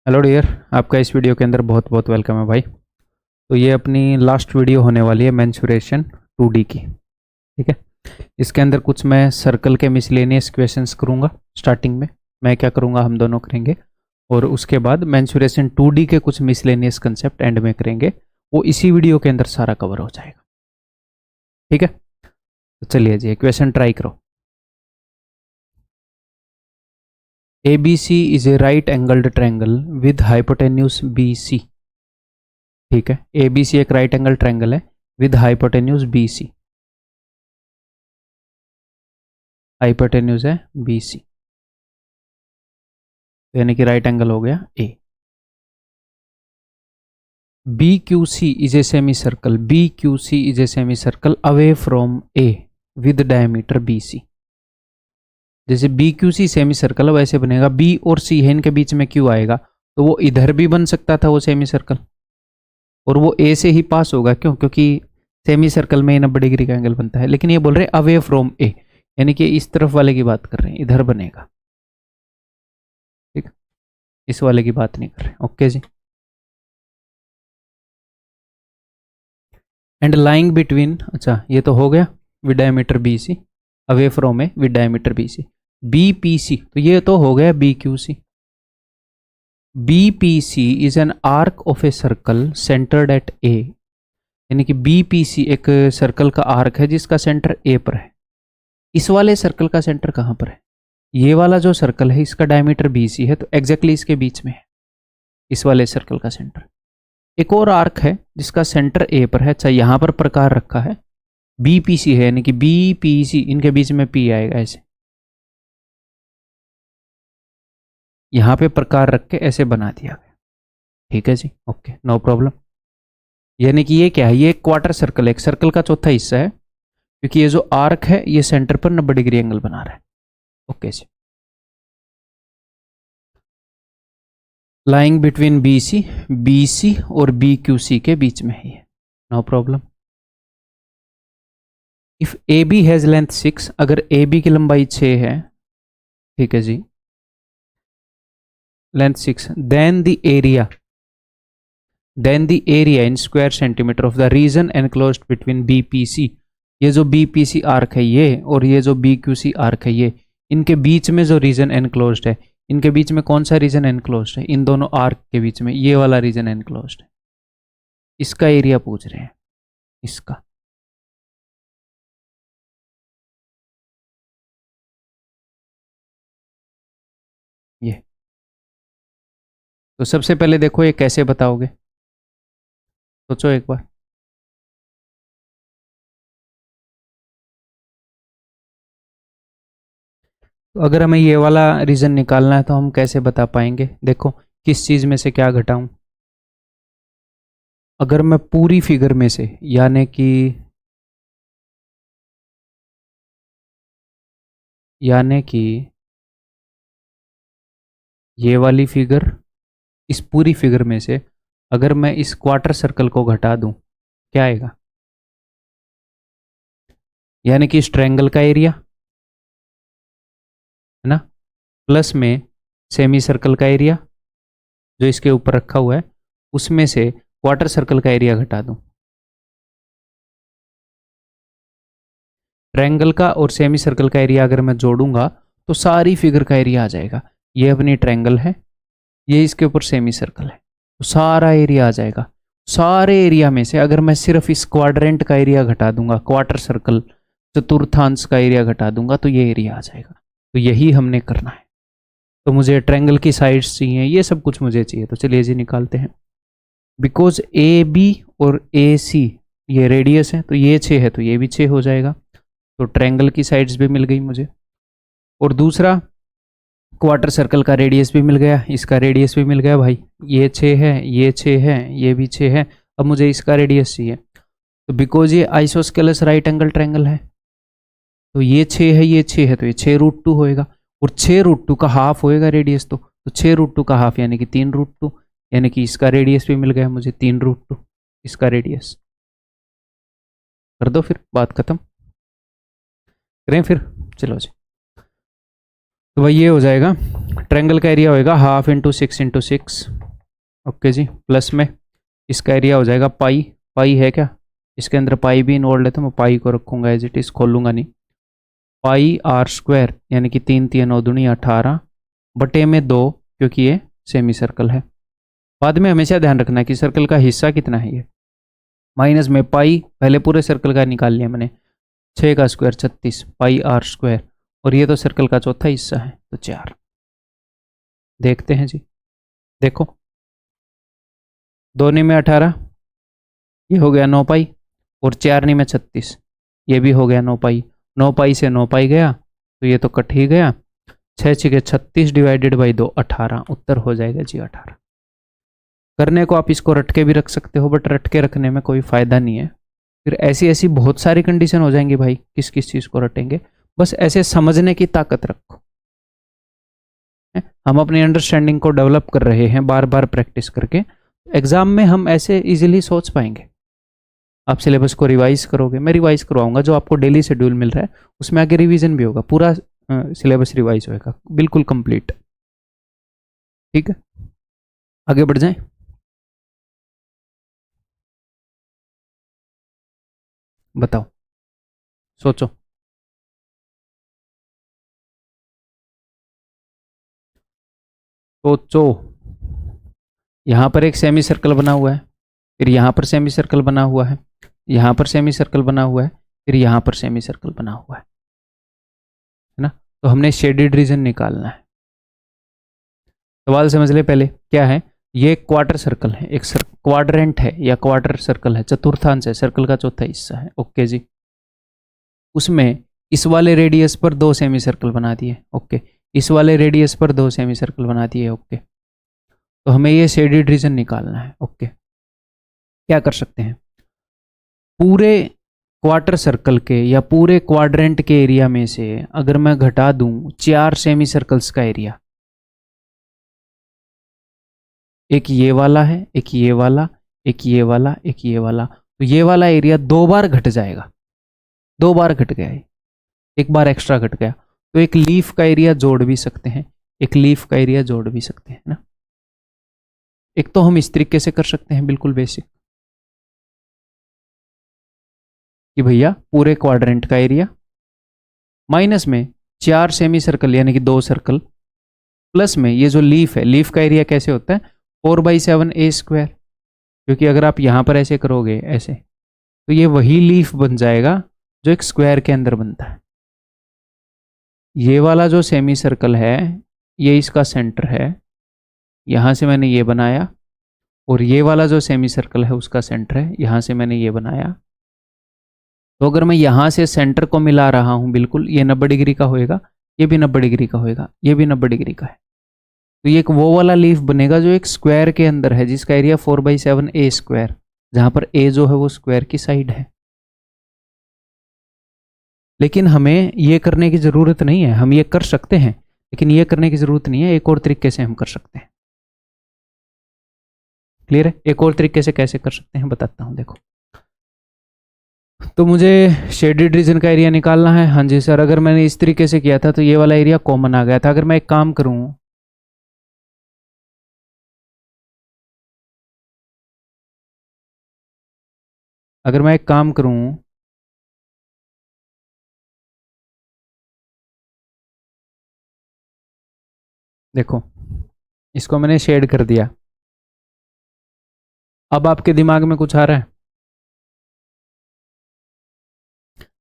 Hello dear, आपका इस video के अंदर बहुत बहुत वेलकम है भाई। तो ये अपनी लास्ट वीडियो होने वाली है मेंसुरेशन 2D की। ठीक है। इसके अंदर कुछ मैं सर्कल के मिसलेनियस क्वेश्चंस करूँगा। स्टार्टिंग में मैं क्या करूँगा, हम दोनों करेंगे, और उसके बाद मेंसुरेशन 2D के कुछ मिसलेनियस कंसेप्ट एंड में करेंगे। वो इसी वीडियो के अंदर सारा कवर हो जाएगा। ठीक है, तो चलिए जी क्वेश्चन ट्राई करो। ABC is a right angled triangle with hypotenuse BC। ठीक है, ABC एक राइट एंगल ट्रायंगल है विद हाइपोटेन्यूज BC। हाइपोटेन्यूज है BC, यानी कि राइट एंगल हो गया A। BQC is a semi circle, BQC is a semi circle away from A with diameter BC। जैसे BQC सेमी सर्कल है वैसे बनेगा, B और C है, इनके बीच में Q आएगा तो वो इधर भी बन सकता था वो सेमी सर्कल, और वो A से ही पास होगा। क्यों? क्योंकि सेमी सर्कल में 90 डिग्री का एंगल बनता है। लेकिन ये बोल रहे हैं अवे फ्रॉम A, यानी कि इस तरफ वाले की बात कर रहे हैं, इधर बनेगा। ठीक, इस वाले की बात नहीं कर रहे। ओके जी। एंड लाइंग बिटवीन, अच्छा ये तो हो गया, with diameter BC away from A with diameter BC। BPC तो ये तो हो गया BQC। BPC is an arc of a circle centred at A, यानी कि BPC एक सर्कल का आर्क है जिसका सेंटर A पर है। इस वाले सर्कल का सेंटर कहाँ पर है? ये वाला जो सर्कल है इसका डायमीटर BC है, तो एग्जैक्टली इसके बीच में है इस वाले सर्कल का सेंटर। एक और आर्क है जिसका सेंटर A पर है, अच्छा यहाँ पर प्रकार रखा है BPC है, यानी कि BPC, इनके बीच में P आएगा ऐसे, यहाँ पे प्रकार रख के ऐसे बना दिया गया। ठीक है जी, ओके, नो प्रॉब्लम। यानी कि ये क्या है, ये क्वार्टर सर्कल है, एक सर्कल का चौथा हिस्सा है, क्योंकि ये जो आर्क है ये सेंटर पर 90 डिग्री एंगल बना रहा है। ओके जी। लाइंग बिटवीन BC और BQC के बीच में है ये, no problem. If AB has length 6, अगर AB की लंबाई 6 है, ठीक है जी, length 6, then the area in square centimetre of the region enclosed between BPC, ये जो BPC आर्क है ये, और ये जो BQC आर्क है ये, इनके बीच में जो रीजन एनक्लोज्ड है, इनके बीच में कौन सा रीजन एनक्लोज्ड है? इन दोनों आर्क के बीच में ये वाला रीजन एनक्लोज्ड है। इसका एरिया पूछ रहे हैं, इसका। ये तो सबसे पहले देखो ये कैसे बताओगे, सोचो एक बार। तो अगर हमें ये वाला रीजन निकालना है तो हम कैसे बता पाएंगे? देखो किस चीज़ में से क्या घटाऊं। अगर मैं पूरी फिगर में से, यानी कि ये वाली फिगर, इस पूरी फिगर में से अगर मैं इस क्वार्टर सर्कल को घटा दूं, क्या आएगा? यानी कि इस ट्रायंगल का एरिया है ना, प्लस में सेमी सर्कल का एरिया जो इसके ऊपर रखा हुआ है, उसमें से क्वार्टर सर्कल का एरिया घटा दूं। ट्रायंगल का और सेमी सर्कल का एरिया अगर मैं जोड़ूंगा तो सारी फिगर का एरिया आ जाएगा। ये अपनी ट्रायंगल है, ये इसके ऊपर सेमी सर्कल है, तो सारा एरिया आ जाएगा। सारे एरिया में से अगर मैं सिर्फ इस क्वाड्रेंट का एरिया घटा दूंगा, क्वार्टर सर्कल चतुर्थांश का एरिया घटा दूंगा, तो ये एरिया आ जाएगा। तो यही हमने करना है। तो मुझे ट्रायंगल की साइड्स चाहिए, ये सब कुछ मुझे चाहिए, तो चलिए जी निकालते हैं। बिकॉज AB और AC ये रेडियस है, तो ये 6 है तो ये भी 6 हो जाएगा, तो ट्रायंगल की साइड्स भी मिल गई मुझे। और दूसरा, क्वार्टर सर्कल का रेडियस भी मिल गया, इसका रेडियस भी मिल गया भाई। ये 6 है, ये 6 है, ये भी 6 है। अब मुझे इसका रेडियस चाहिए, तो बिकॉज ये आइसोस्केलस राइट एंगल ट्रायंगल है, तो ये 6 है, ये 6 है, तो ये 6√2 होएगा, और 6√2 का हाफ होएगा रेडियस, तो 6√2 का हाफ यानी कि 3√2, यानी कि इसका रेडियस भी मिल गया मुझे 3√2, इसका रेडियस। कर दो फिर, बात खत्म, करें फिर, चलो जी। तो भाई ये हो जाएगा ट्रायंगल का एरिया होएगा 1/2 इंटू 6 इंटू 6। ओके जी, प्लस में इसका एरिया हो जाएगा पाई। पाई है क्या, इसके अंदर पाई भी इन्वॉल्व है तो मैं पाई को रखूंगा एज इट इज, खोलूंगा नहीं। पाई आर स्क्वायर यानी कि 3 3 9 दूनी 18 बटे में 2, क्योंकि ये सेमी सर्कल है। बाद में हमेशा ध्यान रखना है कि सर्कल का हिस्सा कितना है ये। माइनस में पाई, पहले पूरे सर्कल का निकाल लिया मैंने, 6 का स्क्वायर 36 पाई आर स्क्वायर, और ये तो सर्कल का चौथा हिस्सा है तो 4। देखते हैं जी, देखो 2 में 18, ये हो गया 9 पाई, और 4 में 36, ये भी हो गया 9 पाई। 9 पाई से 9 पाई गया तो ये तो कट ही गया। 6 6 36 डिवाइडेड बाई 2 18, उत्तर हो जाएगा जी 18। करने को आप इसको रट के भी रख सकते हो, बट रट के रखने में कोई फायदा नहीं है, फिर ऐसी ऐसी बहुत सारी कंडीशन हो जाएंगी भाई, किस किस चीज को रटेंगे। बस ऐसे समझने की ताकत रखो। हम अपनी अंडरस्टैंडिंग को डेवलप कर रहे हैं बार बार प्रैक्टिस करके, एग्जाम में हम ऐसे इजीली सोच पाएंगे। आप सिलेबस को रिवाइज करोगे, मैं रिवाइज करवाऊंगा, जो आपको डेली शेड्यूल मिल रहा है उसमें आगे रिवीजन भी होगा, पूरा सिलेबस रिवाइज होएगा बिल्कुल कंप्लीट। ठीक है, आगे बढ़ जाएं। बताओ, सोचो। सोचो, यहां पर एक सेमी सर्कल बना हुआ है, फिर यहां पर सेमी सर्कल बना हुआ है, यहां पर सेमी सर्कल बना हुआ है, फिर यहां पर सेमी सर्कल बना हुआ है ना। तो हमने शेडेड रीजन निकालना है। सवाल समझ ले पहले क्या है। ये क्वार्टर सर्कल है, एक क्वाड्रेंट है या क्वार्टर सर्कल है, चतुर्थांश है, सर्कल का चौथा हिस्सा है। ओके जी, उसमें इस वाले रेडियस पर 2 सेमी सर्कल बना दिए। ओके, इस वाले रेडियस पर 2 सेमी सर्कल बना दिए। ओके, तो हमें ये शेडेड रीजन निकालना है। ओके, क्या कर सकते हैं, पूरे क्वार्टर सर्कल के या पूरे क्वाड्रेंट के एरिया में से अगर मैं घटा दूं 4 सेमी सर्कल्स का एरिया, एक ये वाला है, एक ये वाला, एक ये वाला, एक ये वाला, तो ये वाला एरिया 2 बार घट जाएगा। 2 बार घट गया है, एक बार एक्स्ट्रा घट गया, तो एक लीफ का एरिया जोड़ भी सकते हैं, एक लीफ का एरिया जोड़ भी सकते हैं ना। एक तो हम इस तरीके से कर सकते हैं बिल्कुल बेसिक, कि भैया पूरे क्वाड्रेंट का एरिया माइनस में 4 सेमी सर्कल यानी कि 2 सर्कल, प्लस में ये जो लीफ है, लीफ का एरिया कैसे होता है 4/7 ए स्क्वायर, क्योंकि अगर आप यहां पर ऐसे करोगे ऐसे, तो ये वही लीफ बन जाएगा जो एक स्क्वायर के अंदर बनता है। ये वाला जो सेमी सर्कल है ये इसका सेंटर है, यहां से मैंने ये बनाया, और ये वाला जो सेमी सर्कल है उसका सेंटर है, यहां से मैंने ये बनाया। तो अगर मैं यहां से सेंटर को मिला रहा हूं बिल्कुल, ये 90 डिग्री का होएगा, ये भी 90 डिग्री का होएगा, ये भी 90 डिग्री का है, तो ये एक वो वाला लीफ बनेगा जो एक स्क्वायर के अंदर है, जिसका एरिया 4/7 ए स्क्वायर, जहां पर ए जो है वो स्क्वायर की साइड है। लेकिन हमें ये करने की ज़रूरत नहीं है, हम ये कर सकते हैं, लेकिन ये करने की ज़रूरत नहीं है, एक और तरीके से हम कर सकते हैं। क्लियर है, एक और तरीके से कैसे कर सकते हैं बताता हूं, देखो। तो मुझे शेडेड रीजन का एरिया निकालना है। हाँ जी सर, अगर मैंने इस तरीके से किया था तो ये वाला एरिया कॉमन आ गया था। अगर मैं एक काम करूं, अगर मैं एक काम करूं, देखो इसको मैंने शेड कर दिया, अब आपके दिमाग में कुछ आ रहा है।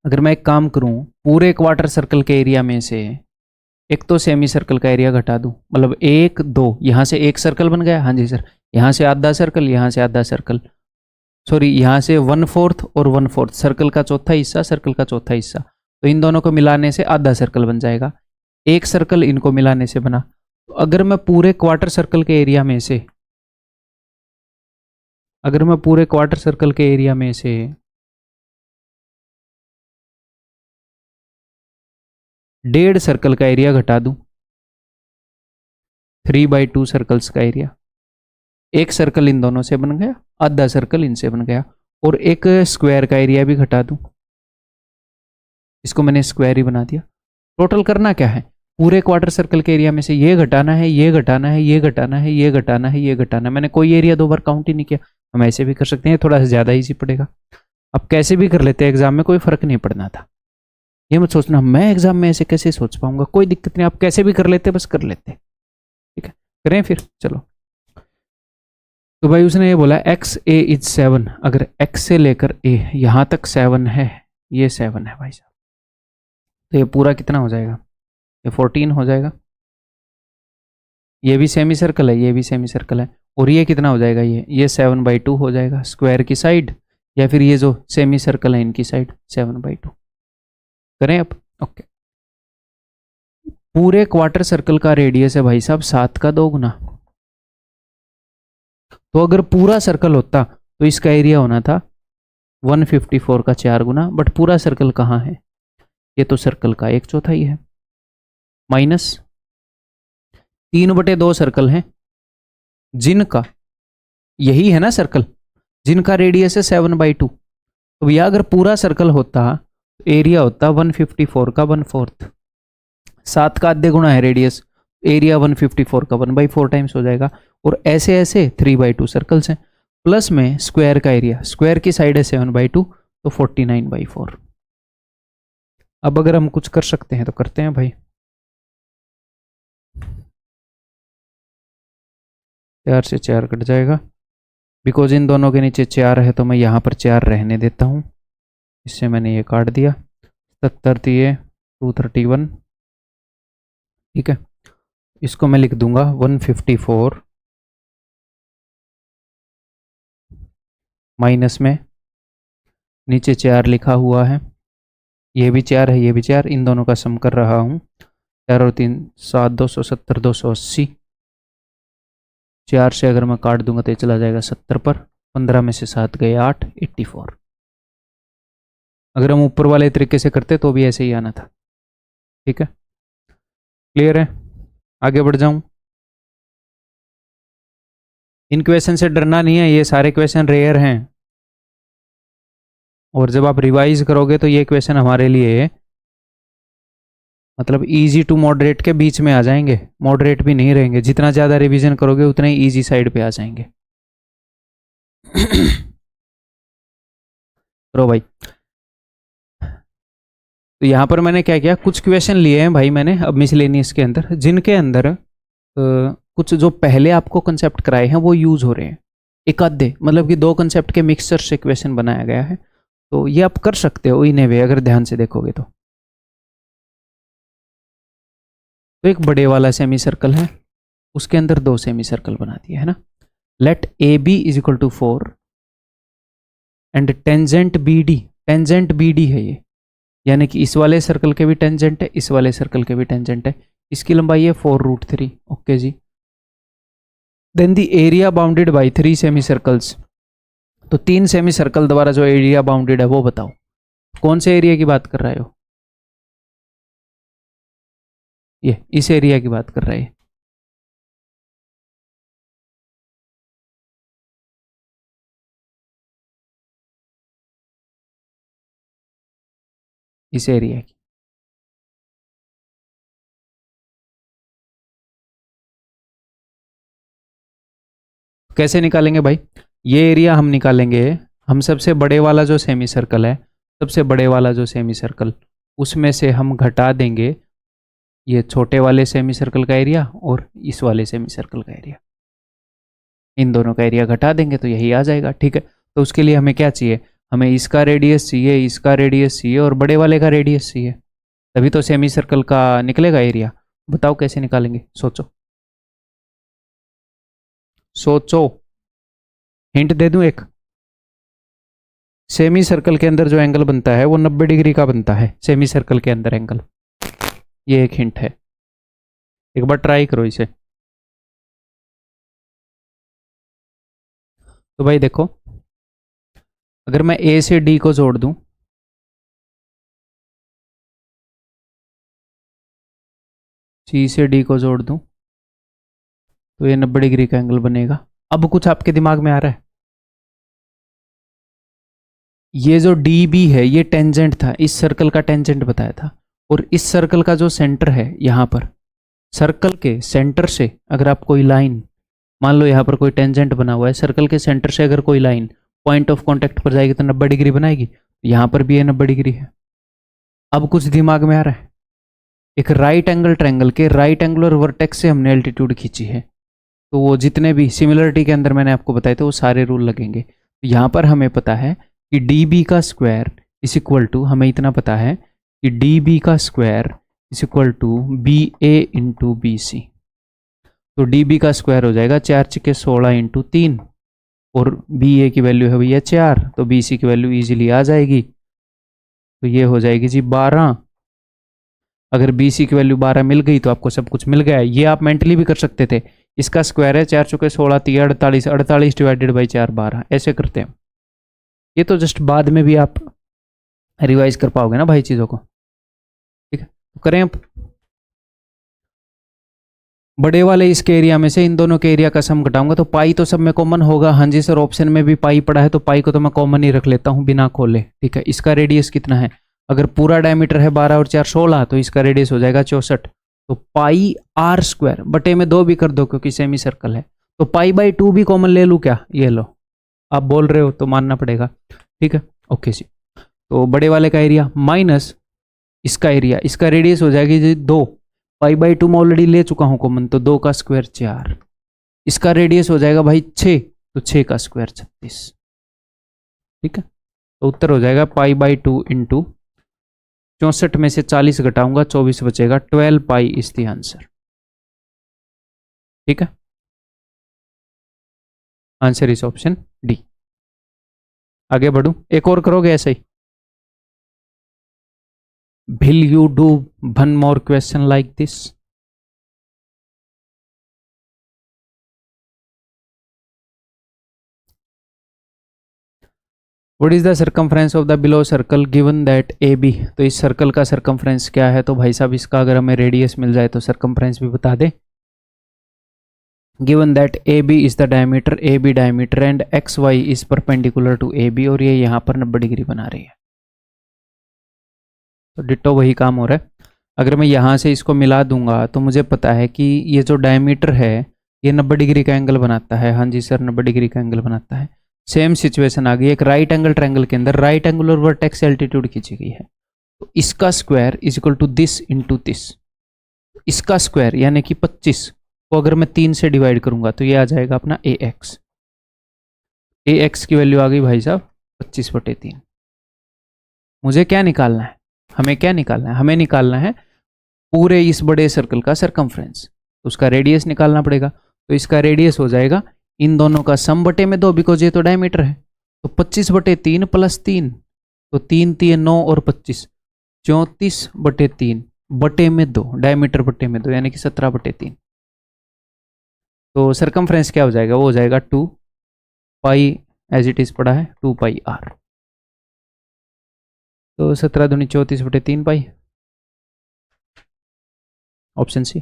अगर मैं एक काम करूं, पूरे क्वार्टर सर्कल के एरिया में से एक तो सेमी सर्कल का एरिया घटा दूं, मतलब 1 2, यहां से एक सर्कल बन गया। हाँ जी सर, यहां से आधा सर्कल, यहां से आधा सर्कल, सॉरी यहां से 1/4 और 1/4, सर्कल का चौथा हिस्सा, सर्कल का चौथा हिस्सा, तो इन दोनों को मिलाने से आधा सर्कल बन जाएगा। एक सर्कल इनको मिलाने से बना। तो अगर मैं पूरे क्वार्टर सर्कल के एरिया में से, अगर मैं पूरे क्वार्टर सर्कल के एरिया में से 1.5 सर्कल का एरिया घटा दूं, 3/2 सर्कल्स का एरिया, एक सर्कल इन दोनों से बन गया, आधा सर्कल इनसे बन गया, और एक स्क्वायर का एरिया भी घटा दूं, इसको मैंने स्क्वायर ही बना दिया। टोटल करना क्या है, पूरे क्वार्टर सर्कल के एरिया में से ये घटाना है, ये घटाना है, ये घटाना है, ये घटाना है, ये घटाना है। मैंने कोई एरिया 2 बार काउंट ही नहीं किया। हम ऐसे भी कर सकते हैं, थोड़ा सा ज़्यादा ईजी पड़ेगा। अब कैसे भी कर लेते हैं, एग्जाम में कोई फर्क नहीं पड़ना था। ये मत सोचना मैं एग्जाम में ऐसे कैसे सोच पाऊंगा, कोई दिक्कत नहीं, आप कैसे भी कर लेते, बस कर लेते। ठीक है, करें फिर, चलो। तो भाई उसने ये बोला एक्स ए इज 7, अगर एक्स से लेकर ए यहाँ तक 7 है, ये 7 है भाई साहब, तो ये पूरा कितना हो जाएगा, ये 14 हो जाएगा। ये भी सेमी सर्कल है, ये भी सेमी सर्कल है, और ये कितना हो जाएगा, ये 7/2 हो जाएगा स्क्वायर की साइड, या फिर ये जो सेमी सर्कल है इनकी साइड 7/2। करें अब, ओके। पूरे क्वार्टर सर्कल का रेडियस है भाई साहब 7 का 2 गुना। तो अगर पूरा सर्कल होता तो इसका एरिया होना था 154 का 4 गुना, बट पूरा सर्कल कहाँ है, ये तो सर्कल का 1/4 है, माइनस 3/2 सर्कल हैं जिनका, यही है ना सर्कल, जिनका रेडियस है 7/2। तो भैया अगर पूरा सर्कल होता तो एरिया होता 154 का 1/4, 7 का आधे गुना है रेडियस, एरिया 154 का 1/4 टाइम्स हो जाएगा। और ऐसे ऐसे 3/2 सर्कल्स हैं, प्लस में स्क्वायर का एरिया, स्क्वायर की साइड है 7/2, तो 49/4। अब अगर हम कुछ कर सकते हैं तो करते हैं भाई। 4 से 4 कट जाएगा, बिकॉज इन दोनों के नीचे 4 है तो मैं यहाँ पर 4 रहने देता हूँ, इससे मैंने ये काट दिया। 70 ये 231, ठीक है। इसको मैं लिख दूंगा 154 माइनस में नीचे 4 लिखा हुआ है, ये भी 4 है, ये भी 4, इन दोनों का सम कर रहा हूँ। 4 और 3 7, 270, 280। 4 से अगर मैं काट दूंगा तो ये चला जाएगा 70 पर, 15 में से 7 गए 8, 84। अगर हम ऊपर वाले तरीके से करते तो भी ऐसे ही आना था। ठीक है, क्लियर है, आगे बढ़ जाऊं। इन क्वेश्चन से डरना नहीं है, ये सारे क्वेश्चन रेयर हैं, और जब आप रिवाइज करोगे तो ये क्वेश्चन हमारे लिए मतलब इजी टू मॉडरेट के बीच में आ जाएंगे, मॉडरेट भी नहीं रहेंगे। जितना ज़्यादा रिवीजन करोगे उतना ही ईजी साइड पे आ जाएंगे। करो भाई। तो यहाँ पर मैंने क्या किया, कुछ क्वेश्चन लिए हैं भाई मैंने अब मिसलेनियस के अंदर, जिनके अंदर कुछ जो पहले आपको कंसेप्ट कराए हैं वो यूज हो रहे हैं, एक आधे, मतलब कि 2 कंसेप्ट के मिक्सचर से क्वेश्चन बनाया गया है। तो ये आप कर सकते हो इन ए वे, अगर ध्यान से देखोगे तो। एक बड़े वाला सेमी सर्कल है, उसके अंदर 2 सेमी सर्कल बना दिया है ना। Let A B is equal to 4 and tangent B D, tangent B D है ये, यानी कि इस वाले सर्कल के भी टेंजेंट है, इस वाले सर्कल के भी टेंजेंट है। इसकी लंबाई है 4√3, ओके जी। Then the area bounded by 3 semi circles, तो 3 सेमी सर्कल द्वारा जो एरिया बाउंडेड है वो बताओ। कौन से एरिया की बात कर रहे हो, ये इस एरिया की बात कर रहे हैं। इस एरिया की, कैसे निकालेंगे भाई, ये एरिया हम निकालेंगे, हम सबसे बड़े वाला जो सेमी सर्कल है, सबसे बड़े वाला जो सेमी सर्कल, उसमें से हम घटा देंगे ये छोटे वाले सेमी सर्कल का एरिया और इस वाले सेमी सर्कल का एरिया, इन दोनों का एरिया घटा देंगे तो यही आ जाएगा। ठीक है, तो उसके लिए हमें क्या चाहिए, हमें इसका रेडियस चाहिए, इसका रेडियस चाहिए और बड़े वाले का रेडियस चाहिए, तभी तो सेमी सर्कल का निकलेगा एरिया। बताओ कैसे निकालेंगे, सोचो सोचो, हिंट दे दूं एक। सेमी सर्कल के अंदर जो एंगल बनता है वो 90 डिग्री का बनता है, सेमी सर्कल के अंदर एंगल, ये एक हिंट है, एक बार ट्राई करो इसे। तो भाई देखो, अगर मैं ए से डी को जोड़ दूं, सी से डी को जोड़ दूं, तो ये 90 डिग्री का एंगल बनेगा। अब कुछ आपके दिमाग में आ रहा है, ये जो डी बी है ये टेंजेंट था, इस सर्कल का टेंजेंट बताया था, और इस सर्कल का जो सेंटर है यहाँ पर, सर्कल के सेंटर से अगर आप कोई लाइन, मान लो यहाँ पर कोई टेंजेंट बना हुआ है, सर्कल के सेंटर से अगर कोई लाइन पॉइंट ऑफ कांटेक्ट पर जाएगी तो 90 डिग्री बनाएगी। यहाँ पर भी ये 90 डिग्री है। अब कुछ दिमाग में आ रहा है, एक राइट एंगल ट्रायंगल के राइट एंगुलर वर्टेक्स से हमने एल्टीट्यूड खींची है, तो वो जितने भी सिमिलरिटी के अंदर मैंने आपको बताए थे वो सारे रूल लगेंगे। तो यहाँ पर हमें पता है कि डी बी का स्क्वायर इज इक्वल टू, हमें इतना पता है कि डी बी का square is equal to B A into B C. तो डी बी का स्क्वायर हो जाएगा 4 × 16 इंटू 3, और बी ए की वैल्यू है भैया 4, तो बी सी की वैल्यू इजीली आ जाएगी। तो ये हो जाएगी जी 12। अगर बी सी की वैल्यू 12 मिल गई तो आपको सब कुछ मिल गया। ये आप मेंटली भी कर सकते थे, इसका स्क्वायर है 4 × 16 = 48, 48 डिवाइडेड बाई 4 12, ऐसे करते हैं। ये तो जस्ट बाद में भी आप रिवाइज कर पाओगे ना भाई चीज़ों को, ठीक है। तो करें अब बड़े वाले इसके एरिया में से इन दोनों के एरिया का सम घटाऊंगा, तो पाई तो सब में कॉमन होगा। हाँ जी सर, ऑप्शन में भी पाई पड़ा है, तो पाई को तो मैं कॉमन ही रख लेता हूँ बिना खोले, ठीक है। इसका रेडियस कितना है, अगर पूरा डायमीटर है 12 और 4 16, तो इसका रेडियस हो जाएगा 64। तो पाई आर स्क्वायर बटे में 2 भी कर दो क्योंकि सेमी सर्कल है, तो पाई बाई 2 भी कॉमन ले लूँ क्या, ये लो, आप बोल रहे हो तो मानना पड़ेगा, ठीक है। ओके जी, तो बड़े वाले का एरिया माइनस इसका एरिया, इसका रेडियस हो जाएगी जी 2, पाई बाई 2 मैं ऑलरेडी ले चुका हूँ कॉमन, तो 2 का स्क्वायर 4, इसका रेडियस हो जाएगा भाई 6, तो 6 का स्क्वायर 36, ठीक है। तो उत्तर हो जाएगा पाई बाई 2 इंटू 64 में से 40 घटाऊंगा 24 बचेगा, 12 पाई इज द आंसर, ठीक है। Answer is option D. आगे बढ़ू, एक और करोगे ऐसे ही? Will you do one more question like this? What is the circumference of the below circle given that AB? तो इस सर्कल का सर्कमफ्रेंस क्या है? तो भाई साहब इसका अगर हमें रेडियस मिल जाए तो सर्कमफ्रेंस भी बता दे। Given that AB is the diameter, AB diameter and XY is perpendicular to AB, और ये यहाँ पर 90 डिग्री बना रही है, तो डिट्टो वही काम हो रहा है। अगर मैं यहाँ से इसको मिला दूंगा तो मुझे पता है कि ये जो डायमीटर है ये 90 डिग्री का एंगल बनाता है। हाँ जी सर, 90 डिग्री का एंगल बनाता है। सेम सिचुएशन आ गई, एक राइट एंगल ट्रायंगल के अंदर राइट एंगुलर वर्टेक्स एल्टीट्यूड खींची गई है, तो इसका square is equal to this into this. इसका स्क्वायर यानी कि 25 को अगर मैं 3 से डिवाइड करूंगा तो ये आ जाएगा अपना ए एक्स। ए एक्स की वैल्यू आ गई भाई साहब 25/3। मुझे क्या निकालना है, हमें क्या निकालना है, हमें निकालना है पूरे इस बड़े सर्कल का सर्कमफ्रेंस, तो उसका रेडियस निकालना पड़ेगा। तो इसका रेडियस हो जाएगा इन दोनों का सम बटे में 2, बिकॉज ये तो डायमीटर है, तो 25/3 प्लस 3, तो 3 3 9 और 25 34/3 बटे में 2, डायमीटर बटे में 2 यानी कि 17/3। तो सर्कमफ्रेंस क्या हो जाएगा, वो हो जाएगा 2 पाई, एज इट इज पड़ा है 2 पाई आर, तो 17 दूनी 34/3 पाई, ऑप्शन सी,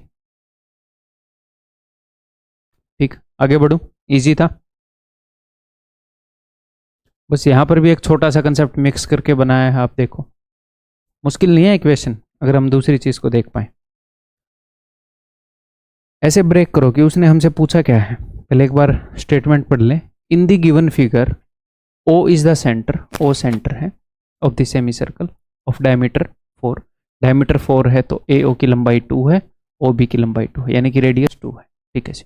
ठीक। आगे बढ़ूं, इजी था। बस यहाँ पर भी एक छोटा सा कंसेप्ट मिक्स करके बनाया है, आप देखो मुश्किल नहीं है इक्वेशन, अगर हम दूसरी चीज को देख पाए। ऐसे ब्रेक करो कि उसने हमसे पूछा क्या है, पहले एक बार स्टेटमेंट पढ़ लें। In the given figure O is the centre, O centre है of the semi circle of diameter 4, diameter 4 है तो ए ओ की लंबाई 2 है, ओ बी की लंबाई 2 है, यानी कि रेडियस 2 है, ठीक है जी।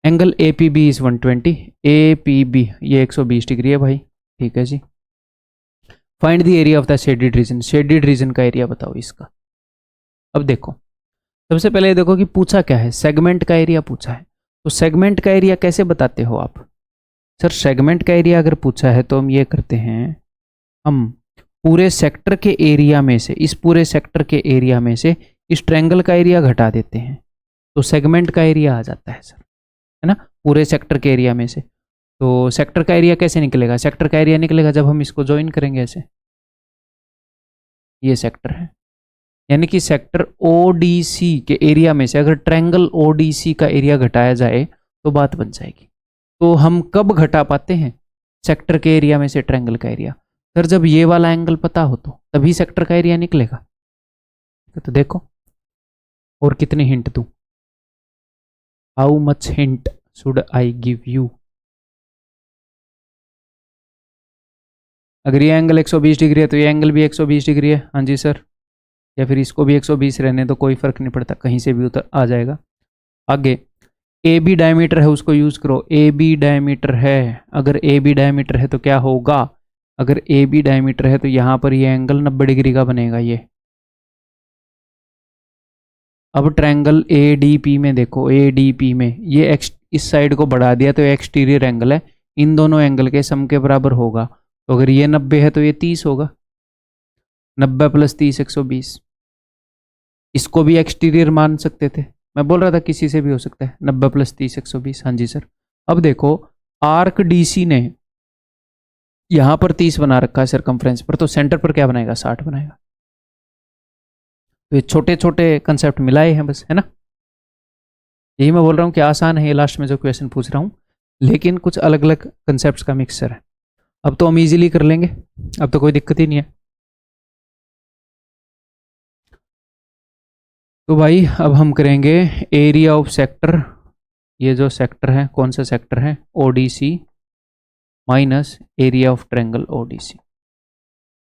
Angle A P B is 120, A P B ये 120 डिग्री है भाई, ठीक है जी। Find the area of the shaded region, shaded region का एरिया बताओ इसका। अब देखो, सबसे पहले देखो कि पूछा क्या है, सेगमेंट का एरिया पूछा है, तो सेगमेंट का एरिया कैसे बताते हो आप? सर सेगमेंट का एरिया अगर पूछा है तो हम ये करते हैं, हम पूरे सेक्टर के एरिया में से, इस पूरे सेक्टर के एरिया में से इस ट्रायंगल का एरिया घटा देते हैं, तो सेगमेंट का एरिया आ जाता है सर, है ना, पूरे सेक्टर के एरिया में से। तो सेक्टर का एरिया कैसे निकलेगा, सेक्टर का एरिया निकलेगा जब हम इसको ज्वाइन करेंगे ऐसे, ये सेक्टर है, यानी कि सेक्टर ओडीसी के एरिया में से अगर ट्रायंगल ओडीसी का एरिया घटाया जाए तो बात बन जाएगी। तो हम कब घटा पाते हैं सेक्टर के एरिया में से ट्रायंगल का एरिया? सर जब ये वाला एंगल पता हो तो तभी सेक्टर का एरिया निकलेगा। है। तो देखो और कितनी हिंट दूं, how much hint should I give you. अगर ये एंगल 120 डिग्री है तो ये एंगल भी 120 डिग्री है, हाँ जी सर, या फिर इसको भी 120 रहने तो कोई फर्क नहीं पड़ता, कहीं से भी उतर आ जाएगा। आगे ए बी डायमीटर है, उसको यूज करो। ए बी डायमीटर है, अगर ए बी डायमीटर है तो क्या होगा, अगर ए बी डायमीटर है तो यहां पर ये एंगल 90 डिग्री का बनेगा ये। अब ट्रायंगल ए डी पी में देखो, ए डी पी में ये इस साइड को बढ़ा दिया तो एक्सटीरियर एंगल है, इन दोनों एंगल के सम के बराबर होगा। तो अगर ये 90 है तो ये 30 होगा, 90 + 30 120। इसको भी एक्सटीरियर मान सकते थे, मैं बोल रहा था किसी से भी हो सकता है, 90 + 30 120, हाँ जी सर। अब देखो आर्क डीसी ने यहां पर 30 बना रखा है सरकमफ्रेंस पर, तो सेंटर पर क्या बनाएगा, 60 बनाएगा। तो ये छोटे छोटे कंसेप्ट मिलाए हैं बस, है ना। यही मैं बोल रहा हूँ कि आसान है ये लास्ट में जो क्वेश्चन पूछ रहा हूँ, लेकिन कुछ अलग अलग कंसेप्ट का मिक्सचर है। अब तो हम इजीली कर लेंगे, अब तो कोई दिक्कत ही नहीं है। तो भाई अब हम करेंगे एरिया ऑफ सेक्टर, ये जो सेक्टर है कौन सा सेक्टर है, ODC minus area of triangle ODC.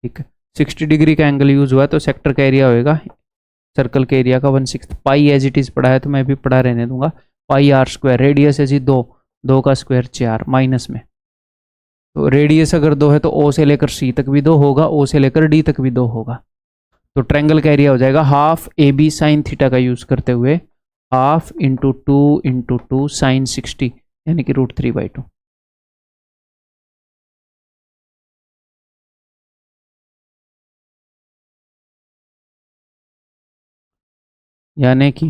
ठीक है, 60 डिग्री का एंगल यूज हुआ है तो सेक्टर का एरिया होएगा सर्कल के एरिया का 1/6 पाई, एज इट इज पढ़ा है तो मैं भी पढ़ा रहने दूंगा, पाई आर स्क्वायर। रेडियस है जी 2, 2 का स्क्वायर 4 माइनस में, तो रेडियस अगर 2 है तो ओ से लेकर सी तक भी 2 होगा, ओ से लेकर डी तक भी 2 होगा। तो ट्रायंगल का एरिया हो जाएगा half A B sine theta का यूज करते हुए, हाफ इंटू 2 साइन 60 यानी कि √3/2। यानी कि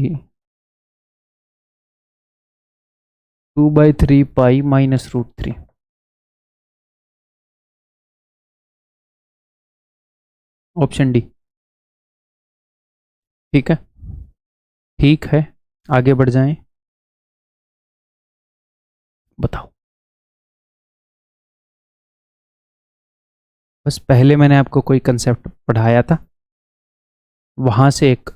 2/3 पाई माइनस √3। Option D. ठीक है, ठीक है, आगे बढ़ जाएं, बताओ। बस पहले मैंने आपको कोई कंसेप्ट पढ़ाया था, वहां से एक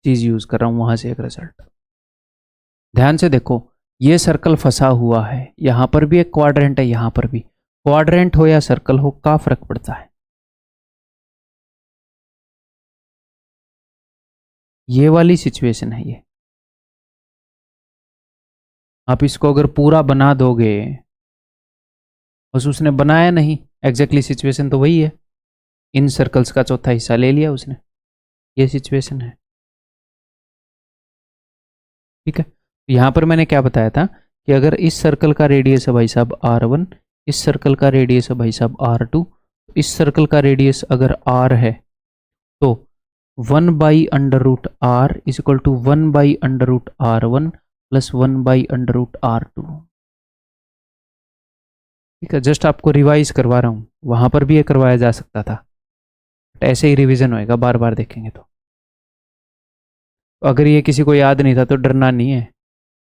चीज यूज कर रहा हूं, वहां से एक रिजल्ट। ध्यान से देखो, ये सर्कल फंसा हुआ है, यहां पर भी एक क्वाड्रेंट है, यहां पर भी क्वाड्रेंट हो या सर्कल हो, क्या फर्क पड़ता है। ये वाली सिचुएशन है ये, आप इसको अगर पूरा बना दोगे, बस उसने बनाया नहीं, एग्जैक्टली सिचुएशन तो वही है, इन सर्कल्स का चौथा हिस्सा ले लिया उसने, ये सिचुएशन है। ठीक है, तो यहां पर मैंने क्या बताया था कि अगर इस सर्कल का रेडियस है भाई साहब r1, इस सर्कल का रेडियस है भाई साहब r2, इस सर्कल का रेडियस अगर r है तो 1/√r is equal to 1/√r1 plus 1/√r2। ठीक है, जस्ट आपको रिवाइज करवा रहा हूं, वहां पर भी ये करवाया जा सकता था, ऐसे ही रिवीजन होएगा, बार बार देखेंगे तो अगर ये किसी को याद नहीं था तो डरना नहीं है।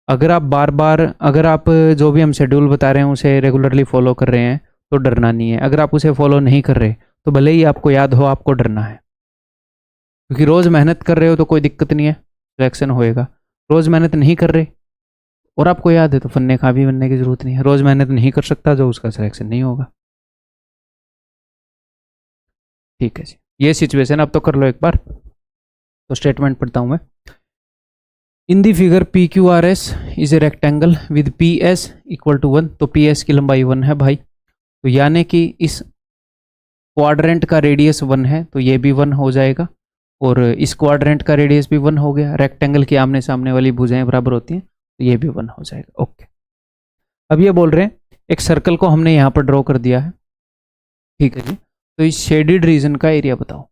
अगर आप बार बार, अगर आप जो भी हम शेड्यूल बता रहे हैं उसे रेगुलरली फॉलो कर रहे हैं तो डरना नहीं है, अगर आप उसे फॉलो नहीं कर रहे तो भले ही आपको याद हो, आपको डरना है, क्योंकि रोज़ मेहनत कर रहे हो तो कोई दिक्कत नहीं है, सिलेक्शन होएगा। रोज़ मेहनत नहीं कर रहे और आपको याद है तो फन्ने खा भी बनने की जरूरत नहीं है, रोज़ मेहनत नहीं कर सकता जो उसका सिलेक्शन नहीं होगा। ठीक है जी, ये सिचुएशन अब तो कर लो एक बार। तो स्टेटमेंट पढ़ता हूं मैं। In the figure P Q R S is a rectangle with P S equal to 1, तो पी एस की लंबाई 1 है भाई, तो यानी कि इस क्वाड्रेंट का रेडियस 1 है तो ये भी 1 हो जाएगा, और इस क्वाड्रेंट का रेडियस भी 1 हो गया, रेक्टेंगल की आमने सामने वाली भुजाएं बराबर होती हैं तो ये भी 1 हो जाएगा। ओके, अब ये बोल रहे हैं एक सर्कल को हमने यहाँ पर ड्रॉ कर दिया है, ठीक है जी, तो इस शेडेड रीजन का एरिया बताओ।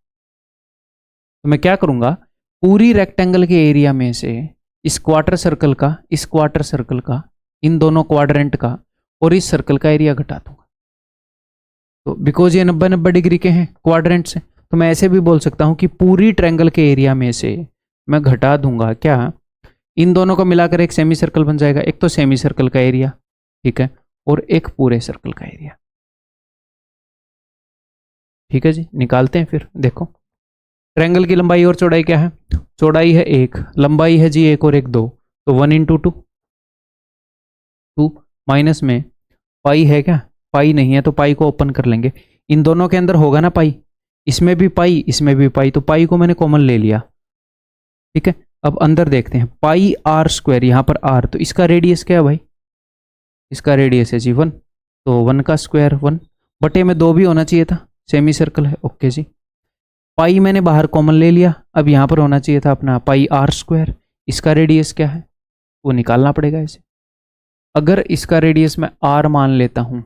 तो मैं क्या करूँगा, पूरी रेक्टेंगल के एरिया में से इस क्वार्टर सर्कल का, इस क्वार्टर सर्कल का, इन दोनों क्वाड्रेंट का और इस सर्कल का एरिया घटा दूंगा। तो बिकॉज ये 90-90 डिग्री के हैं क्वाड्रेंट से, तो मैं ऐसे भी बोल सकता हूं कि पूरी ट्रायंगल के एरिया में से मैं घटा दूंगा क्या, इन दोनों को मिलाकर एक सेमी सर्कल बन जाएगा, एक तो सेमी सर्कल का एरिया, ठीक है, और एक पूरे सर्कल का एरिया। ठीक है जी, निकालते हैं फिर। देखो ट्रायंगल की लंबाई और चौड़ाई क्या है? चौड़ाई है 1, लंबाई है जी 1 और 1 2, तो 1 इंटू 2 2, माइनस में पाई है क्या? पाई नहीं है तो पाई को ओपन कर लेंगे। इन दोनों के अंदर होगा ना पाई, इसमें भी पाई इसमें भी पाई, तो पाई को मैंने कॉमन ले लिया। ठीक है, अब अंदर देखते हैं। पाई आर स्क्वायर, यहाँ पर आर, तो इसका रेडियस क्या है भाई? इसका रेडियस है जी 1, तो 1 का स्क्वायर 1 बटे में 2 भी होना चाहिए था, सेमी सर्कल है। ओके जी, पाई मैंने बाहर कॉमन ले लिया, अब यहाँ पर होना चाहिए था अपना पाई आर स्क्वायर। इसका रेडियस क्या है वो निकालना पड़ेगा इसे। अगर इसका रेडियस मैं आर मान लेता हूँ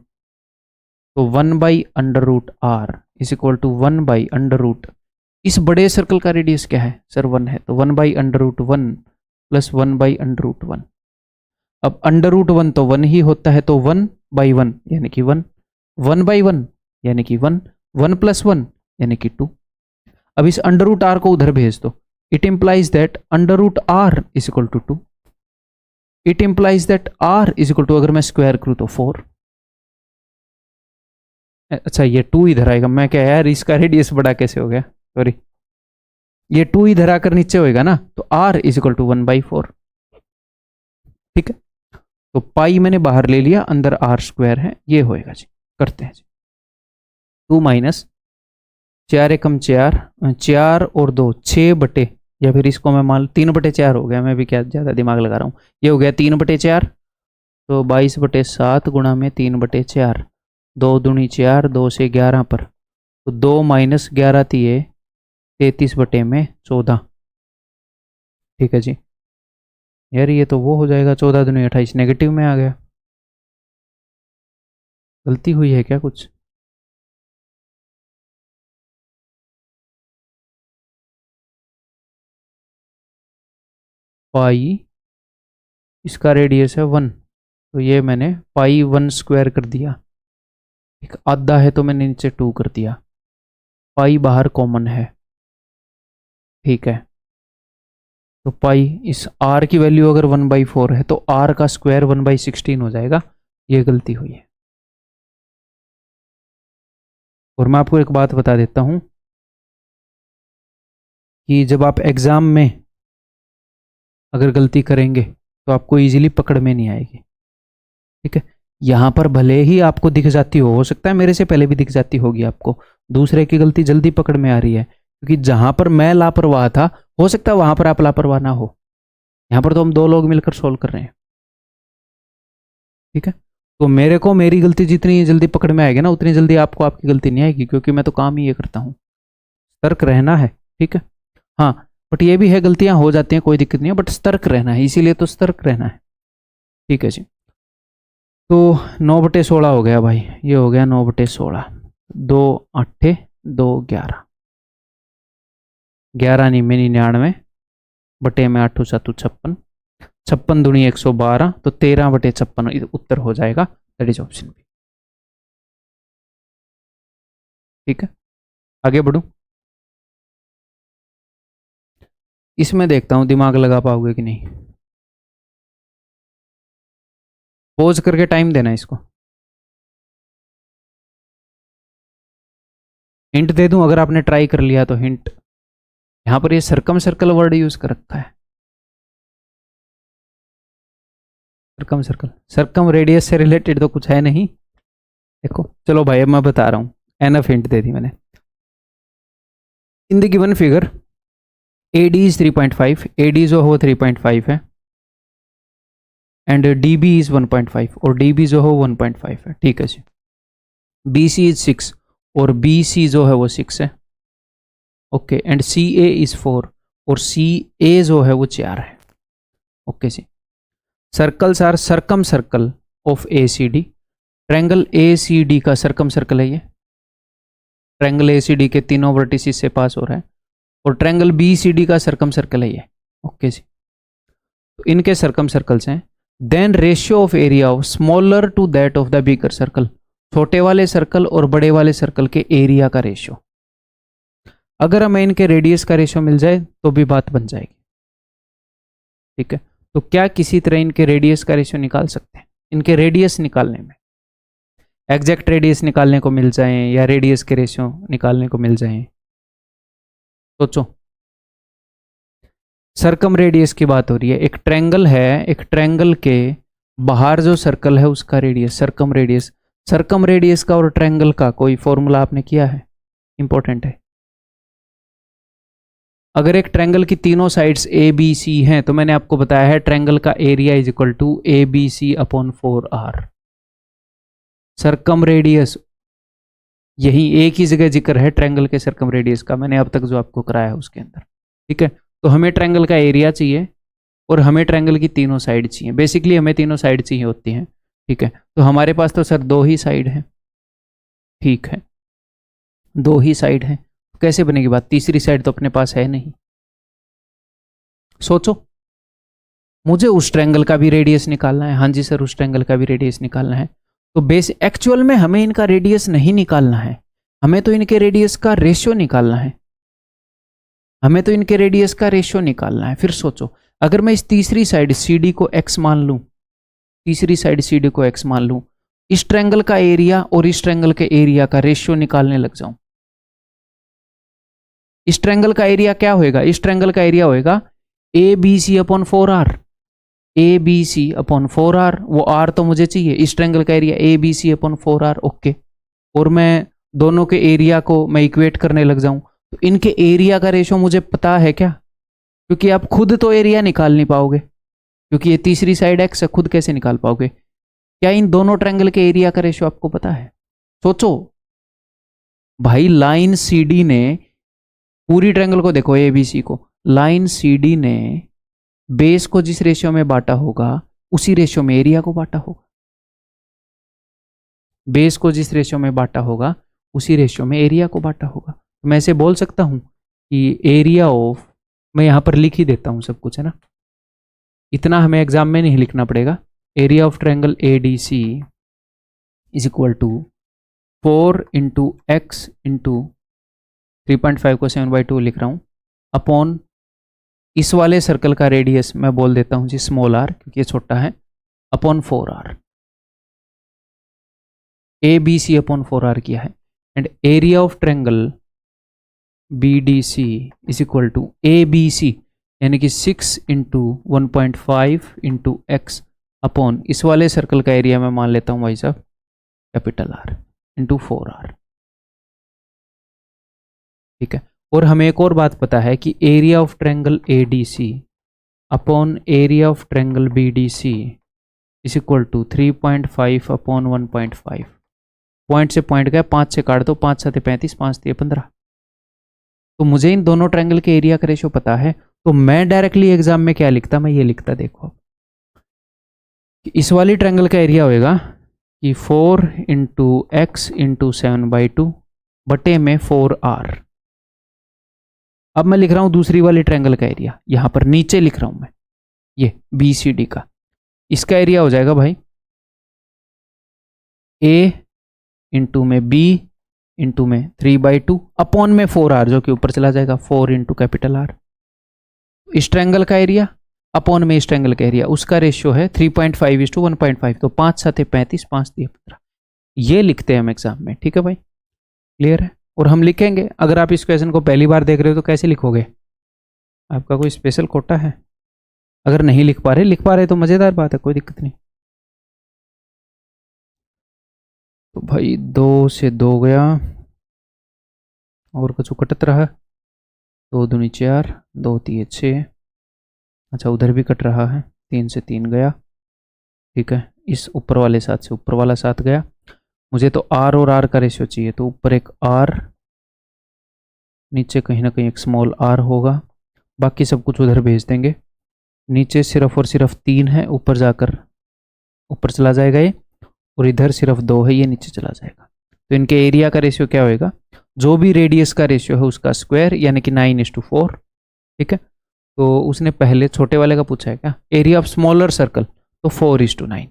तो 1/√r इज इक्वल टू 1/√, इस बड़े सर्कल का रेडियस क्या है सर? 1 है, तो 1/√1 प्लस 1/√1। अब √1 तो 1 ही होता है, तो 1/1 यानी कि 1, 1/1 यानी कि 1, 1 + 1 यानी कि 2। अब इस √r को उधर भेज दो, it implies that √r is equal to 2। It implies that r is equal to, अगर मैं स्क्वायर करूं तो 4। अच्छा ये 2 इधर आएगा, मैं क्या यार इसका रेडियस बड़ा कैसे हो गया, सॉरी। ये 2 इधर आकर नीचे होएगा ना, तो r इज इक्वल टू 1/4। ठीक है, तो पाई मैंने बाहर ले लिया, अंदर r स्क्वायर है, ये होएगा जी। करते हैं जी, 2 माइनस 4 एकम 4, 4 और 2 6 बटे, या फिर इसको मैं मान 3/4 हो गया, मैं भी क्या ज़्यादा दिमाग लगा रहा हूँ। ये हो गया 3/4, तो 22/7 गुणा में 3/4, 2 दूनी 4, 2 से 11 पर, तो 2 माइनस 11 तिये 33/14। ठीक है जी, यार ये तो वो हो जाएगा 14 दूनी 28, नेगेटिव में आ गया। गलती हुई है क्या कुछ? पाई, इसका रेडियस है 1, तो ये मैंने पाई 1 स्क्वायर कर दिया। एक आधा है तो मैंने नीचे 2 कर दिया। पाई बाहर कॉमन है, ठीक है, तो पाई, इस r की वैल्यू अगर 1/4 है तो r का स्क्वायर 1/16 हो जाएगा। ये गलती हुई है। और मैं आपको एक बात बता देता हूं कि जब आप एग्जाम में अगर गलती करेंगे तो आपको इजीली पकड़ में नहीं आएगी। ठीक है, यहाँ पर भले ही आपको दिख जाती हो सकता है मेरे से पहले भी दिख जाती होगी आपको, दूसरे की गलती जल्दी पकड़ में आ रही है, क्योंकि जहां पर मैं लापरवाह था हो सकता है वहां पर आप लापरवाह ना हो। यहाँ पर तो हम 2 लोग मिलकर सोल्व कर रहे हैं। ठीक है, तो मेरे को मेरी गलती जितनी जल्दी पकड़ में आएगी ना, उतनी जल्दी आपको आपकी गलती नहीं आएगी, क्योंकि मैं तो काम ही ये करता हूँ। सतर्क रहना है। ठीक है, हाँ, बट ये भी है गलतियां हो जाती हैं, कोई दिक्कत नहीं है, बट सतर्क रहना है, इसीलिए तो सतर्क रहना है। ठीक है जी, तो 9/16 हो गया भाई, ये हो गया 9/16, 2 8 2 11, 11 नहीं में 99 बटे में 8 7 56, 56 दूनी 112, तो 13/56 उत्तर हो जाएगा। That is option B. ठीक है, आगे बढ़ूं, इसमें देखता हूं दिमाग लगा पाओगे कि नहीं। पॉज करके टाइम देना इसको। हिंट दे दूं अगर आपने ट्राई कर लिया तो? हिंट, यहां पर ये सरकम सर्कल वर्ड यूज कर रखा है। सरकम सर्कल, सरकम रेडियस से रिलेटेड तो कुछ है नहीं। देखो चलो भाई, अब मैं बता रहा हूं, एनफ हिंट दे दी मैंने। इन the given figure AD is 3.5, AD जो हो 3.5 है, एंड DB इज 1.5 और DB जो हो 1.5 है। ठीक है जी, BC इज 6 और BC जो है वो 6 है। ओके, एंड CA इज 4 और CA जो है वो 4 है। ओके जी, circles are circumcircle of ACD। Triangle ACD का सर्कम सर्कल है ये, ट्रायंगल ACD के तीनों वर्टिसेस से पास हो रहा है, और ट्रायंगल BCD का सर्कम सर्कल है ये। ओके जी, तो इनके सर्कम सर्कल्स हैं। Then ratio of area of smaller to that of the bigger circle, छोटे वाले सर्कल और बड़े वाले सर्कल के एरिया का रेशियो। अगर हमें इनके रेडियस का रेशियो मिल जाए तो भी बात बन जाएगी। ठीक है, तो क्या किसी तरह इनके रेडियस का रेशियो निकाल सकते हैं? इनके रेडियस निकालने में एग्जैक्ट रेडियस निकालने को मिल जाए या रेडियस के रेशियो निकालने को मिल जाए? सोचो। सर्कम रेडियस की बात हो रही है। एक ट्रायंगल है, एक ट्रायंगल के बाहर जो सर्कल है उसका radius circum radius. Circum radius का और ट्रायंगल का कोई फॉर्मूला आपने किया है? इंपॉर्टेंट है। अगर एक ट्रायंगल की तीनों साइड्स ए बी सी हैं तो मैंने आपको बताया है ट्रायंगल का area is equal to A B C upon 4r। Circumradius यही एक ही जगह जिक्र है ट्रायंगल के सर्कम रेडियस का, मैंने अब तक जो आपको कराया है उसके अंदर। ठीक है, तो हमें ट्रायंगल का एरिया चाहिए और हमें ट्रायंगल की तीनों साइड चाहिए। बेसिकली हमें तीनों साइड चाहिए होती हैं। ठीक है, तो हमारे पास तो सर दो ही साइड है। ठीक है, दो ही साइड है, कैसे बनेगी बात? तीसरी साइड तो अपने पास है नहीं। सोचो, मुझे उस ट्रायंगल का भी रेडियस निकालना है। हाँ जी सर, उस ट्रायंगल का भी रेडियस निकालना है। तो बेस एक्चुअल में हमें इनका रेडियस नहीं निकालना है, हमें तो इनके रेडियस का रेशियो निकालना है। हमें तो इनके रेडियस का रेशियो निकालना है। फिर सोचो, अगर मैं इस तीसरी साइड सी डी को एक्स मान लूं, तीसरी साइड सी डी को एक्स मान लूं, इस ट्रायंगल का एरिया और इस ट्रायंगल के एरिया का रेशियो निकालने लग जाऊं, इस ट्रायंगल का एरिया क्या होएगा? इस ट्रायंगल का एरिया होएगा A B C upon 4r। A B C upon 4r, वो r तो मुझे चाहिए। इस ट्रायंगल का area A B C upon 4r। Okay, और मैं दोनों के एरिया को मैं इक्वेट करने लग जाऊं तो इनके एरिया का रेशियो मुझे पता है क्या? क्योंकि आप खुद तो एरिया निकाल नहीं पाओगे, क्योंकि ये तीसरी साइड एक्स है, खुद कैसे निकाल पाओगे? क्या इन दोनों ट्रायंगल के एरिया का रेशियो आपको पता है? सोचो भाई, लाइन सी डी ने पूरी ट्रायंगल को देखो, ए बी सी को, लाइन सी डी ने बेस को जिस रेशियो में बांटा होगा उसी रेशियो में एरिया को बांटा होगा। बेस को जिस रेशियो में बांटा होगा उसी रेशियो में एरिया को बांटा होगा। तो मैं ऐसे बोल सकता हूं कि एरिया ऑफ, मैं यहां पर लिख ही देता हूं सब कुछ, है ना, इतना हमें एग्जाम में नहीं लिखना पड़ेगा। Area of triangle A D C is equal to 4 into X into 3.5 को 7/2 लिख रहा हूं, अपॉन इस वाले सर्कल का रेडियस मैं बोल देता हूं जी स्मॉल आर, क्योंकि ये छोटा है, upon 4r। A B C upon 4r किया है। And area of triangle B D C is equal to A B C, यानी कि 6 इंटू 1.5 इंटू एक्स अपॉन इस वाले सर्कल का एरिया मैं मान लेता हूं भाई साहब कैपिटल R इंटू 4r। ठीक है, और हमें एक और बात पता है कि area of triangle A D C upon area of triangle B D C is equal to 3.5 upon 1.5। Point से पॉइंट गया, 5 से काट दो, 5 7 35, 5 3 15। तो मुझे इन दोनों ट्रायंगल के एरिया का रेशियो पता है, तो मैं डायरेक्टली एग्जाम में क्या लिखता? मैं ये लिखता, देखो कि इस वाली ट्रायंगल का एरिया होएगा कि 4 इंटू एक्स इंटू 7/2 बटे में 4r। अब मैं लिख रहा हूं दूसरी वाली ट्रायंगल का एरिया, यहां पर नीचे लिख रहा हूं मैं, ये बी सी डी का, इसका एरिया हो जाएगा भाई ए इंटू में बी इंटू में 3/2 अपॉन में 4r, जो कि ऊपर चला जाएगा 4 इंटू कैपिटल R। इस ट्रायंगल का एरिया अपॉन में इस ट्रायंगल का एरिया, उसका रेशियो है 3.5:1.5, तो 5 7 35, 5 3 15। ये लिखते हैं हम एग्जाम में। ठीक है भाई, क्लियर है? और हम लिखेंगे, अगर आप इस क्वेश्चन को पहली बार देख रहे हो तो कैसे लिखोगे? आपका कोई स्पेशल कोटा है? अगर नहीं लिख पा रहे तो मजेदार बात है, कोई दिक्कत नहीं। तो भाई 2 से 2 गया और कुछ कटत रहा, 2 दूनी 4, 2 3 6। अच्छा, उधर भी कट रहा है, 3 से 3 गया। ठीक है, इस ऊपर वाले साथ से ऊपर वाला साथ गया। मुझे तो r और r का रेशियो चाहिए, तो ऊपर एक r, नीचे कहीं ना कहीं एक स्मॉल r होगा, बाकी सब कुछ उधर भेज देंगे। नीचे सिर्फ और सिर्फ 3 है, ऊपर जाकर ऊपर चला जाएगा ये, और इधर सिर्फ 2 है, ये नीचे चला जाएगा। तो इनके एरिया का रेशियो क्या होएगा? जो भी रेडियस का रेशियो है उसका स्क्वायर, यानी कि 9:4। ठीक है, तो उसने पहले छोटे वाले का पूछा है क्या, एरिया ऑफ स्मॉलर सर्कल, तो 4:9।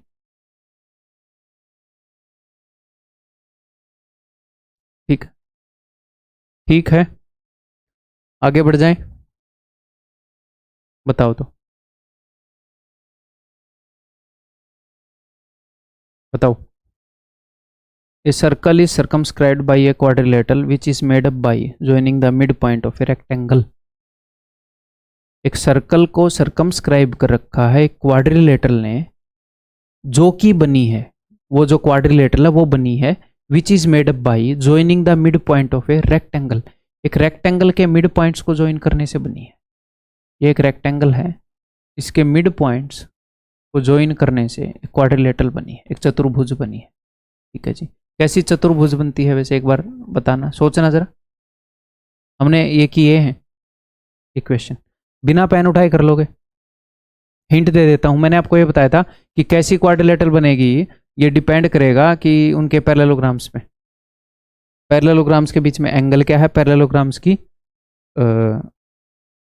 ठीक, ठीक है, आगे बढ़ जाएं, बताओ तो, बताओ। A circle is circumscribed by a quadrilateral which is made up by joining the midpoint of a rectangle. एक सर्कल को सर्कमस्क्राइब कर रखा है क्वाड्रिलेटरल ने, जो कि बनी है, वो जो क्वाड्रिलेटरल है वो बनी है विच is made up by joining the midpoint of a rectangle. एक रेक्टेंगल के मिड पॉइंट्स को ज्वाइन करने से बनी है। ये एक रेक्टेंगल है, इसके मिड पॉइंट्स को ज्वाइन करने से क्वाड्रिलेटरल बनी है, एक चतुर्भुज बनी है। ठीक है जी, कैसी चतुर्भुज बनती है वैसे एक बार बताना, सोचना जरा। हमने ये किए हैं इक्वेशन, बिना पेन उठाए कर लोगे। हिंट दे देता हूं, मैंने आपको ये बताया था कि कैसी क्वाड्रिलेटरल बनेगी, ये डिपेंड करेगा कि उनके पैरेललोग्राम्स में, पैरेललोग्राम्स के बीच में एंगल क्या है, पैरेललोग्राम्स की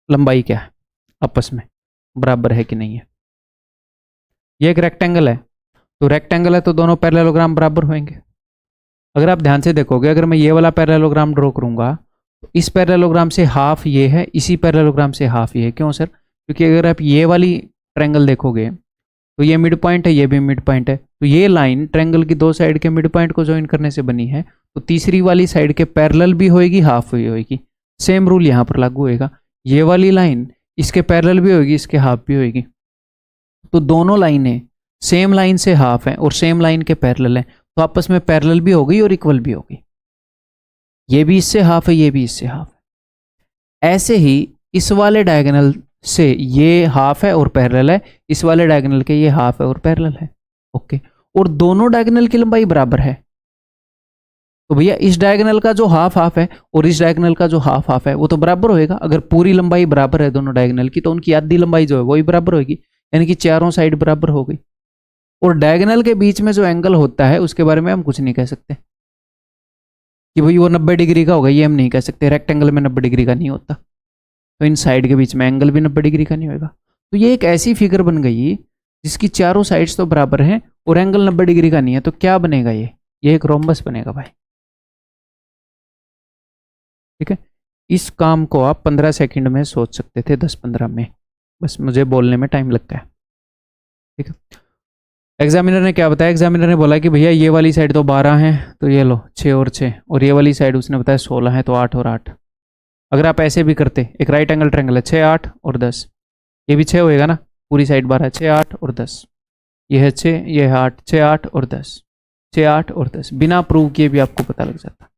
लंबाई क्या है, आपस में बराबर है कि नहीं है। ये एक रेक्टेंगल है, तो रेक्टेंगल है तो दोनों पैरेललोग्राम बराबर होंगे। अगर आप ध्यान से देखोगे, अगर मैं ये वाला पैरेललोग्राम ड्रॉ करूंगा तो इस पैरेललोग्राम से हाफ ये है, इसी पैरेललोग्राम से हाफ ये है। क्यों सर? क्योंकि अगर आप ये वाली ट्रायंगल देखोगे तो ये मिड पॉइंट है, ये भी मिड पॉइंट है, तो ये लाइन ट्रायंगल की दो साइड के मिड पॉइंट को ज्वाइन करने से बनी है, तो तीसरी वाली साइड के पैरेलल भी होएगी, हाफ भी होएगी। सेम रूल यहाँ पर लागू होएगा, ये वाली लाइन इसके पैरेलल भी होगी, इसके हाफ भी होएगी। तो दोनों लाइनें सेम लाइन से हाफ हैं और सेम लाइन के पैरेलल हैं, तो आपस में पैरेलल भी होगी और इक्वल भी होगी। ये भी इससे हाफ है, ये भी इससे हाफ है। ऐसे ही इस वाले डायगोनल से ये हाफ है और पैरेलल है, इस वाले डायगोनल के ये हाफ है और पैरेलल है। ओके, और दोनों डायगोनल की लंबाई बराबर है, तो भैया इस डायगोनल का जो हाफ हाफ है और इस डायगोनल का जो हाफ हाफ है वो तो बराबर होएगा। अगर पूरी लंबाई बराबर है दोनों डायगोनल की, तो उनकी आधी लंबाई जो है वही बराबर होगी, यानी कि चारों साइड बराबर हो गई। और डायगोनल के बीच में जो एंगल होता है उसके बारे में हम कुछ नहीं कह सकते कि भाई वो 90 डिग्री का होगा, ये हम नहीं कह सकते। रेक्टेंगल में 90 डिग्री का नहीं होता, तो इन साइड के बीच में एंगल भी 90 डिग्री का नहीं होगा। तो ये एक ऐसी फिगर बन गई जिसकी चारों साइड्स तो बराबर हैं और एंगल 90 डिग्री का नहीं है, तो क्या बनेगा? ये एक रोम्बस बनेगा भाई। ठीक है, इस काम को आप 15 सेकंड में सोच सकते थे, 10-15 में, बस मुझे बोलने में टाइम लगता है। ठीक है, एग्जामिनर ने क्या बताया? एग्जामिनर ने बोला कि भैया ये वाली साइड तो 12 है, तो ये लो 6 और 6, और ये वाली साइड उसने बताया 16 है, तो 8 और 8। अगर आप ऐसे भी करते, एक राइट एंगल ट्रायंगल है, 6, 8 और 10, ये भी 6 होएगा ना, पूरी साइड 12 है, 6, 8 और 10, ये है 6, ये है 8, 6, 8 और 10, 6, 8 और 10। बिना प्रूव किए भी आपको पता लग जाता,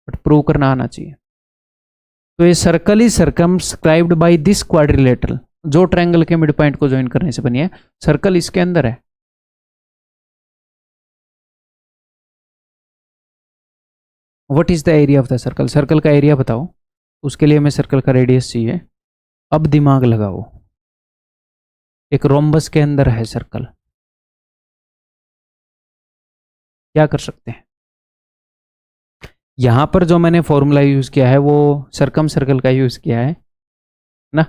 बट प्रूव करना आना चाहिए। तो ये circle is circumscribed by this quadrilateral, जो ट्रायंगल के मिड पॉइंट को ज्वाइन करने से बनी है। सर्कल इसके अंदर है। What is the area of the circle? Circle का एरिया बताओ। उसके लिए हमें सर्कल का रेडियस चाहिए। अब दिमाग लगाओ, एक रोम्बस के अंदर है सर्कल, क्या कर सकते हैं? यहां पर जो मैंने फॉर्मूला यूज किया है वो सर्कम सर्कल का यूज किया है ना,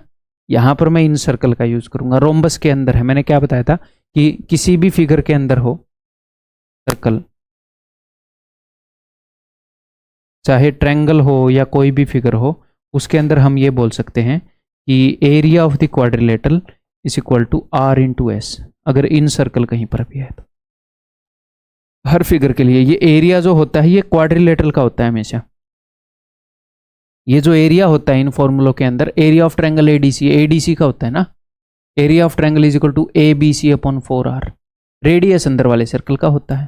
यहां पर मैं इन सर्कल का यूज करूंगा। रोम्बस के अंदर है, मैंने क्या बताया था कि किसी भी फिगर के अंदर हो सर्कल, चाहे ट्रायंगल हो या कोई भी फिगर हो, उसके अंदर हम ये बोल सकते हैं कि area of the quadrilateral is equal to R into S. अगर इन सर्कल कहीं पर भी है तो हर फिगर के लिए ये एरिया जो होता है ये क्वाड्रिलेटरल का होता है हमेशा। ये जो एरिया होता है इन फॉर्मूलों के अंदर, area of triangle ADC, ADC का होता है ना, area of triangle is equal to A B C upon 4r, radius अंदर वाले सर्कल का होता है।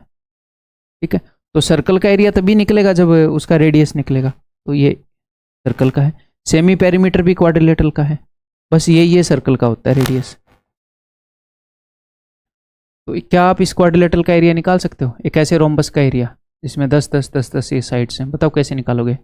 ठीक है, तो सर्कल का एरिया तभी निकलेगा जब उसका रेडियस निकलेगा, तो ये सर्कल का है। सेमी पेरीमीटर भी क्वाड्रिलेटरल का है, बस ये सर्कल का होता है रेडियस। तो क्या आप इस क्वाड्रिलेटरल का एरिया निकाल सकते हो? एक ऐसे रोम्बस का एरिया जिसमें 10 10 10 10 ये साइड्स हैं, बताओ कैसे निकालोगे?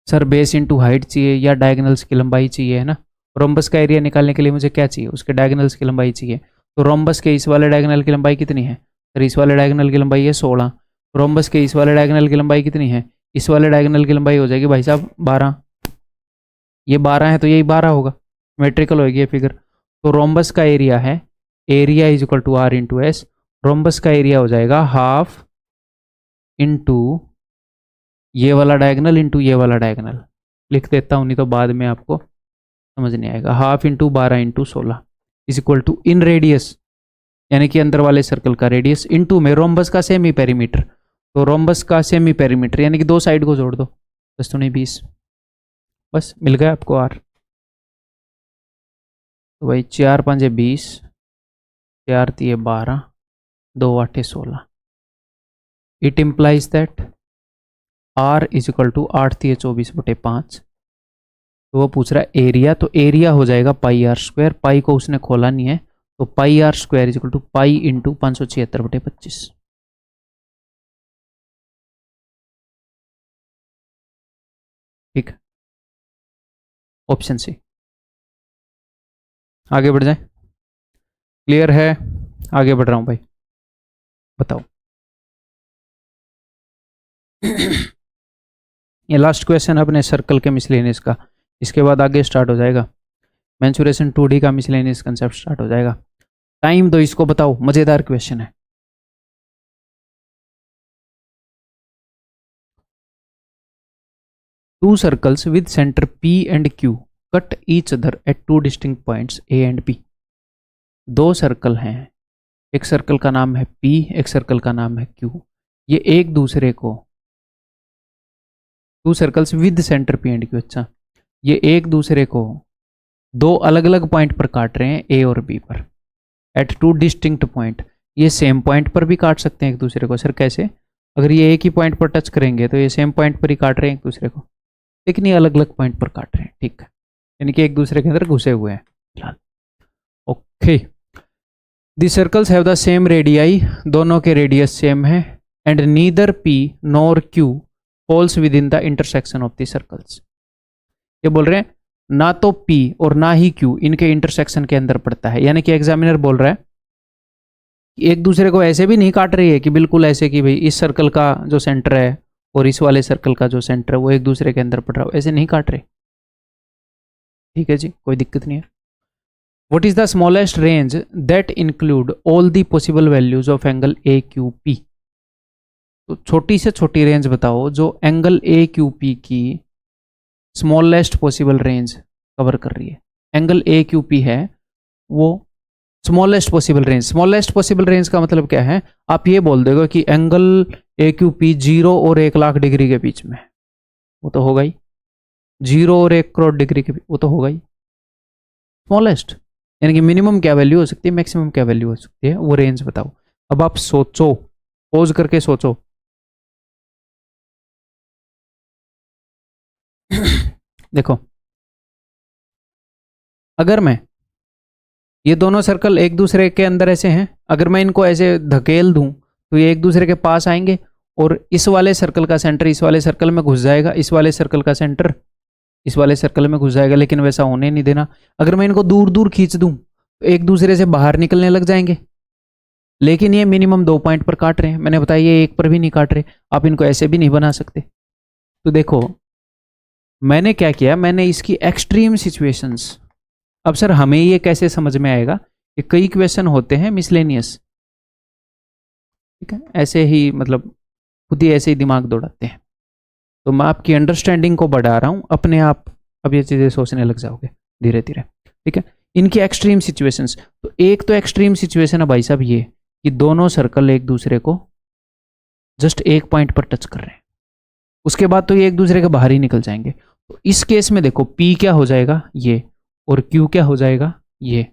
सर बेस इंटू हाइट चाहिए या डायगोनल्स की लंबाई चाहिए, है ना। रोम्बस का एरिया निकालने के लिए मुझे क्या चाहिए? उसके डायगोनल्स की लंबाई चाहिए। तो रोम्बस के इस वाले डायगोनल की लंबाई कितनी है? सर इस वाले डायगोनल की लंबाई है 16। रोम्बस के इस वाले डायगोनल की लंबाई कितनी है? इस वाले डायगोनल की लंबाई हो जाएगी भाई साहब 12। ये 12 है तो यही 12 होगा, मेट्रिकल होगी ये फिगर। तो रोम्बस का एरिया है, area is equal to R into S. Rhombus का एरिया हो जाएगा हाफ इंटू ये वाला डायगोनल इंटू ये वाला डायगोनल। लिख देता हूँ, नहीं तो बाद में आपको समझ नहीं आएगा। Half into 12 into 16 is equal to inradius, यानी कि अंदर वाले सर्कल का रेडियस, इंटू में रोम्बस का सेमी पेरीमीटर। तो रोम्बस का सेमी पेरीमीटर यानी कि दो साइड को जोड़ दो, 10 दूनी 20, बस मिल गया आपको आर। तो भाई 4 5 20, 4 3 12, 2 8 16। It implies that R is equal to 8 3 24/5। तो वो पूछ रहा है एरिया, तो एरिया हो जाएगा पाई आर स्क्वायर, पाई को उसने खोला नहीं है, तो pi r square is equal to pi into 576/25। ठीक, ऑप्शन सी। आगे बढ़ जाए, क्लियर है? आगे बढ़ रहा हूं भाई, बताओ। ये लास्ट क्वेश्चन अपने सर्कल के मिसलेनियस का, इसके बाद आगे स्टार्ट हो जाएगा मेंसुरेशन 2D का मिसलेनियस कंसेप्ट स्टार्ट हो जाएगा। टाइम दो इसको, बताओ, मजेदार क्वेश्चन है। To circles with centre P and Q cut each other at two distinct points A and B। दो सर्कल हैं, एक सर्कल का नाम है P, एक सर्कल का नाम है Q। ये एक दूसरे को, to circles with centre P and Q, अच्छा, ये एक दूसरे को दो अलग अलग पॉइंट पर काट रहे हैं, A और B पर, एट टू डिस्टिंक्ट पॉइंट। ये सेम पॉइंट पर भी काट सकते हैं एक दूसरे को। सर कैसे? अगर ये एक ही पॉइंट पर टच करेंगे तो ये सेम पॉइंट पर ही काट रहे हैं एक दूसरे को, लेकिन ये अलग अलग पॉइंट पर काट रहे हैं। ठीक है, यानी कि एक दूसरे के अंदर घुसे हुए हैं फिलहाल। Okay, the circles have the same radii, दोनों के रेडियस सेम है, and neither P nor Q falls within the intersection of the circles. ये बोल रहे हैं ना तो P और ना ही Q इनके इंटरसेक्शन के अंदर पड़ता है, यानी कि एग्जामिनर बोल रहा है कि एक दूसरे को ऐसे भी नहीं काट रही है कि बिल्कुल ऐसे कि भाई इस सर्कल का जो सेंटर है और इस वाले सर्कल का जो सेंटर है वो एक दूसरे के अंदर पड़ रहा हो, ऐसे नहीं काट रहे। ठीक है जी, कोई दिक्कत नहीं है। What is the smallest range that include all the possible values of angle AQP। तो छोटी से छोटी रेंज बताओ जो एंगल AQP की स्मॉलेस्ट पॉसिबल रेंज कवर कर रही है। एंगल AQP है वो smallest possible range. Smallest possible range का मतलब क्या है? आप ये बोल दोगे कि एंगल AQP 0 और 1 लाख डिग्री के बीच में, वो तो होगा ही। 0 और 1 करोड़ डिग्री के बीच, वो तो होगा ही स्मॉलेस्ट। यानी कि मिनिमम क्या वैल्यू हो सकती है, मैक्सिमम क्या वैल्यू हो सकती है, वो रेंज बताओ। अब आप सोचो, पॉज करके सोचो। देखो, अगर मैं ये दोनों सर्कल एक दूसरे के अंदर ऐसे हैं, अगर मैं इनको ऐसे धकेल दूं तो ये एक दूसरे के पास आएंगे, और इस वाले सर्कल का सेंटर इस वाले सर्कल में घुस जाएगा, इस वाले सर्कल का सेंटर इस वाले सर्कल में घुस जाएगा, लेकिन वैसा होने नहीं देना। अगर मैं इनको दूर दूर खींच दूं तो एक दूसरे से बाहर निकलने लग जाएंगे, लेकिन ये मिनिमम 2 पॉइंट पर काट रहे हैं। मैंने बताया ये एक पर भी नहीं काट रहे, आप इनको ऐसे भी नहीं बना सकते। तो देखो मैंने क्या किया, मैंने इसकी एक्सट्रीम सिचुएशंस। अब सर हमें ये कैसे समझ में आएगा कि कई क्वेश्चन होते हैं मिसलेनियस, ठीक है, ऐसे ही मतलब खुद ही ऐसे ही दिमाग दौड़ाते हैं। तो मैं आपकी अंडरस्टैंडिंग को बढ़ा रहा हूं, अपने आप अब ये चीज़ें सोचने लग जाओगे धीरे धीरे। ठीक है, इनकी एक्सट्रीम सिचुएशंस। तो एक तो एक्सट्रीम सिचुएशन है भाई साहब ये कि दोनों सर्कल एक दूसरे को जस्ट एक पॉइंट पर टच कर रहे हैं, उसके बाद तो ये एक दूसरे के बाहर ही निकल जाएंगे। तो इस केस में देखो P क्या हो जाएगा ये, और Q क्या हो जाएगा ये,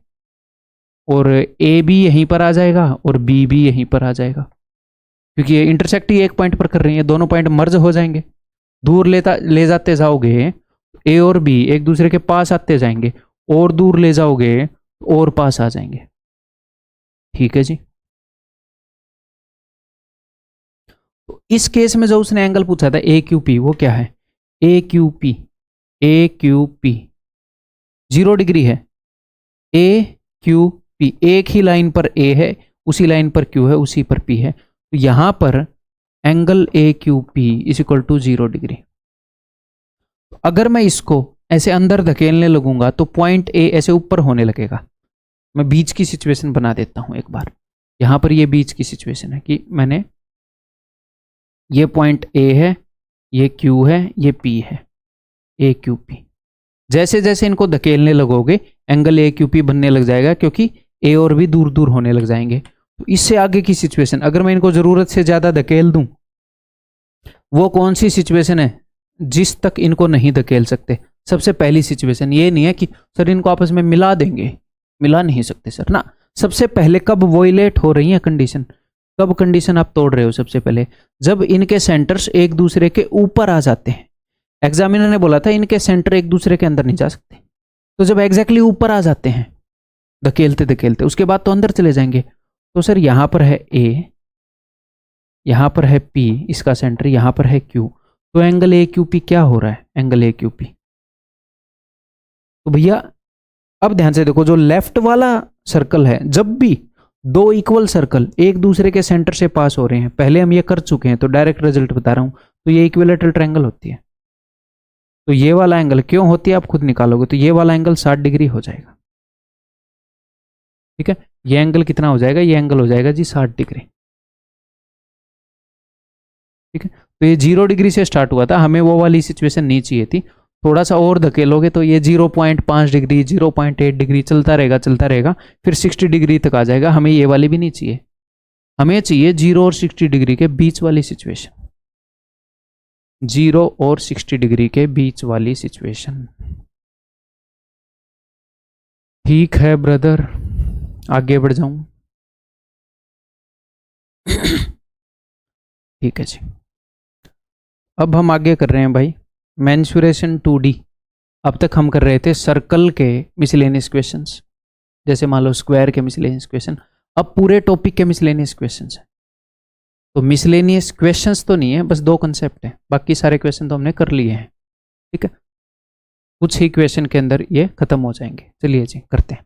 और A भी यहीं पर आ जाएगा और B भी यहीं पर आ जाएगा, क्योंकि ये इंटरसेक्ट ही एक पॉइंट पर कर रही है, दोनों पॉइंट मर्ज हो जाएंगे। दूर ले जाते जाओगे A और B एक दूसरे के पास आते जाएंगे, और दूर ले जाओगे और पास आ जाएंगे। ठीक है जी। तो इस केस में जो उसने एंगल पूछा था AQP, वो क्या है? AQP 0 डिग्री है। AQP एक ही लाइन पर A है, उसी लाइन पर Q है, उसी पर P है। तो यहां पर angle AQP is equal to 0 degree. अगर मैं इसको ऐसे अंदर धकेलने लगूंगा तो पॉइंट A ऐसे ऊपर होने लगेगा। मैं बीच की सिचुएशन बना देता हूं एक बार। यहां पर ये बीच की सिचुएशन है कि मैंने ये पॉइंट A है, ये Q है, ये P है, AQP। जैसे जैसे इनको धकेलने लगोगे एंगल AQP बनने लग जाएगा, क्योंकि A और B दूर दूर होने लग जाएंगे। तो इससे आगे की सिचुएशन, अगर मैं इनको जरूरत से ज्यादा धकेल दूं वो कौन सी सिचुएशन है जिस तक इनको नहीं धकेल सकते? सबसे पहली सिचुएशन ये नहीं है कि सर इनको आपस में मिला देंगे, मिला नहीं सकते सर ना। सबसे पहले कब वोइलेट हो रही है कंडीशन, कब कंडीशन आप तोड़ रहे हो? सबसे पहले जब इनके सेंटर्स एक दूसरे के ऊपर आ जाते हैं। एग्जामिनर ने बोला था इनके सेंटर एक दूसरे के अंदर नहीं जा सकते, तो जब एग्जैक्टली ऊपर आ जाते हैं धकेलते धकेलते, उसके बाद तो अंदर चले जाएंगे। तो सर यहां पर है ए, यहां पर है पी, इसका सेंटर यहां पर है क्यू, तो एंगल ए क्यू पी क्या हो रहा है? Angle A Q P. तो भैया अब ध्यान से देखो, जो लेफ्ट वाला सर्कल है, जब भी दो इक्वल सर्कल एक दूसरे के सेंटर से पास हो रहे हैं, पहले हम ये कर चुके हैं तो डायरेक्ट रिजल्ट बता रहा हूं, तो ये इक्विलेटरल ट्रायंगल होती है। तो ये वाला एंगल क्यों होती है आप खुद निकालोगे, तो ये वाला एंगल 60 डिग्री हो जाएगा। ठीक है, ये एंगल कितना हो जाएगा? ये एंगल हो जाएगा जी 60 डिग्री। ठीक है, तो ये 0 डिग्री से स्टार्ट हुआ था, हमें वो वाली सिचुएशन नहीं चाहिए थी। थोड़ा सा और धकेलोगे तो ये 0.5 डिग्री 0.8 डिग्री चलता रहेगा, फिर 60 डिग्री तक आ जाएगा। हमें ये वाली भी नहीं चाहिए, हमें चाहिए 0 और 60 डिग्री के बीच वाली सिचुएशन, 0 और 60 डिग्री के बीच वाली सिचुएशन। ठीक है ब्रदर, आगे बढ़ जाऊं? ठीक है जी, अब हम आगे कर रहे हैं भाई मेंसुरेशन 2D। अब तक हम कर रहे थे सर्कल के मिसलेनियस क्वेश्चंस, जैसे मान लो स्क्वायर के मिसलेनियस क्वेश्चन। अब पूरे टॉपिक के मिसलेनियस क्वेश्चंस हैं। तो मिसलेनियस क्वेश्चंस तो नहीं है, बस 2 कंसेप्ट हैं, बाकी सारे क्वेश्चन तो हमने कर लिए हैं। ठीक है, कुछ ही क्वेश्चन के अंदर ये खत्म हो जाएंगे। चलिए जी करते हैं।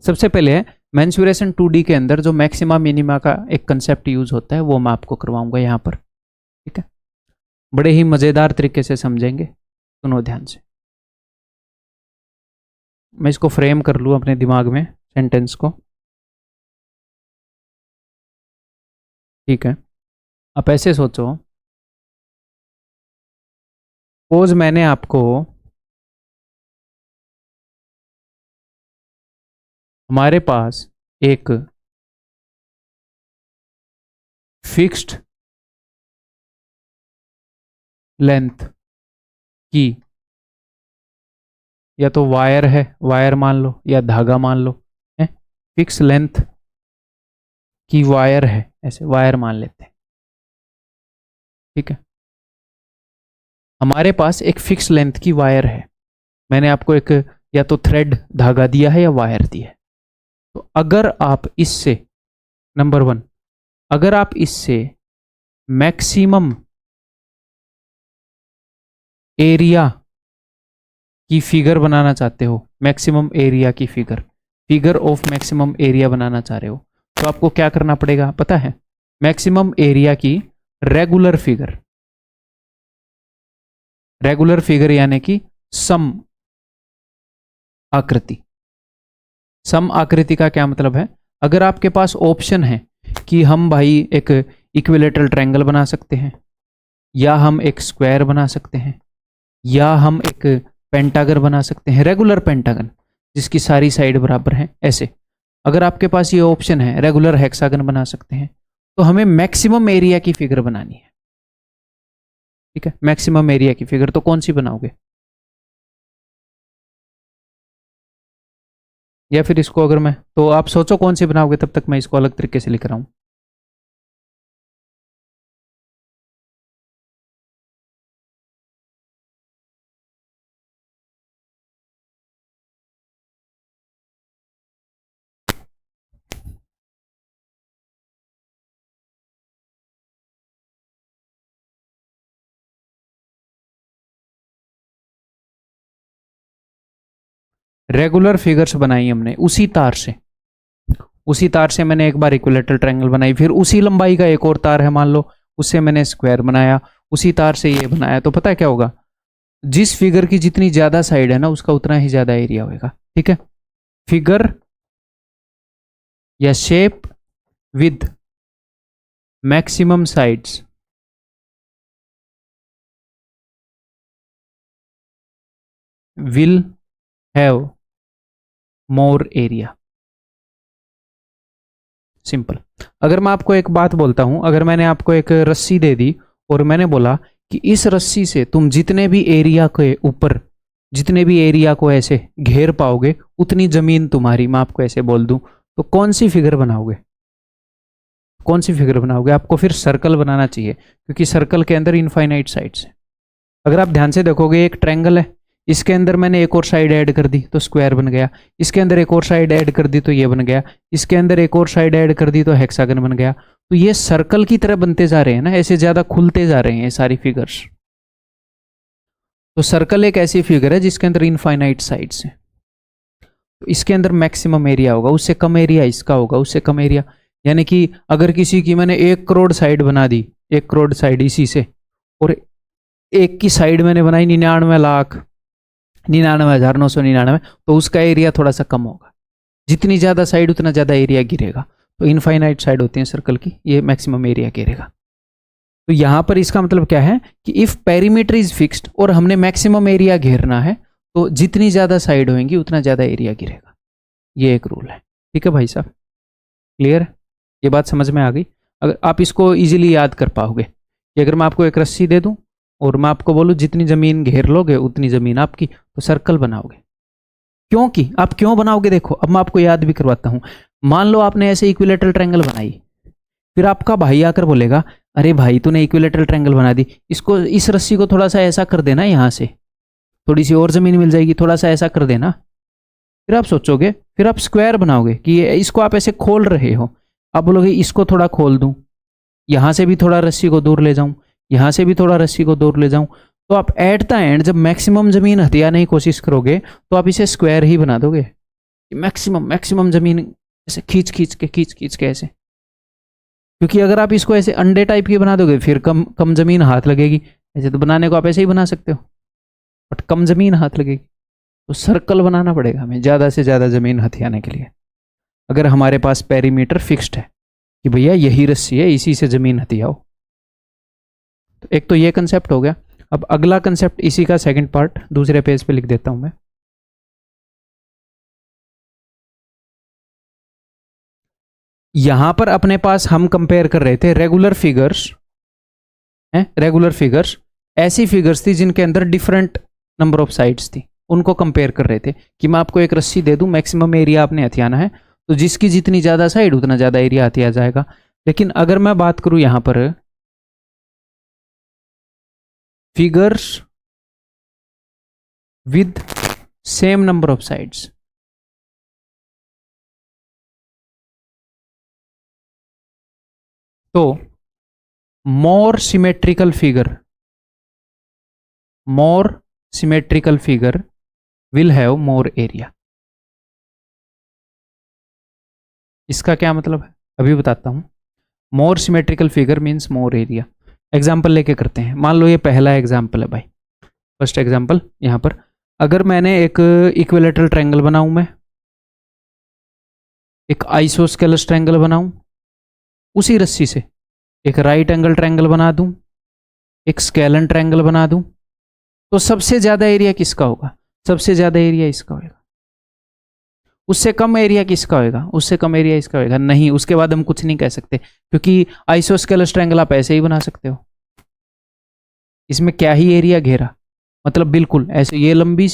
सबसे पहले है मेंसुरेशन 2D के अंदर जो मैक्सिमा मिनिमा का एक कंसेप्ट यूज होता है, वो मैं आपको करवाऊंगा यहाँ पर। ठीक है, बड़े ही मज़ेदार तरीके से समझेंगे, सुनो ध्यान से। मैं इसको फ्रेम कर लूँ अपने दिमाग में सेंटेंस को। ठीक है, आप ऐसे सोचो, सपोज मैंने आपको हमारे पास एक फिक्स्ड लेंथ की, या तो वायर है, वायर मान लो, या धागा मान लो, है फिक्स लेंथ की वायर है, ऐसे वायर मान लेते हैं। ठीक है, हमारे पास एक फिक्स लेंथ की वायर है, मैंने आपको एक या तो थ्रेड धागा दिया है या वायर दिया है। तो अगर आप इससे, नंबर 1, अगर आप इससे मैक्सिमम एरिया की फिगर बनाना चाहते हो, मैक्सिमम एरिया की फिगर ऑफ मैक्सिमम एरिया बनाना चाह रहे हो, तो आपको क्या करना पड़ेगा पता है? मैक्सिमम एरिया की रेगुलर फिगर यानी कि सम आकृति। सम आकृति का क्या मतलब है? अगर आपके पास ऑप्शन है कि हम भाई एक इक्विलेटरल ट्रायंगल बना सकते हैं, या हम एक स्क्वायर बना सकते हैं, या हम एक पेंटागन बना सकते हैं, रेगुलर पेंटागन जिसकी सारी साइड बराबर हैं, ऐसे अगर आपके पास ये ऑप्शन है, रेगुलर हेक्सागन बना सकते हैं, तो हमें मैक्सिमम एरिया की फिगर बनानी है। ठीक है, मैक्सिमम एरिया की फिगर तो कौन सी बनाओगे? या फिर इसको अगर मैं, तो आप सोचो कौन सी बनाओगे, तब तक मैं इसको अलग तरीके से लिख रहा हूं। रेगुलर फिगर्स बनाई हमने उसी तार से मैंने एक बार इक्विलेटरल ट्रायंगल बनाई, फिर उसी लंबाई का एक और तार है मान लो, उससे मैंने स्क्वायर बनाया, उसी तार से ये बनाया। तो पता है क्या होगा? जिस फिगर की जितनी ज्यादा साइड है ना, उसका उतना ही ज्यादा एरिया होगा। ठीक है, फिगर या shape with maximum sides will have more area. Simple. अगर मैं आपको एक बात बोलता हूं, अगर मैंने आपको एक रस्सी दे दी और मैंने बोला कि इस रस्सी से तुम जितने भी एरिया के ऊपर, जितने भी एरिया को ऐसे घेर पाओगे उतनी जमीन तुम्हारी। मैं आपको ऐसे बोल दूं तो कौन सी फिगर बनाओगे? कौन सी फिगर बनाओगे? आपको फिर सर्कल बनाना चाहिए, क्योंकि सर्कल के अंदर इनफाइनाइट साइड्स है। अगर आप ध्यान से देखोगे, एक ट्रायंगल है, इसके अंदर मैंने एक और साइड ऐड कर दी तो स्क्वायर बन गया, इसके अंदर एक और साइड ऐड कर दी तो ये बन गया, इसके अंदर एक और साइड ऐड कर दी तो हेक्सागन बन गया। तो ये सर्कल की तरह बनते जा रहे हैं ना, ऐसे ज्यादा खुलते जा रहे हैं ये सारी फिगर्स। तो सर्कल एक ऐसी फिगर है जिसके अंदर इनफाइनाइट साइड्स हैं। तो इसके अंदर मैक्सिमम एरिया होगा, उससे कम एरिया इसका होगा, उससे कम एरिया। यानी कि अगर किसी की मैंने 1 करोड़ साइड बना दी, 1 करोड़ साइड इसी से, और एक की साइड मैंने बनाई 99,99,999, तो उसका एरिया थोड़ा सा कम होगा। जितनी ज़्यादा साइड उतना ज़्यादा एरिया गिरेगा। तो इनफाइनाइट साइड होती है सर्कल की, ये मैक्सिमम एरिया घेरेगा। तो यहाँ पर इसका मतलब क्या है कि इफ पेरीमीटर इज फिक्स्ड और हमने मैक्सिमम एरिया घेरना है, तो जितनी ज़्यादा साइड होंगी उतना ज़्यादा एरिया गिरेगा। ये एक रूल है। ठीक है भाई साहब, क्लियर है? ये बात समझ में आ गई? अगर आप इसको इजीली याद कर पाओगे कि अगर मैं आपको एक रस्सी दे दूं और मैं आपको बोलूं जितनी ज़मीन घेर लोगे उतनी ज़मीन आपकी, तो सर्कल बनाओगे। क्योंकि आप क्यों बनाओगे, देखो अब मैं आपको याद भी करवाता हूं। मान लो आपने ऐसे इक्विलेटरल ट्रायंगल बनाई, फिर आपका भाई आकर बोलेगा अरे भाई तूने इक्विलेटरल ट्रायंगल बना दी, इसको, इस रस्सी को थोड़ा सा ऐसा कर देना, यहाँ से थोड़ी सी और ज़मीन मिल जाएगी, थोड़ा सा ऐसा कर देना। फिर आप सोचोगे, फिर आप स्क्वायर बनाओगे कि इसको आप ऐसे खोल रहे हो। आप बोलोगे इसको थोड़ा खोल दूं, यहां से भी थोड़ा रस्सी को दूर ले जाऊं, यहां से भी थोड़ा रस्सी को दूर ले जाऊं। तो आप एट द एंड जब मैक्सिमम जमीन हथियाने की कोशिश करोगे तो आप इसे स्क्वायर ही बना दोगे। मैक्सिमम मैक्सिमम जमीन ऐसे खींच खींच के ऐसे। क्योंकि अगर आप इसको ऐसे अंडे टाइप की बना दोगे फिर कम कम जमीन हाथ लगेगी। ऐसे तो बनाने को आप ऐसे ही बना सकते हो, बट कम जमीन हाथ लगेगी। तो सर्कल बनाना पड़ेगा हमें ज़्यादा से ज़्यादा ज़मीन हथियाने के लिए, अगर हमारे पास पेरीमीटर फिक्स्ड है कि भैया यही रस्सी है, इसी से ज़मीन हथियाओ। तो एक तो ये कंसेप्ट हो गया। अब अगला कंसेप्ट इसी का सेकंड पार्ट दूसरे पेज पे लिख देता हूं मैं। यहां पर अपने पास हम कंपेयर कर रहे थे रेगुलर फिगर्स हैं, रेगुलर फिगर्स ऐसी फिगर्स थी जिनके अंदर डिफरेंट नंबर ऑफ साइड्स थी, उनको कंपेयर कर रहे थे कि मैं आपको एक रस्सी दे दूं, मैक्सिमम एरिया आपने हथियाना है, तो जिसकी जितनी ज़्यादा साइड उतना ज़्यादा एरिया हथिया जाएगा। लेकिन अगर मैं बात करूं यहां पर figures with same number of sides, तो more symmetrical figure will have more area. इसका क्या मतलब है अभी बताता हूं। More symmetrical figure means more area. Example लेके करते हैं। मान लो ये पहला एग्जाम्पल है भाई, फर्स्ट एग्जाम्पल। यहां पर अगर मैंने एक इक्विलेटरल ट्रायंगल बनाऊं, मैं एक आइसोस्केलस ट्रायंगल बनाऊं, उसी रस्सी से एक राइट एंगल ट्रायंगल बना दूं, एक स्केलन ट्रायंगल बना दूं, तो सबसे ज्यादा एरिया किसका होगा? सबसे ज्यादा एरिया इसका होगा। उससे कम एरिया किसका होगा? उससे कम एरिया इसका होगा। नहीं, उसके बाद हम कुछ नहीं कह सकते, क्योंकि आइसोस्केलस ट्रायंगल आप ऐसे ही बना सकते हो। इसमें क्या ही एरिया घेरा, मतलब बिल्कुल ऐसे, ये लंबी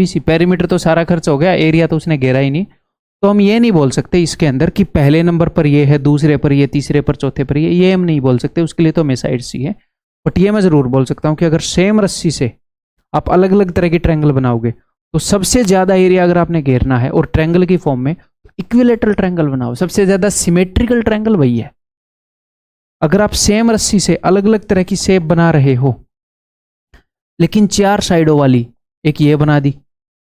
सी पेरीमीटर तो सारा खर्च हो गया, एरिया तो उसने घेरा ही नहीं। तो हम ये नहीं बोल सकते इसके अंदर कि पहले नंबर पर ये है, दूसरे पर ये, तीसरे पर, चौथे पर ये हम नहीं बोल सकते। उसके लिए तो हमें साइड सी है। बट ये मैं जरूर बोल सकता हूं कि अगर सेम रस्सी से आप अलग अलग तरह की ट्रायंगल बनाओगे, तो सबसे ज्यादा एरिया अगर आपने घेरना है और ट्रायंगल की फॉर्म में, इक्विलेटरल ट्रायंगल बनाओ। सबसे ज्यादा सिमेट्रिकल ट्रायंगल वही है। अगर आप सेम रस्सी से अलग अलग तरह की शेप बना रहे हो, लेकिन 4 साइडों वाली, एक ये बना दी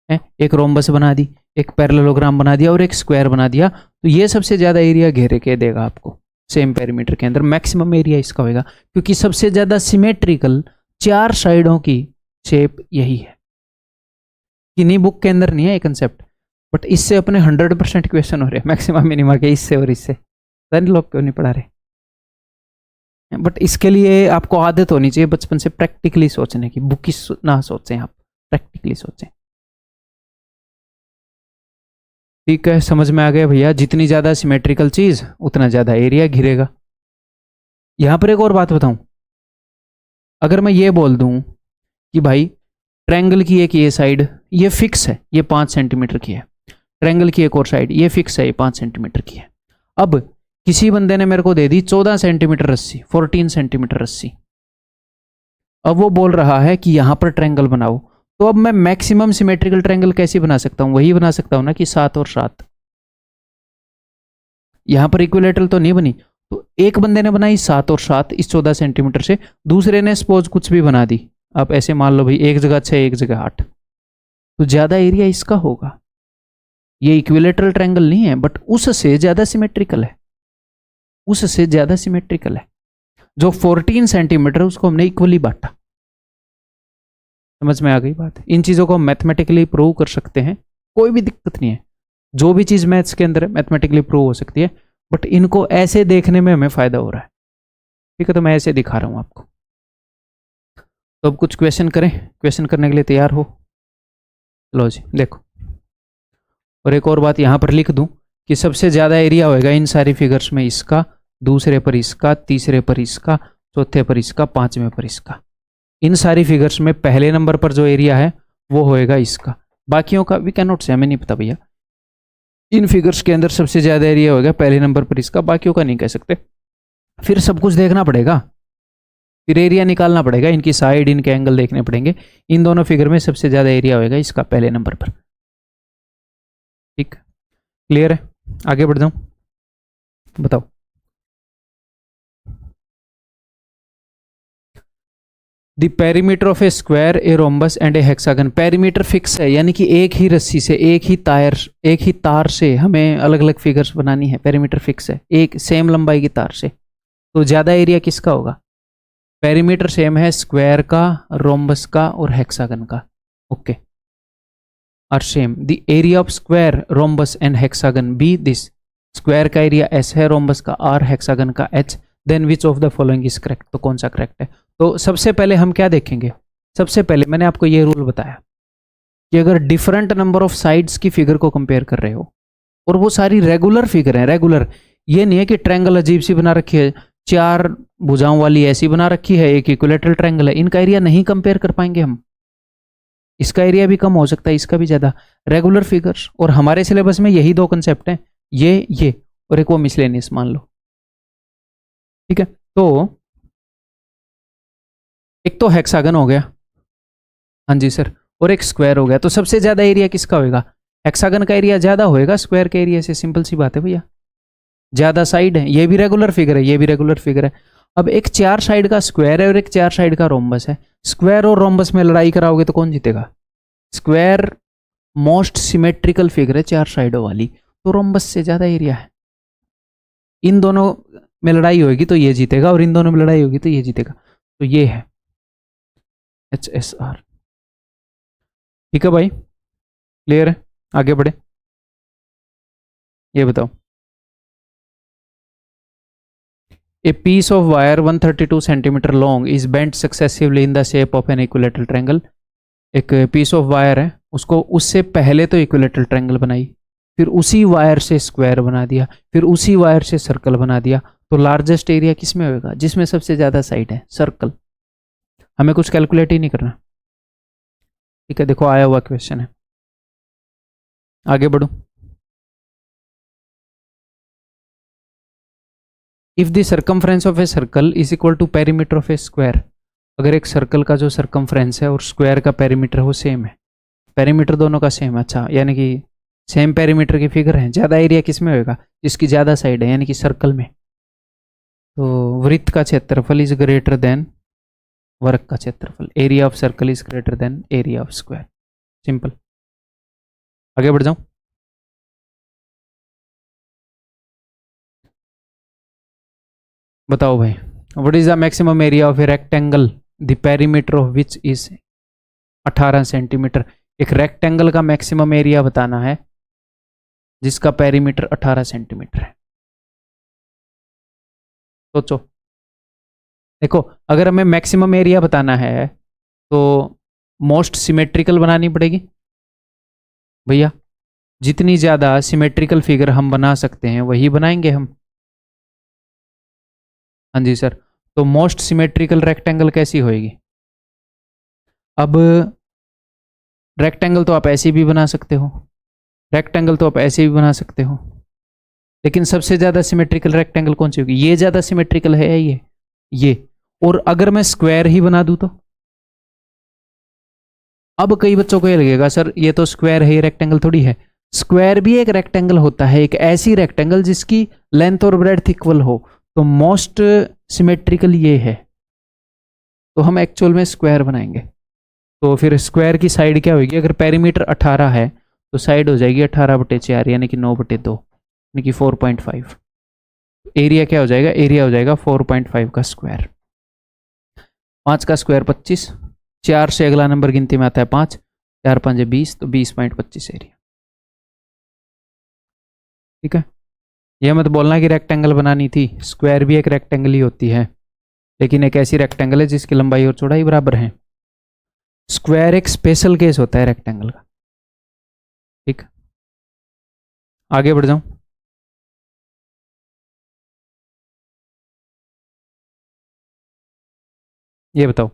है, एक रोम्बस बना दी, एक पैरेललोग्राम बना दिया और एक स्क्वायर बना दिया, तो ये सबसे ज्यादा एरिया घेरे के देगा आपको सेम पेरीमीटर के अंदर। मैक्सिमम एरिया इसका होगा, क्योंकि सबसे ज्यादा सिमेट्रिकल 4 साइडों की शेप यही है। किन्हीं बुक के अंदर नहीं है ये कंसेप्ट, बट इससे अपने 100% क्वेश्चन हो रहे हैं मैक्सिमम मिनिमा के, इससे और इससे। लोग क्यों नहीं पढ़ा रहे? बट इसके लिए आपको आदत होनी चाहिए बचपन से प्रैक्टिकली सोचने की। बुक की ना सोचें आप, प्रैक्टिकली सोचें। ठीक है, समझ में आ गया भैया? जितनी ज्यादा सिमेट्रिकल चीज उतना ज्यादा एरिया घिरेगा। यहां पर एक और बात बताऊं, अगर मैं ये बोल दूं कि भाई ट्रायंगल की एक ये साइड ये फिक्स है, ये 5 सेंटीमीटर की है, ट्रायंगल की एक और साइड ये फिक्स है, ये 5 सेंटीमीटर की है। अब किसी बंदे ने मेरे को दे दी 14 सेंटीमीटर रस्सी, 14 सेंटीमीटर रस्सी। अब वो बोल रहा है कि यहां पर ट्रायंगल बनाओ, तो अब मैं मैक्सिमम सिमेट्रिकल ट्रायंगल कैसे बना सकता हूं? वही बना सकता हूं ना कि 7 और 7। यहां पर इक्विलेटरल तो नहीं बनी, तो एक बंदे ने बनाई 7 और 7 इस 14 सेंटीमीटर से, दूसरे ने सपोज कुछ भी बना दी। आप ऐसे मान लो भाई एक जगह 6 एक जगह 8, तो ज्यादा एरिया इसका होगा। ये इक्विलेटरल ट्रायंगल नहीं है, बट उससे ज्यादा सिमेट्रिकल है, उससे ज्यादा सिमेट्रिकल है। जो 14 सेंटीमीटर उसको हमने इक्वली बांटा। समझ में आ गई बात? इन चीजों को हम मैथमेटिकली प्रूव कर सकते हैं, कोई भी दिक्कत नहीं है। जो भी चीज मैथ्स के अंदर मैथमेटिकली प्रूव हो सकती है, बट इनको ऐसे देखने में हमें फायदा हो रहा है। ठीक है, तो मैं ऐसे दिखा रहा हूं आपको। तो अब कुछ क्वेश्चन करें, क्वेश्चन करने के लिए तैयार हो? लो जी देखो, और एक और बात यहां पर लिख दूं कि सबसे ज्यादा एरिया होएगा इन सारी फिगर्स में इसका, दूसरे पर इसका, तीसरे पर इसका, चौथे पर इसका, पांचवें पर इसका। इन सारी फिगर्स में पहले नंबर पर जो एरिया है वो होएगा इसका, बाकियों का वी कैन नॉट से, हमें नहीं पता भैया। इन फिगर्स के अंदर सबसे ज्यादा एरिया होगा पहले नंबर पर इसका, बाकियों का नहीं कह सकते। फिर सब कुछ देखना पड़ेगा, फिर एरिया निकालना पड़ेगा, इनकी साइड इनके एंगल देखने पड़ेंगे। इन दोनों फिगर में सबसे ज्यादा एरिया होगा इसका पहले नंबर पर। ठीक, क्लियर है? आगे बढ़ जाऊं, बताओ। The perimeter of a square, a rhombus and A hexagon. Perimeter fix है, यानी कि एक ही रस्सी से, एक ही तार से हमें अलग अलग फिगर्स बनानी है। पेरीमीटर फिक्स है, एक सेम लंबाई की तार से। तो ज्यादा एरिया किसका होगा? पेरीमीटर सेम है स्क्वायर का, रोम्बस का और हेक्सागन का। Okay, R same. The area of square, rhombus and hexagon be this. Square का एरिया एस है, रोम्बस का आर, हेक्सागन का H. Then which of the following is correct? तो कौन सा करेक्ट है? तो सबसे पहले हम क्या देखेंगे? सबसे पहले मैंने आपको ये रूल बताया कि अगर डिफरेंट नंबर ऑफ साइड्स की फिगर को कंपेयर कर रहे हो, और वो सारी रेगुलर फिगर है, रेगुलर, ये नहीं है कि ट्रायंगल अजीब सी बना रखी है, 4 भुजाओं वाली ऐसी बना रखी है, एक इक्विलेटरल ट्रायंगल है, इनका एरिया नहीं कंपेयर कर पाएंगे हम। इसका एरिया भी कम हो सकता है, इसका भी ज्यादा। रेगुलर फिगर्स, और हमारे सिलेबस में यही 2 कंसेप्ट हैं, ये और एक वो मिसलेनियस मान लो। ठीक है, तो एक तो हेक्सागन हो गया, हाँ जी सर, और एक स्क्वायर हो गया। तो सबसे ज्यादा एरिया किसका होगा? हेक्सागन का एरिया ज्यादा होएगा स्क्वायर के एरिया से, सिंपल सी बात है भैया। ज्यादा साइड है, ये भी रेगुलर फिगर है, ये भी रेगुलर फिगर है। अब एक 4 साइड का स्क्वायर है और एक 4 साइड का रोम्बस है। स्क्वायर और रोम्बस में लड़ाई कराओगे तो कौन जीतेगा? स्क्वायर मोस्ट सिमेट्रिकल फिगर है 4 साइडों वाली, तो रोम्बस से ज्यादा एरिया है। इन दोनों में लड़ाई होगी तो ये जीतेगा, और इन दोनों में लड़ाई होगी तो ये जीतेगा। तो ये है HSR। ठीक है भाई, क्लियर है? आगे बढ़े, ये बताओ। A piece of wire 132 centimetre long is bent successively in the shape of an equilateral triangle. एक पीस ऑफ वायर है, उसको उससे पहले तो इक्विलेटरल ट्रायंगल बनाई, फिर उसी वायर से स्क्वायर बना दिया, फिर उसी वायर से सर्कल बना दिया। तो लार्जेस्ट एरिया किस में होगा? जिसमें सबसे ज्यादा साइड है, सर्कल। हमें कुछ कैलकुलेट ही नहीं करना। ठीक है, देखो आया हुआ क्वेश्चन है, आगे बढ़ो। If the circumference of a circle is equal to perimeter of a square. अगर एक सर्कल का जो सर्कमफ्रेंस है और स्क्वायर का पेरीमीटर वो सेम है, पेरीमीटर दोनों का सेम, अच्छा, यानी कि सेम पेरीमीटर की फिगर है, ज्यादा एरिया किस में होगा? जिसकी ज्यादा साइड है, यानी कि सर्कल में। तो वृत्त का क्षेत्रफल इज ग्रेटर देन वर्ग का क्षेत्रफल। Area of circle is greater than area of square. Simple, आगे बढ़ जाऊं। बताओ भाई, what is the maximum area of a rectangle the perimeter of which is 18 centimetre. एक रेक्टेंगल का मैक्सिमम एरिया बताना है जिसका पेरीमीटर 18 सेंटीमीटर है। सोचो, देखो, अगर हमें मैक्सिमम एरिया बताना है तो मोस्ट सिमेट्रिकल बनानी पड़ेगी भैया। जितनी ज्यादा सिमेट्रिकल फिगर हम बना सकते हैं वही बनाएंगे हम। हाँ जी सर, तो मोस्ट सिमेट्रिकल रेक्टेंगल कैसी होएगी? अब रेक्टेंगल तो आप ऐसे भी बना सकते हो, रेक्टेंगल तो आप ऐसे भी बना सकते हो, लेकिन सबसे ज्यादा सिमेट्रिकल रेक्टेंगल कौन सी होगी? ये ज्यादा सिमेट्रिकल है या ये? और अगर मैं स्क्वायर ही बना दूं तो? अब कई बच्चों को ये लगेगा सर ये तो स्क्वायर है, ये रेक्टेंगल थोड़ी है। स्क्वायर भी एक रेक्टेंगल होता है, एक ऐसी रेक्टेंगल जिसकी लेंथ और ब्रेड्थ इक्वल हो। तो मोस्ट सिमेट्रिकल ये है, तो हम एक्चुअल में स्क्वायर बनाएंगे। तो फिर स्क्वायर की साइड क्या होगी? अगर पेरीमीटर 18 है तो साइड हो जाएगी 18/4 यानी कि 9/2 यानी कि 4.5। एरिया क्या हो जाएगा? एरिया हो जाएगा 4.5 का स्क्वायर। 5 का स्क्वायर 25, 4 से अगला नंबर गिनती में आता है 5, 4 5 20, तो 20.25 एरिया। ठीक है, यह मत बोलना कि रेक्टेंगल बनानी थी, स्क्वायर भी एक रेक्टेंगल ही होती है, लेकिन एक ऐसी रेक्टेंगल है जिसकी लंबाई और चौड़ाई बराबर है। स्क्वायर एक स्पेशल केस होता है रेक्टेंगल का। ठीक, आगे बढ़ जाऊं। ये बताओ,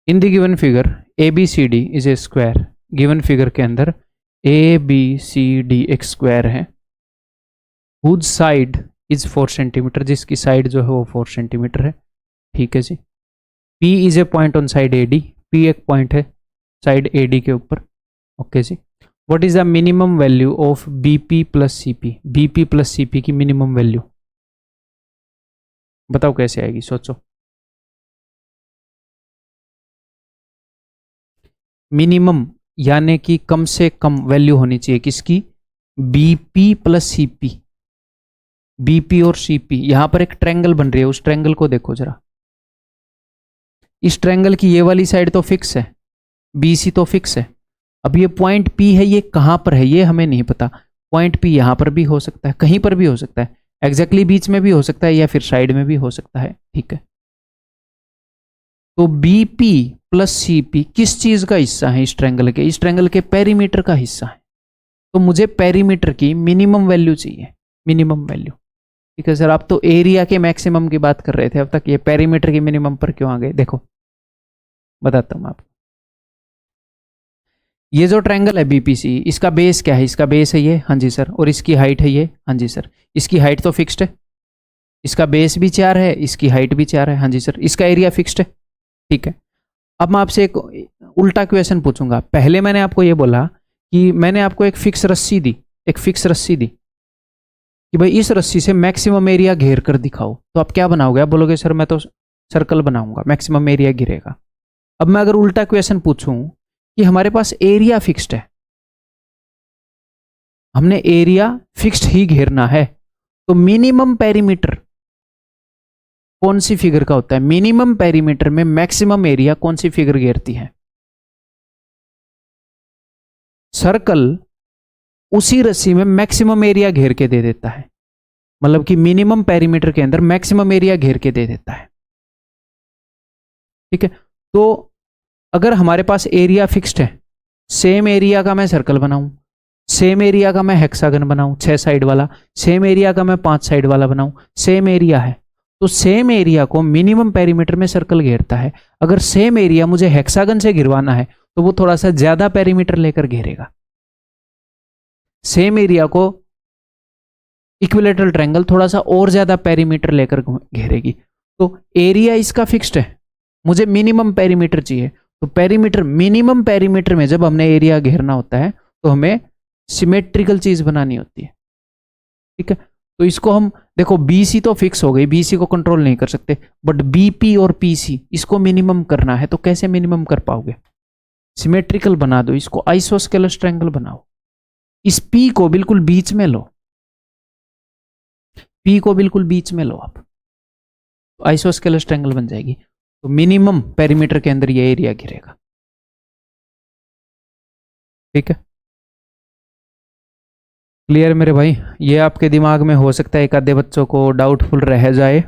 in the given figure ABCD is a square. Given figure के अंदर ABCD एक स्क्वायर है, हुज साइड इज 4 सेंटीमीटर, जिसकी साइड जो है वो 4 सेंटीमीटर है। ठीक है जी। P is a point on side AD, P एक पॉइंट है साइड AD के ऊपर। ओके जी। What is the minimum value of BP plus CP? BP plus CP की मिनिमम वैल्यू बताओ कैसे आएगी, सोचो। मिनिमम यानी कि कम से कम वैल्यू होनी चाहिए किसकी? BP plus CP। BP और CP, यहां पर एक ट्रायंगल बन रही है, उस ट्रायंगल को देखो जरा। इस ट्रायंगल की ये वाली साइड तो फिक्स है, BC तो फिक्स है। अब ये पॉइंट P है, ये कहां पर है ये हमें नहीं पता। पॉइंट P यहां पर भी हो सकता है, कहीं पर भी हो सकता है, एग्जैक्टली बीच में भी हो सकता है या फिर साइड में भी हो सकता है। ठीक है, तो BP प्लस CP किस चीज का हिस्सा है? इस ट्रायंगल के, इस ट्रायंगल के पेरीमीटर का हिस्सा है। तो मुझे पेरीमीटर की मिनिमम वैल्यू चाहिए, मिनिमम वैल्यू। ठीक है सर, आप तो एरिया के मैक्सिमम की बात कर रहे थे अब तक, ये पेरीमीटर के मिनिमम पर क्यों आ गए? देखो बताता हूं आपको। ये जो ट्रायंगल है BPC, इसका बेस क्या है? इसका बेस है ये, हाँ जी सर। और इसकी हाइट है ये, हाँ जी सर। इसकी हाइट तो फिक्स्ड है, इसका बेस भी 4 है, इसकी हाइट भी 4 है, हाँ जी सर। इसका एरिया फिक्स्ड है। ठीक है, अब मैं आपसे एक उल्टा क्वेश्चन पूछूंगा। पहले मैंने आपको ये बोला कि मैंने आपको एक फिक्स रस्सी दी, एक फिक्स रस्सी दी कि भाई इस रस्सी से मैक्सिमम एरिया घेर कर दिखाओ, तो आप क्या बनाओगे? आप बोलोगे सर मैं तो सर्कल बनाऊंगा, मैक्सिमम एरिया घिरेगा। अब मैं अगर उल्टा क्वेश्चन पूछूं कि हमारे पास एरिया फिक्स्ड है, हमने एरिया फिक्स्ड ही घेरना है, तो मिनिमम पेरीमीटर कौन सी फिगर का होता है? मिनिमम पेरीमीटर में मैक्सिमम एरिया कौन सी फिगर घेरती है? सर्कल उसी रस्सी में मैक्सिमम एरिया घेर के दे देता है, मतलब कि मिनिमम पेरीमीटर के अंदर मैक्सिमम एरिया घेर के दे देता है। ठीक है, तो अगर हमारे पास एरिया फिक्स्ड है, सेम एरिया का मैं सर्कल बनाऊं, सेम एरिया का मैं हेक्सागन बनाऊं 6 साइड वाला, सेम एरिया का मैं 5 साइड वाला बनाऊं, सेम एरिया है, तो सेम एरिया को मिनिमम पेरीमीटर में सर्कल घेरता है। अगर सेम एरिया मुझे हेक्सागन से घिरवाना है तो वो थोड़ा सा ज्यादा पेरीमीटर लेकर घेरेगा। सेम एरिया को इक्विलेटरल ट्रायंगल थोड़ा सा और ज्यादा पेरीमीटर लेकर घेरेगी। तो एरिया इसका फिक्स्ड है, मुझे मिनिमम पेरीमीटर चाहिए, तो पेरीमीटर, मिनिमम पेरीमीटर में जब हमने एरिया घेरना होता है तो हमें सिमेट्रिकल चीज बनानी होती है। ठीक है, तो इसको हम देखो, BC तो फिक्स हो गई, BC को कंट्रोल नहीं कर सकते, बट BP और PC इसको मिनिमम करना है, तो कैसे मिनिमम कर पाओगे? सिमेट्रिकल बना दो इसको, आइसोस्केलस ट्रायंगल बनाओ। इस P को बिल्कुल बीच में लो, P को बिल्कुल बीच में लो आप, तो आइसोस्केलस ट्रायंगल बन जाएगी। तो मिनिमम पेरीमीटर के अंदर ये एरिया घिरेगा। ठीक है, क्लियर मेरे भाई? ये आपके दिमाग में हो सकता है एक आधे बच्चों को डाउटफुल रह जाए,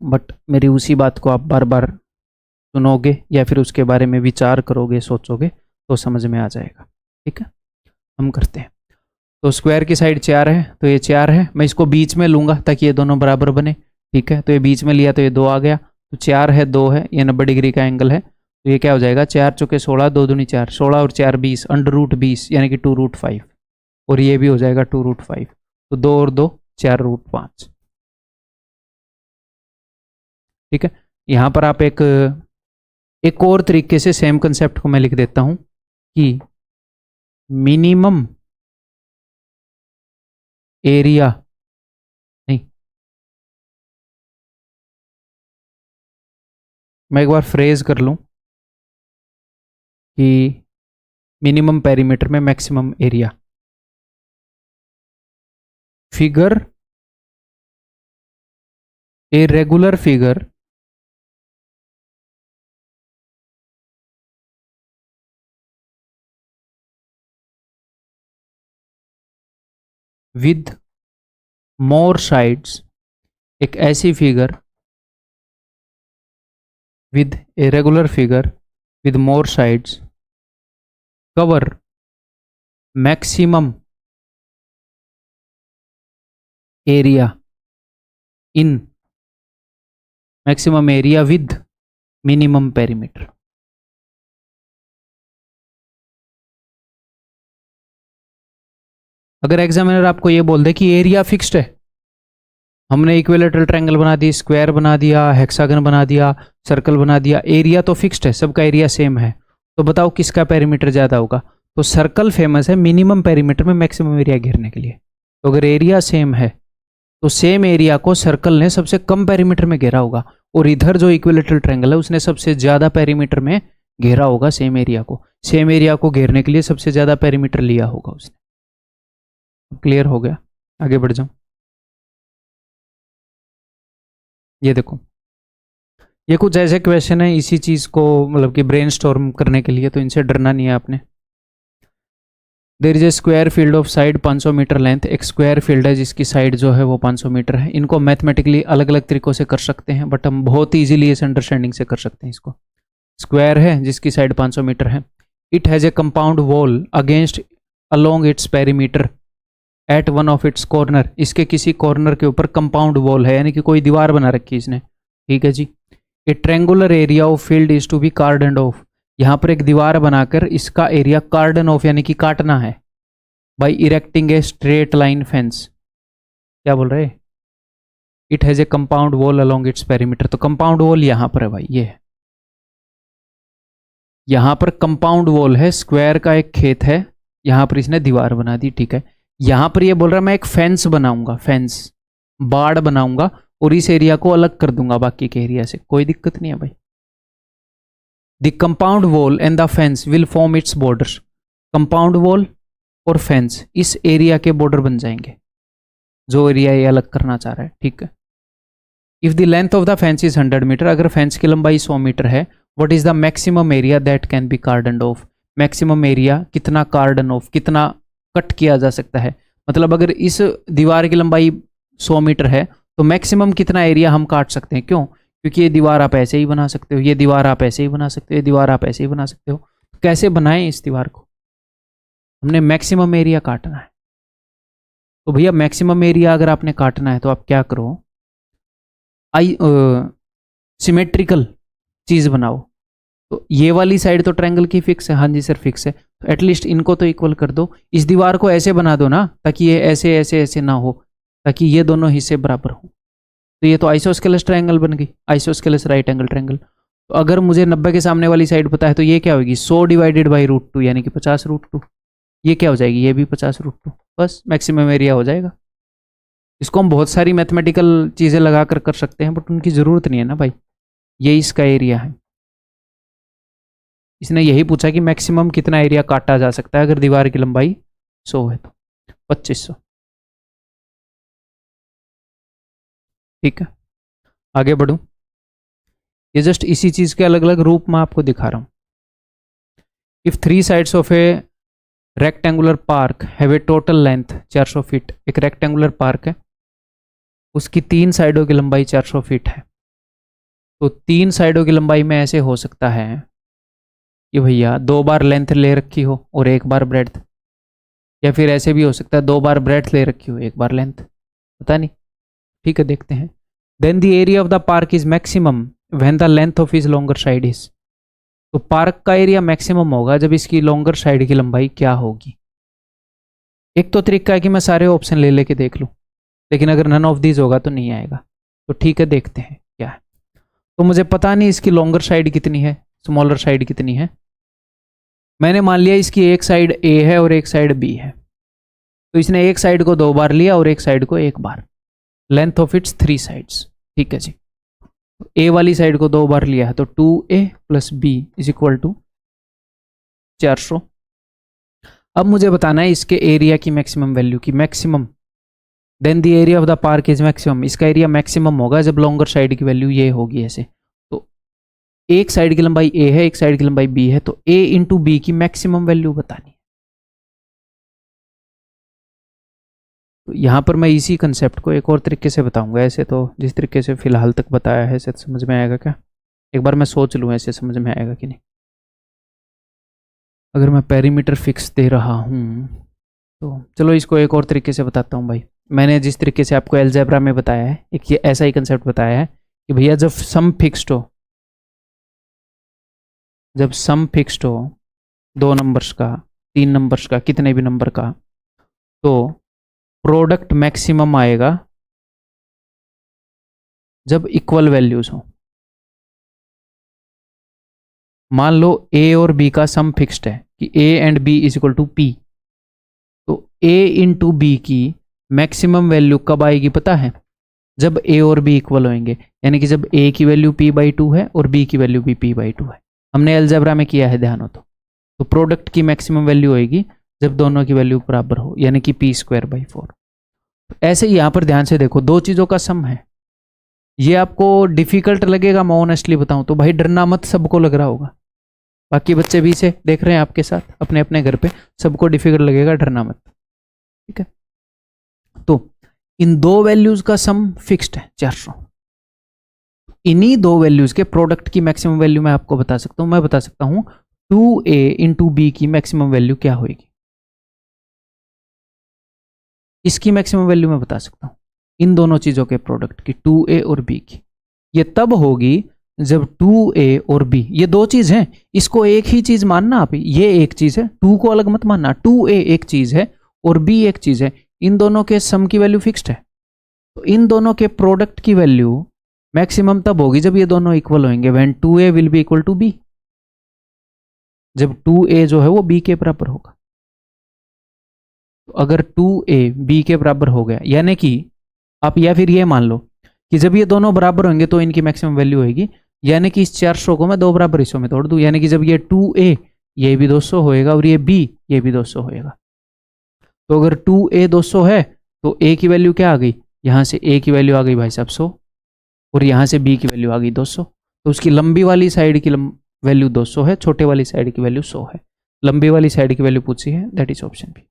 बट मेरी उसी बात को आप बार बार सुनोगे या फिर उसके बारे में विचार करोगे, सोचोगे, तो समझ में आ जाएगा। ठीक है, हम करते हैं। तो स्क्वायर की साइड 4 है, तो ये 4 है, मैं इसको बीच में लूँगा ताकि ये दोनों बराबर बने, ठीक है। तो ये बीच में लिया तो ये 2 आ गया, तो 4 है 2 है, ये 90 डिग्री का एंगल है। तो ये क्या हो जाएगा, 4 चौके 16, 2 दूनी 4, 16 और 4 20, √20 यानी कि 2√5, और ये भी हो जाएगा 2√5। तो 2 और 2 4√5, ठीक है। यहाँ पर आप एक और तरीके से सेम कंसेप्ट को मैं लिख देता हूँ कि मिनिमम एरिया, नहीं, मैं एक बार फ्रेज कर लूँ कि मिनिमम पेरीमीटर में maximum area, figure a regular figure with more sides, एक ऐसी figure with a regular figure with more sides cover maximum area in maximum area with minimum perimeter. अगर एग्जामिनर आपको ये बोल दे कि एरिया फिक्स्ड है, हमने इक्विलेटरल ट्रायंगल बना दी, स्क्वायर बना दिया, हेक्सागन बना दिया, सर्कल बना दिया, एरिया तो फिक्स्ड है, सबका एरिया सेम है, तो बताओ किसका पेरीमीटर ज़्यादा होगा। तो सर्कल फेमस है मिनिमम पेरीमीटर में मैक्सिमम एरिया घेरने के लिए। तो अगर एरिया सेम है तो सेम एरिया को सर्कल ने सबसे कम पेरीमीटर में घेरा होगा, और इधर जो इक्विलेटरल ट्रायंगल है उसने सबसे ज़्यादा पेरीमीटर में घेरा होगा सेम एरिया को। सेम एरिया को घेरने के लिए सबसे ज़्यादा पेरीमीटर लिया होगा उसने। क्लियर हो गया, आगे बढ़ जाऊँ। ये देखो, ये कुछ ऐसे क्वेश्चन है इसी चीज़ को मतलब कि ब्रेनस्टॉर्म करने के लिए, तो इनसे डरना नहीं है आपने। There is a square field of side 500 metre length, एक स्क्वायर फील्ड है जिसकी साइड जो है वो 500 मीटर है। इनको मैथमेटिकली अलग अलग तरीक़ों से कर सकते हैं, बट हम बहुत ईजिली इस अंडरस्टैंडिंग से कर सकते हैं इसको। स्क्वायर है जिसकी साइड 500 मीटर है, it has a compound wall against along its perimeter at one of its corner, इसके किसी कॉर्नर के ऊपर कंपाउंड वॉल है, यानी कि कोई दीवार बना रखी है इसने, ठीक है जी। A triangular area of field is to be cordoned off, यहाँ पर एक दीवार बनाकर इसका एरिया कार्डन ऑफ यानी कि काटना है, by erecting a straight line fence. क्या बोल रहे, it has a compound wall along its perimeter, तो कंपाउंड वॉल यहाँ पर है भाई, ये है, यहाँ पर कंपाउंड वॉल है, स्क्वायर का एक खेत है, यहाँ पर इसने दीवार बना दी, ठीक है। यहाँ पर ये बोल रहा है मैं एक फेंस बनाऊंगा, फेंस बाड़ बनाऊंगा और इस एरिया को अलग कर दूंगा बाकी के एरिया से, कोई दिक्कत नहीं है भाई। The compound wall and the fence will form it's borders, compound wall और फेंस इस एरिया के बॉर्डर बन जाएंगे, जो एरिया ये अलग करना चाह रहा है, ठीक है। If the length of the fence is 100 metre, अगर फेंस की लंबाई 100 मीटर है, what is the maximum area that can be cordoned off, maximum area कितना कार्डन ऑफ, कितना कट किया जा सकता है, मतलब अगर इस दीवार की लंबाई 100 मीटर है तो मैक्सिमम कितना एरिया हम काट सकते हैं, क्यों, क्योंकि ये दीवार आप ऐसे ही बना सकते हो, ये दीवार आप ऐसे ही बना सकते हो, ये दीवार आप ऐसे ही बना सकते हो। कैसे बनाएं इस दीवार को, हमने मैक्सिमम एरिया काटना है। तो भैया मैक्सिमम एरिया अगर आपने काटना है तो आप क्या करो, सिमेट्रिकल चीज़ बनाओ। तो ये वाली साइड तो ट्रायंगल की फिक्स है, हाँ जी सर फिक्स है, तो एटलीस्ट इनको तो इक्वल कर दो, इस दीवार को ऐसे बना दो ना ताकि ये ऐसे ऐसे ऐसे ना हो, ताकि ये दोनों हिस्से बराबर हो। तो ये तो आइसोस्केलस ट्रायंगल बन गई, आइसोस्केलस राइट एंगल ट्रायंगल। तो अगर मुझे 90 के सामने वाली साइड पता है तो ये क्या होगी, 100 डिवाइडेड बाई √2 यानी कि 50√2, ये क्या हो जाएगी, ये भी 50√2, बस मैक्सिमम एरिया हो जाएगा। इसको हम बहुत सारी मैथमेटिकल चीज़ें लगा कर सकते हैं, बट उनकी ज़रूरत नहीं है ना भाई, ये इसका एरिया है। इसने यही पूछा कि मैक्सिमम कितना एरिया काटा जा सकता है अगर दीवार की लंबाई 100 है तो 2500, ठीक है। आगे बढ़ूं, ये जस्ट इसी चीज़ के अलग अलग रूप में आपको दिखा रहा हूं। If 3 sides of A rectangular park have a total length 400 feet, एक रेक्टेंगुलर पार्क है, उसकी 3 साइडों की लंबाई 400 फीट है, तो 3 साइडों की लंबाई में ऐसे हो सकता है कि भैया 2 बार लेंथ ले रखी हो और 1 बार ब्रेड्थ, या फिर ऐसे भी हो सकता है 2 बार ब्रेड्थ ले रखी हो, 1 बार लेंथ, पता नहीं। ठीक है, देखते हैं। Then the area of the park is maximum when the length of is longer side is. तो पार्क का एरिया मैक्सिमम होगा जब इसकी लॉन्गर साइड की लंबाई क्या होगी। एक तो तरीका है कि मैं सारे ऑप्शन ले लेके देख लूं, लेकिन अगर नन ऑफ दीज होगा तो नहीं आएगा। तो ठीक है, देखते हैं क्या है। तो मुझे पता नहीं इसकी लॉन्गर साइड कितनी है, स्मॉलर साइड कितनी है। मैंने मान लिया इसकी एक साइड ए है और एक साइड बी है, तो इसने एक साइड को 2 बार लिया और एक साइड को 1 बार। Length of its 3 sides. ठीक है जी, ए वाली साइड को 2 बार लिया है तो 2a + b is equal to 400। अब मुझे बताना है इसके एरिया की मैक्सिमम वैल्यू की maximum. Then the area of the park is maximum. इसका एरिया मैक्सिमम होगा जब लॉन्गर साइड की वैल्यू ये होगी ऐसे। तो एक साइड की लंबाई a है, एक साइड की लंबाई b है, तो a इंटू बी की मैक्सिमम वैल्यू बतानी है। तो यहाँ पर मैं इसी कंसेप्ट को एक और तरीके से बताऊंगा। ऐसे तो जिस तरीके से फिलहाल तक बताया है ऐसे समझ में आएगा क्या? एक बार मैं सोच लूँ ऐसे समझ में आएगा कि नहीं। अगर मैं पेरीमीटर फिक्स दे रहा हूँ तो चलो इसको एक और तरीके से बताता हूँ भाई। मैंने जिस तरीके से आपको एलजेब्रा में बताया है, एक ये ऐसा ही कंसेप्ट बताया है कि भैया जब सम फिक्स्ड हो, जब सम फिक्स्ड हो 2 नंबर्स का, 3 नंबर्स का, कितने भी नंबर का, तो प्रोडक्ट मैक्सिमम आएगा जब इक्वल वैल्यूज हो। मान लो a और b का सम फिक्स्ड है कि a and b is equal to p, तो a इंटू बी की मैक्सिमम वैल्यू कब आएगी पता है? जब a और b इक्वल होंगे, यानी कि जब a की वैल्यू p/2 है और b की वैल्यू भी p/2 है। हमने अलजेब्रा में किया है, ध्यान हो तो प्रोडक्ट की मैक्सिमम वैल्यू होगी जब दोनों की वैल्यू बराबर हो, यानी कि p²/4। ऐसे ही यहाँ पर ध्यान से देखो, 2 चीज़ों का सम है। ये आपको डिफिकल्ट लगेगा, मैं ऑनेस्टली बताऊं तो भाई डरना मत, सबको लग रहा होगा। बाकी बच्चे भी इसे देख रहे हैं आपके साथ अपने अपने घर पे, सबको डिफिकल्ट लगेगा, डरना मत। ठीक है, तो इन 2 वैल्यूज का सम फिक्स्ड है 400। इन्हीं 2 वैल्यूज के प्रोडक्ट की मैक्सिमम वैल्यू मैं आपको बता सकता हूं। मैं बता सकता हूं 2a इंटू बी की मैक्सिमम वैल्यू क्या होगी। इसकी मैक्सिमम वैल्यू मैं बता सकता हूं, इन दोनों चीजों के प्रोडक्ट की, 2a और b की। ये तब होगी जब 2a और b, ये 2 चीज हैं, इसको एक ही चीज मानना आप। ये एक चीज है, 2 को अलग मत मानना। 2a एक चीज है और b एक चीज है, इन दोनों के सम की वैल्यू फिक्स्ड है। तो इन दोनों के प्रोडक्ट की वैल्यू मैक्सिमम तब होगी जब ये दोनों इक्वल होंगे, when 2a will be equal to b, जब 2a जो है वो b के बराबर होगा। तो अगर 2a b के बराबर हो गया, यानी कि आप या फिर ये मान लो कि जब ये दोनों बराबर होंगे तो इनकी मैक्सिमम वैल्यू होगी, यानी कि इस 400 को मैं 2 बराबर हिस्सों में तोड़ दूं, यानी कि जब ये 2a ये भी 200 होएगा और ये b ये भी 200 होएगा। तो अगर 2a 200 है तो a की वैल्यू क्या आ गई, यहां से a की वैल्यू आ गई भाई साहब 100, और यहां से b की वैल्यू आ गई 200। तो उसकी लंबी वाली साइड की वैल्यू 200 है, छोटे वाली साइड की वैल्यू 100 है। लंबी वाली साइड की वैल्यू पूछी है, दैट इज ऑप्शन बी।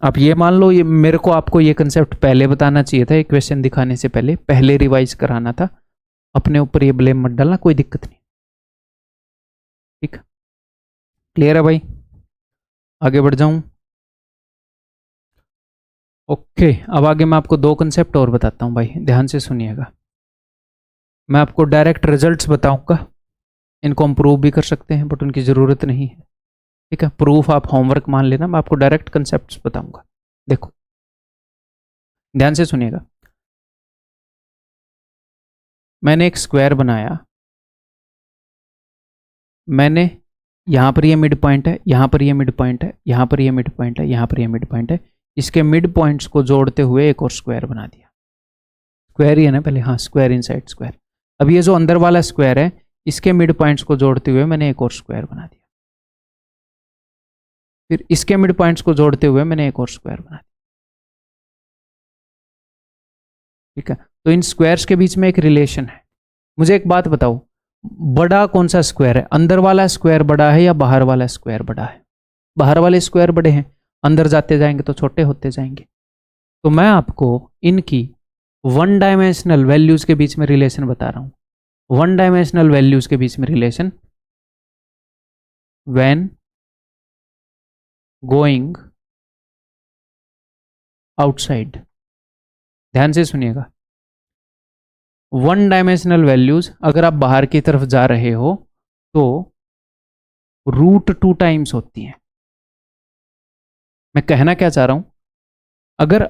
आप ये मान लो, ये मेरे को आपको ये कंसेप्ट पहले बताना चाहिए था, एक क्वेश्चन दिखाने से पहले रिवाइज कराना था। अपने ऊपर ये ब्लेम मत डालना, कोई दिक्कत नहीं। ठीक, क्लियर है भाई? आगे बढ़ जाऊं? ओके, अब आगे मैं आपको 2 कंसेप्ट और बताता हूं भाई, ध्यान से सुनिएगा। मैं आपको डायरेक्ट रिजल्ट्स बताऊंगा, इनको हम प्रूव भी कर सकते हैं बट उनकी ज़रूरत नहीं है। ठीक है, प्रूफ आप होमवर्क मान लेना, मैं आपको डायरेक्ट कंसेप्ट्स बताऊंगा। देखो ध्यान से सुनिएगा, मैंने एक स्क्वायर बनाया, मैंने यहाँ पर ये मिड पॉइंट है, यहाँ पर ये मिड पॉइंट है, यहाँ पर ये मिड पॉइंट है, यहाँ पर ये मिड पॉइंट है, इसके मिड पॉइंट्स को जोड़ते हुए एक और स्क्वायर बना दिया। स्क्वायर ही है ना पहले, हाँ स्क्वायर इनसाइड स्क्वायर। अब ये जो अंदर वाला स्क्वायर है, इसके मिड पॉइंट्स को जोड़ते हुए मैंने एक और स्क्वायर बना दिया। फिर इसके मिड पॉइंट्स को जोड़ते हुए मैंने एक और स्क्वायर बना दिया। ठीक है, तो इन स्क्वायर्स के बीच में एक रिलेशन है। मुझे एक बात बताओ, बड़ा कौन सा स्क्वायर है? अंदर वाला स्क्वायर बड़ा है या बाहर वाला स्क्वायर बड़ा है? बाहर वाले स्क्वायर बड़े हैं, अंदर जाते जाएंगे तो छोटे होते जाएंगे। तो मैं आपको इनकी 1 डायमेंशनल वैल्यूज के बीच में रिलेशन बता रहा हूं। 1 डायमेंशनल वैल्यूज के बीच में रिलेशन, व्हेन गोइंग आउटसाइड। ध्यान से सुनिएगा, वन डायमेंशनल वैल्यूज अगर आप बाहर की तरफ जा रहे हो तो रूट 2 टाइम्स होती हैं। मैं कहना क्या चाह रहा हूं, अगर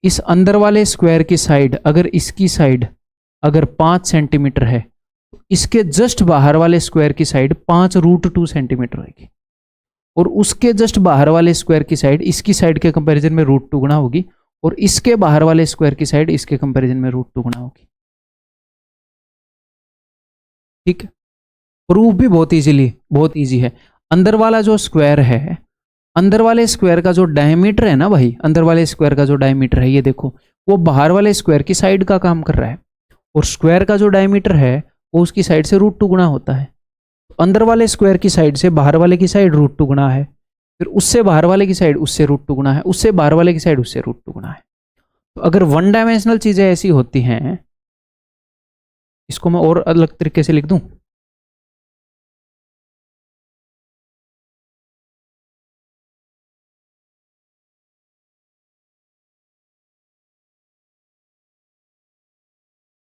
इस अंदर वाले स्क्वायर की साइड, अगर इसकी साइड अगर 5 सेंटीमीटर है तो इसके जस्ट बाहर वाले स्क्वायर की साइड 5 रूट 2 सेंटीमीटर होगी, और उसके जस्ट बाहर वाले स्क्वायर की साइड इसकी साइड के कंपैरिजन में रूट 2 गुना होगी, और इसके बाहर वाले स्क्वायर की साइड इसके कंपैरिजन में रूट 2 गुना होगी। ठीक है, प्रूफ भी बहुत इजी है। अंदर वाला जो स्क्वायर है, अंदर वाले स्क्वायर का जो डायमीटर है ना भाई, अंदर वाले स्क्वायर का जो डायमीटर है, ये देखो वो बाहर वाले स्क्वायर की साइड का काम कर रहा है, और स्क्वायर का जो डायमीटर है वो उसकी साइड से रूट 2 गुना होता है। तो अंदर वाले स्क्वायर की साइड से बाहर वाले की साइड रूट 2 गुना है, फिर उससे बाहर वाले की साइड उससे रूट 2 गुना है, उससे बाहर वाले की साइड उससे रूट 2 गुना है। तो अगर वन डायमेंशनल चीजें ऐसी होती हैं, इसको मैं और अलग तरीके से लिख दूं,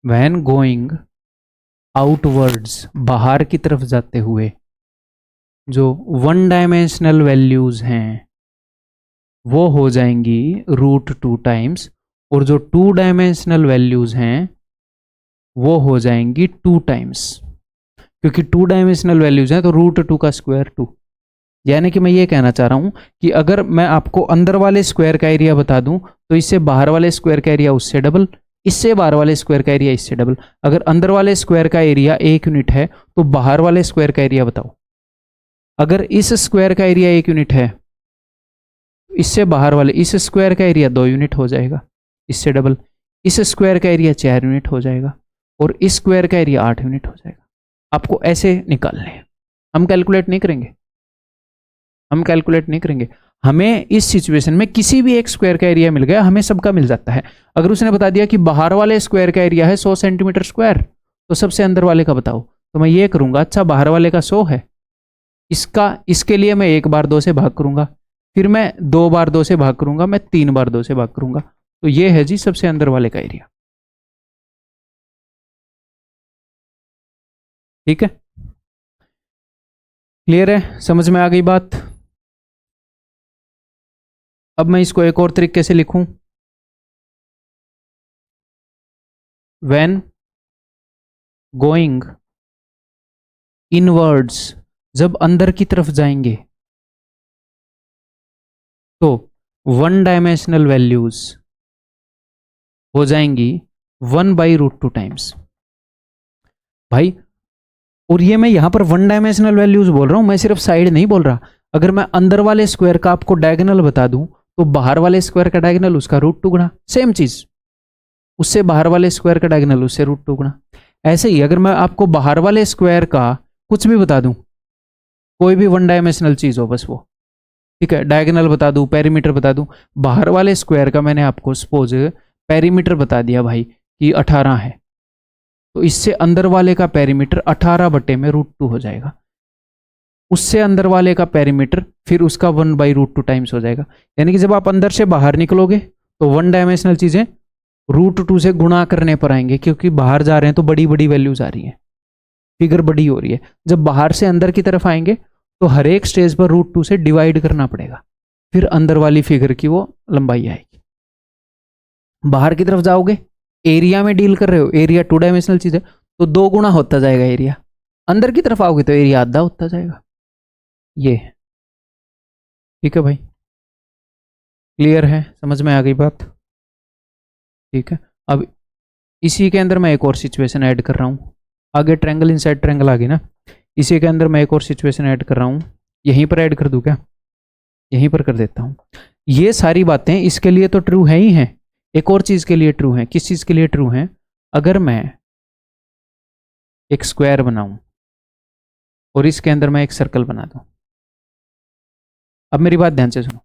when going outwards, बाहर की तरफ जाते हुए जो वन डायमेंशनल वैल्यूज हैं वो हो जाएंगी रूट 2 टाइम्स, और जो 2 डायमेंशनल वैल्यूज हैं वो हो जाएंगी 2 टाइम्स, क्योंकि 2 डायमेंशनल वैल्यूज हैं तो रूट 2 का स्क्वायर 2। यानी कि मैं ये कहना चाह रहा हूं कि अगर मैं आपको अंदर वाले स्क्वायर का एरिया बता दूं तो इससे बाहर वाले स्क्वायर का एरिया उससे डबल, इससे बाहर वाले स्क्वायर का एरिया इससे डबल। अगर अंदर वाले स्क्वायर का एरिया 1 यूनिट है तो बाहर वाले स्क्वायर का एरिया बताओ। अगर इस स्क्वायर का एरिया 1 यूनिट है, इससे बाहर वाले इस स्क्वायर का एरिया 2 यूनिट हो जाएगा, इससे डबल। इस स्क्वायर का एरिया 4 यूनिट हो जाएगा, और इस स्क्वायर का एरिया 8 यूनिट हो जाएगा। आपको ऐसे निकालने हैं, हम कैलकुलेट नहीं करेंगे, हमें इस सिचुएशन में किसी भी एक स्क्वायर का एरिया मिल गया, हमें सबका मिल जाता है। अगर उसने बता दिया कि बाहर वाले स्क्वायर का एरिया है 100 सेंटीमीटर स्क्वायर, तो सबसे अंदर वाले का बताओ, तो मैं ये करूंगा, अच्छा बाहर वाले का 100 है, इसके लिए मैं 1 बार 2 से भाग करूंगा, फिर मैं 2 बार 2 से भाग करूंगा, मैं 3 बार 2 से भाग करूंगा, तो ये है जी सबसे अंदर वाले का एरिया। ठीक है, क्लियर है, समझ में आ गई बात। अब मैं इसको एक और तरीके से लिखूं, when going inwards, जब अंदर की तरफ जाएंगे तो वन डायमेंशनल वैल्यूज हो जाएंगी 1/√2 टाइम्स। भाई, और ये मैं यहां पर वन डायमेंशनल वैल्यूज बोल रहा हूं, मैं सिर्फ साइड नहीं बोल रहा। अगर मैं अंदर वाले स्क्वायर का आपको डायगोनल बता दूं तो बाहर वाले स्क्वायर का डायगोनल उसका √2 गुना, सेम चीज, उससे बाहर वाले स्क्वायर का डायगोनल उससे √2 गुना। ऐसे ही अगर मैं आपको बाहर वाले स्क्वायर का कुछ भी बता दूं, कोई भी वन डायमेंशनल चीज हो बस वो, ठीक है, डायगोनल बता दूं, पेरीमीटर बता दूं, बाहर वाले स्क्वायर का मैंने आपको सपोज पेरीमीटर बता दिया भाई कि 18 है, तो इससे अंदर वाले का पेरीमीटर 18/√2 हो जाएगा, उससे अंदर वाले का पेरीमीटर फिर उसका 1/√2 टाइम्स हो जाएगा। यानी कि जब आप अंदर से बाहर निकलोगे तो वन डायमेंशनल चीजें √2 से गुणा करने पर आएंगे, क्योंकि बाहर जा रहे हैं तो बड़ी बड़ी वैल्यूज आ रही हैं, फिगर बड़ी हो रही है। जब बाहर से अंदर की तरफ आएंगे तो हर एक स्टेज पर √2 से डिवाइड करना पड़ेगा, फिर अंदर वाली फिगर की वो लंबाई आएगी। बाहर की तरफ जाओगे, एरिया में डील कर रहे हो, एरिया 2 डायमेंशनल चीज है तो 2 गुना होता जाएगा एरिया। अंदर की तरफ आओगे तो एरिया आधा होता जाएगा। ये ठीक है भाई, क्लियर है, समझ में आ गई बात। ठीक है, अब इसी के अंदर मैं एक और सिचुएशन ऐड कर रहा हूँ। आगे ट्रायंगल इनसाइड ट्रायंगल आ गई ना, इसी के अंदर मैं एक और सिचुएशन ऐड कर रहा हूँ। यहीं पर ऐड कर दूं क्या? यहीं पर कर देता हूँ। ये सारी बातें इसके लिए तो ट्रू है ही हैं, एक और चीज के लिए ट्रू है। किस चीज के लिए ट्रू है? अगर मैं एक स्क्वायर बनाऊं और इसके अंदर मैं एक सर्कल बना दूं। अब मेरी बात ध्यान से सुनो,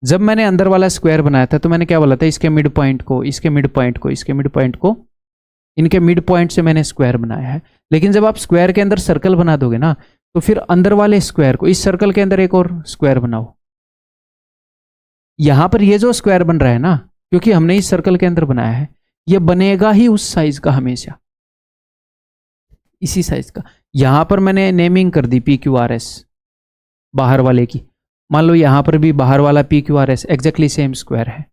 जब मैंने अंदर वाला स्क्वायर बनाया था तो मैंने क्या बोला था, इसके मिड पॉइंट को, इसके मिड पॉइंट को, इसके मिड पॉइंट को, इनके मिड पॉइंट से मैंने स्क्वायर बनाया है। लेकिन जब आप स्क्वायर के अंदर सर्कल बना दोगे ना, तो फिर अंदर वाले स्क्वायर को, इस सर्कल के अंदर एक और स्क्वायर बनाओ, यहां पर ये जो स्क्वायर बन रहा है ना, क्योंकि हमने इस सर्कल के अंदर बनाया है, ये बनेगा ही उस साइज का हमेशा, इसी साइज का। यहां पर मैंने नेमिंग कर दी PQRS बाहर वाले की। मान लो यहां पर भी बाहर वाला PQRS एग्जैक्टली सेम स्क्वायर है।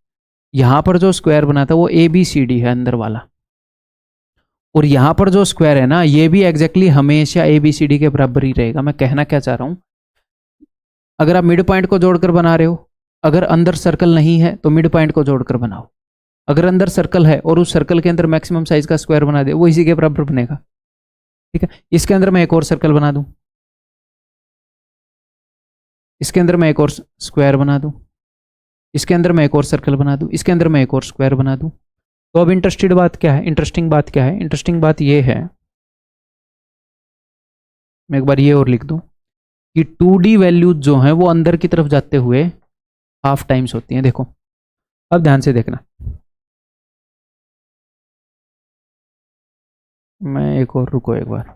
यहां पर जो स्क्वायर बना था वो ABCD है अंदर वाला, और यहां पर जो स्क्वायर है ना, ये भी एग्जैक्टली हमेशा ABCD के बराबर ही रहेगा। मैं कहना क्या चाह रहा हूं, अगर आप मिड पॉइंट को जोड़कर बना रहे हो, अगर अंदर सर्कल नहीं है तो मिड पॉइंट को जोड़कर बनाओ। अगर अंदर सर्कल है और उस सर्कल के अंदर मैक्सिमम साइज का स्क्वायर बना दे, वो इसी के बराबर बनेगा। ठीक है, इसके अंदर मैं एक और सर्कल बना दूं, इसके अंदर मैं एक और स्क्वायर बना दूं, इसके अंदर मैं एक और सर्कल बना दूं, इसके अंदर मैं एक और स्क्वायर बना दूं। तो अब इंटरेस्टिंग बात क्या है, इंटरेस्टिंग बात ये है, मैं एक बार ये और लिख दूं कि 2D वैल्यूज जो हैं वो अंदर की तरफ जाते हुए हाफ टाइम्स होती हैं। देखो अब ध्यान से देखना, मैं एक और, रुको एक बार,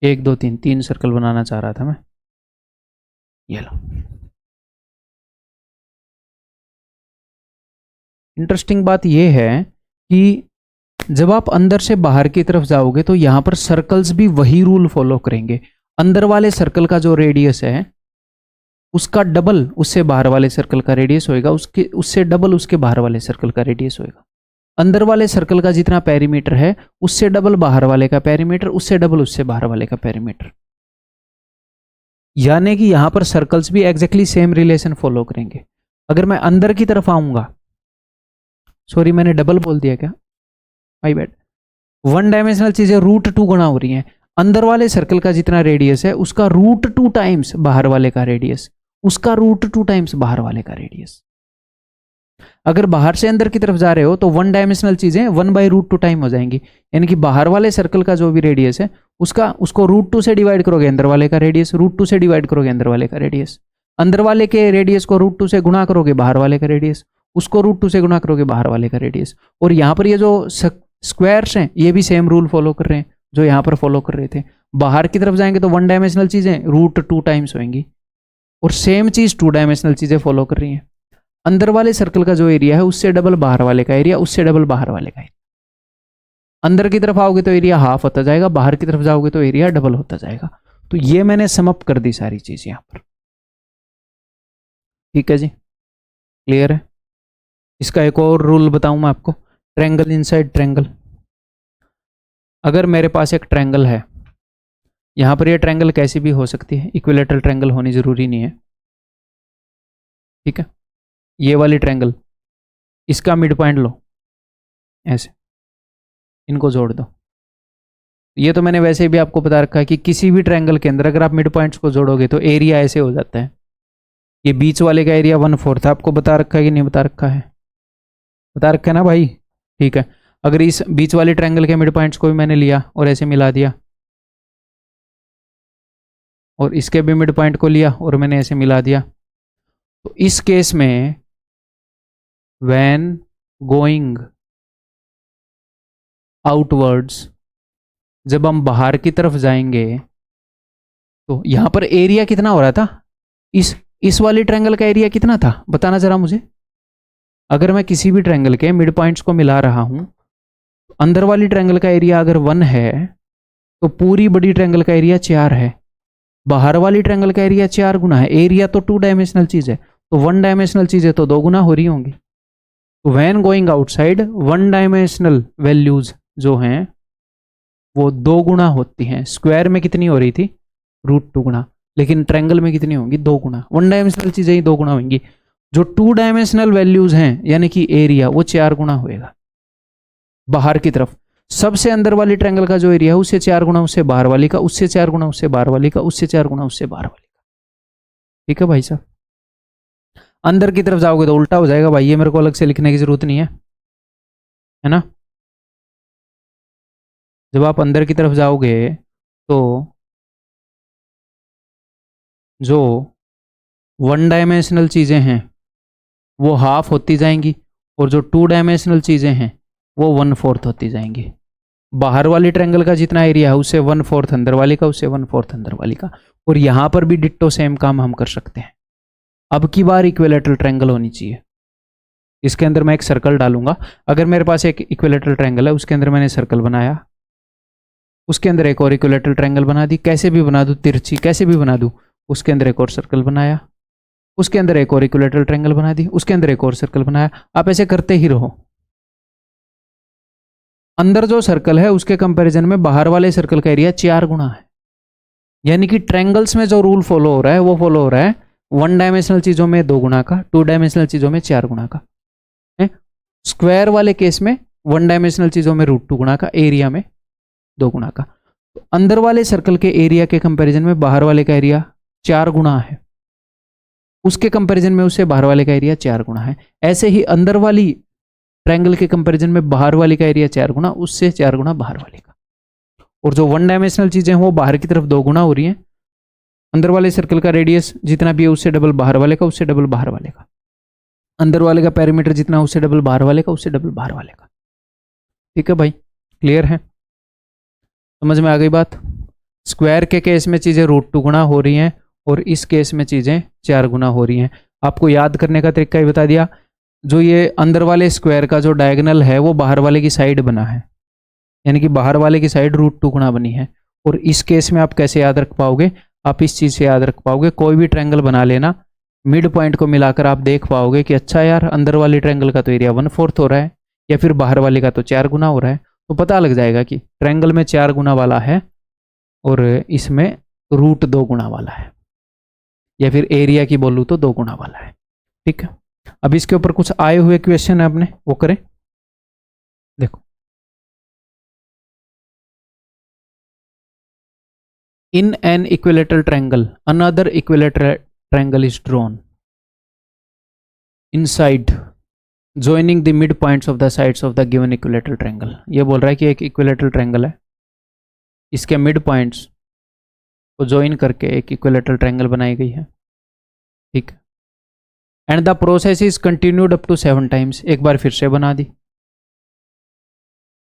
1 2 3 3 सर्कल बनाना चाह रहा था मैं, ये लो। इंटरेस्टिंग बात यह है कि जब आप अंदर से बाहर की तरफ जाओगे तो यहां पर सर्कल्स भी वही रूल फॉलो करेंगे। अंदर वाले सर्कल का जो रेडियस है उसका डबल उससे बाहर वाले सर्कल का रेडियस होएगा, उससे डबल उसके बाहर वाले सर्कल का रेडियस होएगा। अंदर वाले सर्कल का जितना पेरीमीटर है उससे डबल बाहर वाले का पेरीमीटर, उससे डबल उससे बाहर वाले का पेरीमीटर। यानी कि यहां पर सर्कल्स भी एग्जैक्टली सेम रिलेशन फॉलो करेंगे। अगर मैं अंदर की तरफ आऊंगा, सॉरी मैंने डबल बोल दिया क्या, माय बैड, 1 डायमेंशनल चीजें √2 गुना हो रही हैं। अंदर वाले सर्कल का जितना रेडियस है उसका √2 टाइम्स बाहर वाले का रेडियस, उसका √2 टाइम्स बाहर वाले का रेडियस। अगर बाहर से अंदर की तरफ जा रहे हो तो 1 डायमेंशनल चीजें 1/√2 टाइम हो जाएंगी। यानी कि बाहर वाले सर्कल का जो भी रेडियस है उसको √2 से डिवाइड करोगे अंदर वाले का रेडियस, √2 से डिवाइड करोगे अंदर वाले का रेडियस, अंदर वाले के रेडियस को √2 से गुणा करोगे बाहर वाले का रेडियस, उसको √2 से गुणा करोगे बाहर वाले का रेडियस। और यहाँ पर ये जो स्क्वायर्स हैं ये भी सेम रूल फॉलो कर रहे हैं जो यहाँ पर फॉलो कर रहे थे। बाहर की तरफ जाएंगे तो 1 डायमेंशनल चीजें √2 टाइम्स होंगी, और सेम चीज 2 डायमेंशनल चीजें फॉलो कर रही हैं। अंदर वाले सर्कल का जो एरिया है उससे डबल बाहर वाले का एरिया, उससे डबल बाहर वाले का एरिया। अंदर की तरफ आओगे तो एरिया हाफ होता जाएगा, बाहर की तरफ जाओगे तो एरिया डबल होता जाएगा। तो ये मैंने समअप कर दी सारी चीज यहां पर। ठीक है जी, क्लियर है। इसका एक और रूल बताऊं मैं आपको, ट्रायंगल इनसाइड ट्रायंगल। अगर मेरे पास एक ट्रायंगल है, यहां पर ये ट्रायंगल कैसी भी हो सकती है, इक्विलेटरल ट्रायंगल होनी जरूरी नहीं है। ठीक है, ये वाली ट्रायंगल, इसका मिड पॉइंट लो, ऐसे इनको जोड़ दो। ये तो मैंने वैसे भी आपको बता रखा है कि किसी भी ट्रायंगल के अंदर अगर आप मिड पॉइंट्स को जोड़ोगे तो एरिया ऐसे हो जाता है। ये बीच वाले का एरिया 1/4 आपको बता रखा है कि नहीं बता रखा है, बता रखा है ना भाई। ठीक है, अगर इस बीच वाले ट्रायंगल के मिड पॉइंट्स को भी मैंने लिया और ऐसे मिला दिया, और इसके भी मिड पॉइंट को लिया और मैंने ऐसे मिला दिया, तो इस केस में व्हेन गोइंग आउटवर्ड्स, जब हम बाहर की तरफ जाएंगे तो यहां पर एरिया कितना हो रहा था, इस वाली ट्रायंगल का एरिया कितना था बताना जरा मुझे। अगर मैं किसी भी ट्रायंगल के मिड पॉइंट्स को मिला रहा हूं, अंदर वाली ट्रायंगल का एरिया अगर 1 है तो पूरी बड़ी ट्रायंगल का एरिया 4 है, बाहर वाली ट्रायंगल का एरिया 4 गुना है। एरिया तो 2 डायमेंशनल चीज है, तो 1 डायमेंशनल चीजें तो 2 गुना हो रही होंगी। तो when going outside 1 dimensional values जो हैं वो 2 गुना होती हैं। स्क्वायर में कितनी हो रही थी, √2 गुना, लेकिन ट्रायंगल में कितनी होंगी, 2 गुना। 1 डायमेंशनल चीजें ही 2 गुना होंगी। जो 2 डायमेंशनल वैल्यूज हैं यानी कि एरिया, वो 4 गुना होएगा बाहर की तरफ। सबसे अंदर वाली ट्रायंगल का जो एरिया है उससे 4 गुना उससे बाहर वाली का, उससे 4 गुना उससे बाहर वाली का, उससे 4 गुना उससे बाहर वाली का। ठीक है भाई साहब। अंदर की तरफ जाओगे तो उल्टा हो जाएगा भाई, ये मेरे को अलग से लिखने की जरूरत नहीं है ना। जब आप अंदर की तरफ जाओगे तो जो 1 डायमेंशनल चीजें हैं वो हाफ होती जाएंगी, और जो 2 डायमेंशनल चीजें हैं वो 1/4 होती जाएंगी। बाहर वाली ट्रायंगल का जितना एरिया है उससे 1/4 अंदर वाली का, उससे 1/4 अंदर वाली का। और यहां पर भी डिट्टो सेम काम हम कर सकते हैं। अब की बार इक्विलैटरल ट्रायंगल होनी चाहिए। इसके अंदर मैं एक सर्कल डालूंगा। अगर मेरे पास एक इक्विलैटरल ट्रायंगल है, उसके अंदर मैंने सर्कल बनाया, उसके अंदर एक और इक्विलैटरल ट्रायंगल बना दी, कैसे भी बना दूं, तिरछी कैसे भी बना दूं, उसके अंदर एक और सर्कल बनाया, उसके अंदर एक और इक्विलैटरल ट्रायंगल बना दी, उसके अंदर एक और सर्कल बनाया। आप ऐसे करते ही रहो। अंदर जो सर्कल है उसके कंपैरिजन में बाहर वाले सर्कल का एरिया 4 गुना है। यानी कि ट्रायंगल्स में जो रूल फॉलो हो रहा है वो फॉलो हो रहा है 1 डायमेंशनल चीजों में 2 गुना का, 2 डायमेंशनल चीजों में 4 गुना का। स्क्वायर वाले केस में 1 डायमेंशनल चीजों में √2 गुना का, एरिया में 2 गुना का। तो अंदर वाले सर्कल के एरिया के कंपैरिजन में बाहर वाले का एरिया 4 गुना है, उसके कंपैरिजन में उससे बाहर वाले का एरिया 4 गुना है। ऐसे ही अंदर वाली ट्रायंगल के कंपैरिजन में बाहर वाली का एरिया 4 गुना, उससे 4 गुना बाहर वाले का। और जो 1 डायमेंशनल चीजें हैं वो बाहर की तरफ 2 गुना हो रही हैं। अंदर वाले सर्कल का रेडियस जितना भी है उससे डबल बाहर वाले का, उससे डबल बाहर वाले का। अंदर वाले का पेरीमीटर जितना उससे डबल बाहर वाले का, उससे डबल बाहर वाले का। ठीक है भाई, क्लियर है? समझ में आ गई बात? स्क्वायर के केस में चीजें √2 गुना हो रही हैं और इस केस में चीजें 4 गुना हो रही हैं। आपको याद करने का तरीका ही बता दिया। जो ये अंदर वाले स्क्वायर का जो डायगोनल है वो बाहर वाले की साइड बना है, यानी कि बाहर वाले की साइड √2 गुना बनी है। और इस केस में आप कैसे याद रख पाओगे? आप इस चीज से याद रख पाओगे, कोई भी ट्रायंगल बना लेना, मिड पॉइंट को मिलाकर आप देख पाओगे कि अच्छा यार अंदर वाली ट्रायंगल का तो एरिया 1/4 हो रहा है, या फिर बाहर वाले का तो 4 गुना हो रहा है। तो पता लग जाएगा कि ट्रायंगल में 4 गुना वाला है और इसमें √2 गुना वाला है, या फिर एरिया की बोलूँ तो 2 गुना वाला है। ठीक है, अब इसके ऊपर कुछ आए हुए क्वेश्चन है अपने, वो करें। देखो, in an equilateral triangle another equilateral triangle is drawn inside joining the midpoints of the sides of the given equilateral triangle। ये बोल रहा है कि एक इक्विलैटरल ट्रायंगल है, इसके मिड पॉइंट्स को ज्वाइन करके एक इक्विलैटरल ट्रायंगल बनाई गई है। ठीक, and the process is continued up to 7 times. एक बार फिर से बना दी,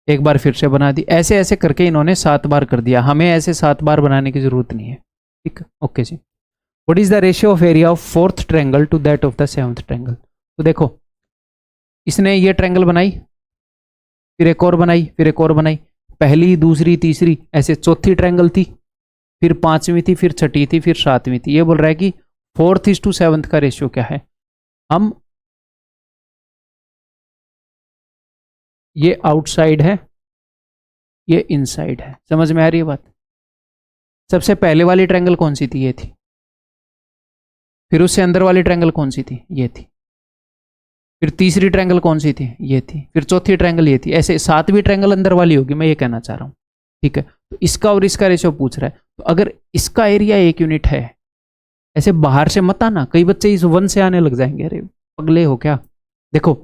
एक बार फिर से बना दी, ऐसे ऐसे करके इन्होंने 7 बार कर दिया। हमें ऐसे 7 बार बनाने की जरूरत नहीं है। ठीक, ओके जी। What is the ratio of area of 4th triangle to that of the 7th triangle? तो देखो, इसने ये ट्रायंगल बनाई, फिर एक और बनाई, फिर एक और बनाई, पहली, दूसरी, तीसरी, ऐसे चौथी ट्रायंगल थी, फिर 5वीं थी, फिर 6ठी थी, फिर 7वीं थी। ये बोल रहा है कि 4:7 का रेशियो क्या है। हम ये आउटसाइड है, ये इनसाइड है। समझ में आ रही है बात? सबसे पहले वाली ट्रायंगल कौन सी थी? ये थी। फिर उससे अंदर वाली ट्रायंगल कौन सी थी? ये थी। फिर तीसरी ट्रायंगल कौन सी थी? ये थी। फिर चौथी ट्रायंगल ये थी। ऐसे 7वीं ट्रायंगल अंदर वाली होगी, मैं ये कहना चाह रहा हूँ। ठीक है, तो इसका और इसका रेशियो पूछ रहा है। तो अगर इसका एरिया 1 यूनिट है, ऐसे बाहर से मत आना, कई बच्चे इस 1 से आने लग जाएंगे, अरे पगले हो क्या। देखो,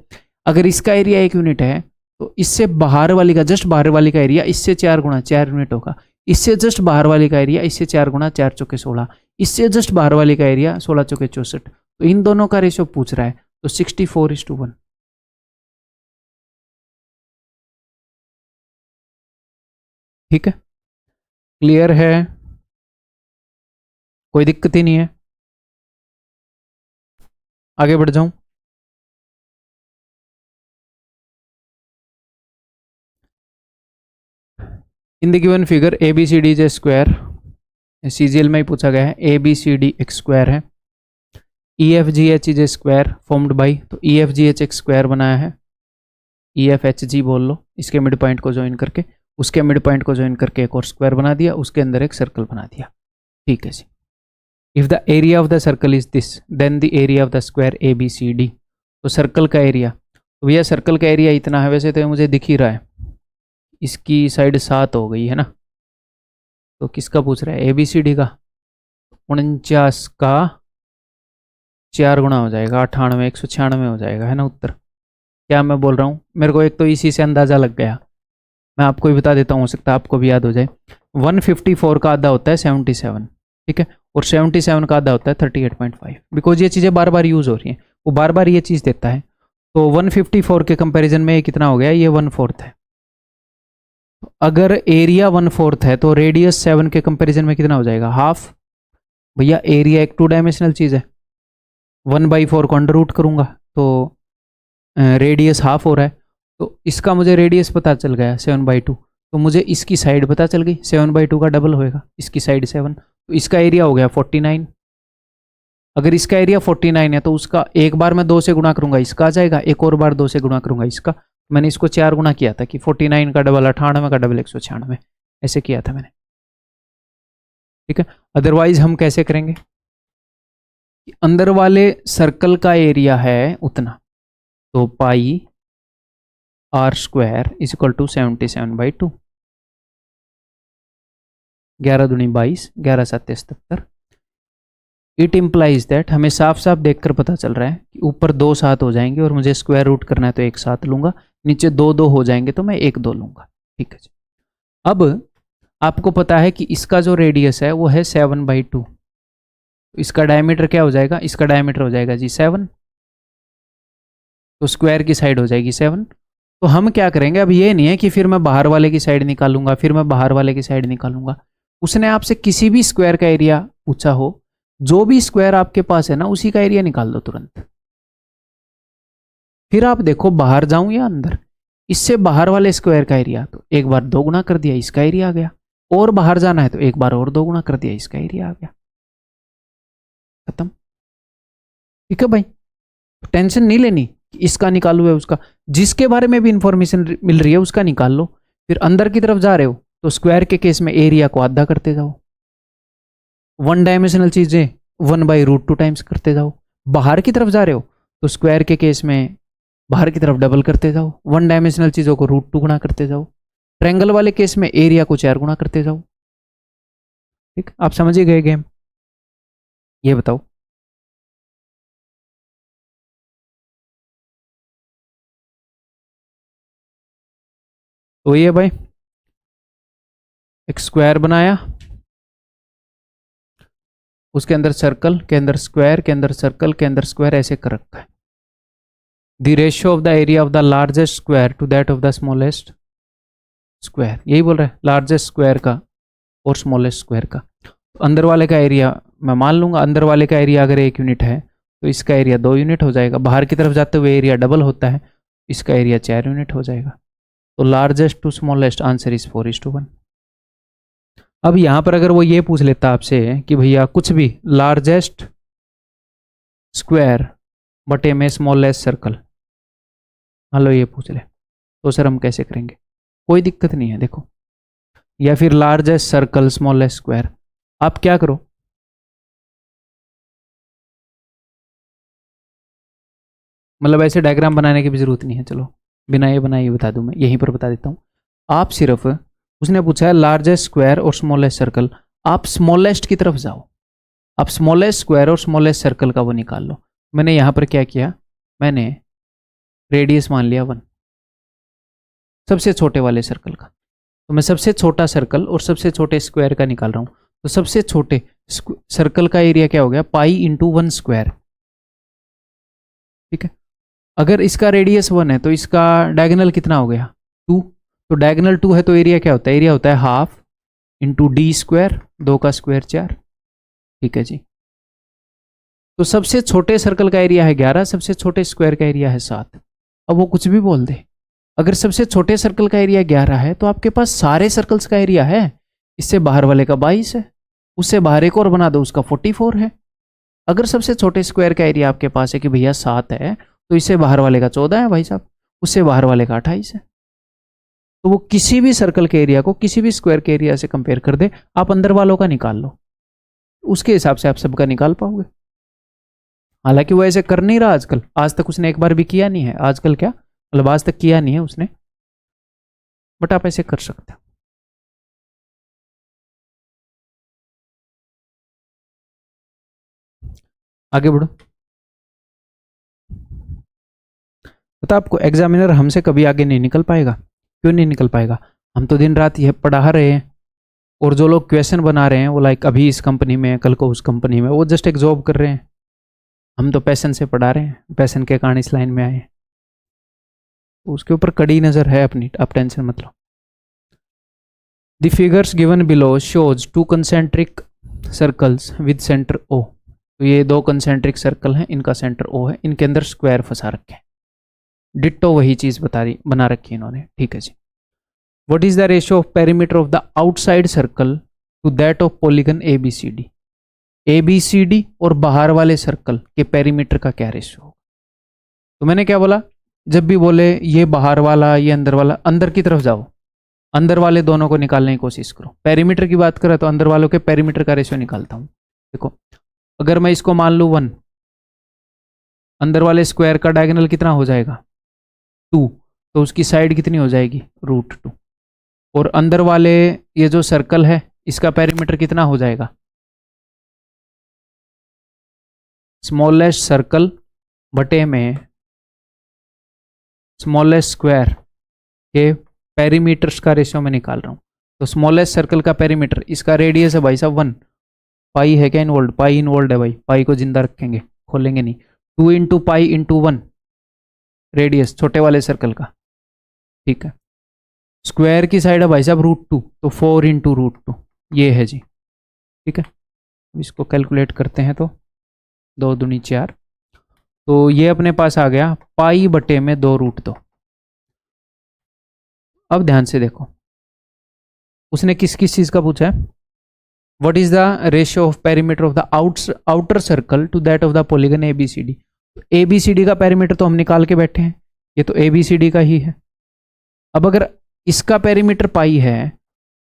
अगर इसका एरिया 1 यूनिट है तो इससे बाहर वाली का, जस्ट बाहर वाली का एरिया इससे 4 गुना 4 यूनिट होगा। इससे जस्ट बाहर वाली का एरिया इससे 4 गुना 4 चौके 16, इससे जस्ट बाहर वाली का एरिया 16 चौके 64। तो इन दोनों का रेशियो पूछ रहा है, तो 64:1। ठीक है, क्लियर है? कोई दिक्कत ही नहीं है? आगे बढ़ जाऊं? इन the given figure ABCD is a square. CGL में ही पूछा गया है, ABCD एक स्क्वायर है। EFGH is a square formed by, तो EFGH एक स्क्वायर बनाया है। EFHG बोल लो, इसके मिड पॉइंट को ज्वाइन करके, उसके मिड पॉइंट को ज्वाइन करके एक और स्क्वायर बना दिया, उसके अंदर एक सर्कल बना दिया। ठीक है जी। If the area of the circle is this then the area of the square ABCD। तो सर्कल का एरिया, तो भैया सर्कल का एरिया इतना है, वैसे तो मुझे दिख ही रहा है, इसकी साइड 7 हो गई है ना। तो किसका पूछ रहा है? ABCD का। 49 का 4 गुना हो जाएगा, 98, 196 हो जाएगा, है ना उत्तर। क्या मैं बोल रहा हूँ? मेरे को एक तो इसी से अंदाजा लग गया, मैं आपको ही बता देता हूँ, हो सकता है आपको भी याद हो जाए। 154 का आधा होता है 77, ठीक है, और 77 का आधा होता है 38.5। बिकॉज ये चीज़ें बार बार यूज़ हो रही हैं, वो बार बार ये चीज़ देता है। तो 154 के कंपैरिजन में ये कितना हो गया? ये 1/4 है। तो अगर एरिया 1/4 है तो रेडियस 7 के कंपैरिजन में कितना हो जाएगा, हाफ। भैया एरिया एक 2 डायमेंशनल चीज़ है, 1/4 को अंडर रूट करूंगा तो रेडियस हाफ हो रहा है। तो इसका मुझे रेडियस पता चल गया 7/2, तो मुझे इसकी साइड पता चल गई, 7/2 का डबल होएगा, इसकी साइड 7, तो इसका एरिया हो गया 49। अगर इसका एरिया 49 है तो उसका एक बार मैं 2 से गुणा करूंगा इसका आ जाएगा, एक और बार 2 से गुणा करूंगा इसका। मैंने इसको 4 गुणा किया था कि 49 का डबल 98 का डबल 196, ऐसे किया था मैंने, ठीक है। अदरवाइज हम कैसे करेंगे, अंदर वाले सर्कल का एरिया है उतना, तो pi r square is equal to 77/2, 11 दूनी 22, 11 7 77। इट इम्प्लाइज दैट, हमें साफ साफ देखकर पता चल रहा है कि ऊपर 2 7 हो जाएंगे और मुझे स्क्वायर रूट करना है तो 1 7 लूंगा, नीचे 2 2 हो जाएंगे तो मैं 1 2 लूंगा, ठीक है जी। अब आपको पता है कि इसका जो रेडियस है वो है 7/2, तो इसका डायमीटर क्या हो जाएगा, इसका डायमीटर हो जाएगा जी 7, तो स्क्वायर की साइड हो जाएगी 7। तो हम क्या करेंगे, अब ये नहीं है कि फिर मैं बाहर वाले की साइड निकालूंगा, फिर मैं बाहर वाले की साइड निकालूंगा। उसने आपसे किसी भी स्क्वायर का एरिया पूछा हो, जो भी स्क्वायर आपके पास है ना उसी का एरिया निकाल दो तुरंत। फिर आप देखो बाहर जाऊं या अंदर, इससे बाहर वाले स्क्वायर का एरिया, तो एक बार 2 गुना कर दिया इसका एरिया आ गया, और बाहर जाना है तो एक बार और 2 गुना कर दिया इसका एरिया आ गया, खत्म, ठीक है भाई। टेंशन नहीं लेनी इसका निकालू है उसका, जिसके बारे में भी इंफॉर्मेशन मिल रही है उसका निकाल लो। फिर अंदर की तरफ जा रहे हो तो स्क्वायर के केस में एरिया को आधा करते जाओ, 1 डायमेंशनल चीजें 1/√2 टाइम्स करते जाओ। बाहर की तरफ जा रहे हो तो स्क्वायर के केस में बाहर की तरफ डबल करते जाओ, 1 डायमेंशनल चीजों को √2 गुना करते जाओ। ट्रायंगल वाले केस में एरिया को 4 गुना करते जाओ, ठीक, आप समझ ही गए गेम। ये बताओ, तो ये भाई एक स्क्वायर बनाया, उसके अंदर सर्कल, के अंदर स्क्वायर, के अंदर सर्कल, के अंदर स्क्वायर, ऐसे कर रखा है। The ratio of the area of the largest square to that of the smallest square, यही बोल रहा है, लार्जेस्ट स्क्वायर का और स्मॉलेस्ट स्क्वायर का। तो अंदर वाले का एरिया मैं मान लूंगा, अंदर वाले का एरिया अगर 1 यूनिट है तो इसका एरिया 2 यूनिट हो जाएगा, बाहर की तरफ जाते हुए एरिया डबल होता है, इसका एरिया 4 यूनिट हो जाएगा। तो largest to smallest answer is 4:1। अब यहां पर अगर वो ये पूछ लेता आपसे कि भैया कुछ भी लार्जेस्ट स्क्वायर बटे में स्मॉलेस्ट सर्कल, मान लो ये पूछ ले, तो सर हम कैसे करेंगे, कोई दिक्कत नहीं है देखो, या फिर लार्जेस्ट सर्कल स्मॉलेस्ट स्क्वायर, आप क्या करो, मतलब ऐसे डायग्राम बनाने की भी जरूरत नहीं है, चलो बिना ये बनाए बता दूं, मैं यहीं पर बता देता हूँ। आप सिर्फ, उसने पूछा है लार्जेस्ट स्क्वायर और स्मॉलेस्ट सर्कल, आप स्मॉलेस्ट की तरफ जाओ, आप स्मॉलेस्ट स्क्वायर और स्मॉलेस्ट सर्कल का वो निकाल लो। मैंने यहाँ पर क्या किया, मैंने रेडियस मान लिया 1 सबसे छोटे वाले सर्कल का, तो मैं सबसे छोटा सर्कल और सबसे छोटे स्क्वायर का निकाल रहा हूँ। तो सबसे छोटे सर्कल का एरिया क्या हो गया, π/1 स्क्वायर, ठीक है। अगर इसका रेडियस 1 है तो इसका डायगोनल कितना हो गया 2, तो डायगोनल 2 है तो एरिया क्या होता है, एरिया होता है हाफ इंटू d स्क्वायर, 2 का स्क्वायर 4, ठीक है जी। तो सबसे छोटे सर्कल का एरिया है 11, सबसे छोटे स्क्वायर का एरिया है 7। अब वो कुछ भी बोल दे, अगर सबसे छोटे सर्कल का एरिया 11 है तो आपके पास सारे सर्कल्स का एरिया है, इससे बाहर वाले का 22 है, उससे बाहर एक और बना दो उसका 44 है। अगर सबसे छोटे स्क्वायर का एरिया आपके पास है कि भैया 7 है, तो इससे बाहर वाले का 14 है भाई साहब, उससे बाहर वाले का 28 है। तो वो किसी भी सर्कल के एरिया को किसी भी स्क्वायर के एरिया से कंपेयर कर दे, आप अंदर वालों का निकाल लो, उसके हिसाब से आप सबका निकाल पाओगे। हालांकि वो ऐसे कर नहीं रहा आजकल, आज तक उसने एक बार भी किया नहीं है, आजकल क्या मतलब आज तक किया नहीं है उसने, बट आप ऐसे कर सकते हो। आगे बढ़ो। पता आपको एग्जामिनर हमसे कभी आगे नहीं निकल पाएगा, क्यों नहीं निकल पाएगा, हम तो दिन रात ये पढ़ा रहे हैं, और जो लोग क्वेश्चन बना रहे हैं वो लाइक अभी इस कंपनी में कल को उस कंपनी में, वो जस्ट एक जॉब कर रहे हैं। हम तो पैशन से पढ़ा रहे हैं, पैशन के कारण इस लाइन में आए हैं, उसके ऊपर कड़ी नज़र है अपनी, आप टेंशन मत लो। The figures given below shows two concentric circles with centre O. तो ये दो कंसेंट्रिक सर्कल हैं, इनका सेंटर ओ है, इनके अंदर स्क्वायर फंसा रखे हैं। डिट्टो वही चीज बना रखी है इन्होंने, ठीक है जी। What is the ratio of perimeter of the outside circle to that of polygon ABCD। ABCD और बाहर वाले सर्कल के पेरीमीटर का क्या रेशियो होगा। तो मैंने क्या बोला, जब भी बोले ये बाहर वाला ये अंदर वाला, अंदर की तरफ जाओ, अंदर वाले दोनों को निकालने की कोशिश करो। पेरीमीटर की बात करें तो अंदर वालों के पेरीमीटर का रेशियो निकालता हूं। देखो अगर मैं इसको मान लूँ 1, अंदर वाले स्क्वायर का डायगोनल कितना हो जाएगा 2, तो उसकी साइड कितनी हो जाएगी √2। और अंदर वाले ये जो सर्कल है इसका पेरीमीटर कितना हो जाएगा, स्मॉलेस्ट सर्कल बटे में स्मॉलेस्ट स्क्वायर के पेरीमीटर्स का रेशियो मैं निकाल रहा हूँ। तो स्मॉलेस्ट सर्कल का पेरीमीटर, इसका रेडियस है भाई साहब 1, पाई है क्या इन्वॉल्व, पाई इन्वॉल्व है भाई, पाई को जिंदा रखेंगे, खोलेंगे नहीं। 2 × पाई × 1 रेडियस छोटे वाले सर्कल का, ठीक है। स्क्वायर की साइड है भाई साहब √2, तो 4 × √2 ये है जी, ठीक है। इसको कैलकुलेट करते हैं तो 2 दूनी 4, तो ये अपने पास आ गया पाई बटे में 2√2। अब ध्यान से देखो उसने किस किस चीज का पूछा है, what is the ratio of perimeter of the outer circle to that of the polygon ABCD। ABCD का पेरीमीटर तो हम निकाल के बैठे हैं, ये तो ABCD का ही है। अब अगर इसका पेरीमीटर पाई है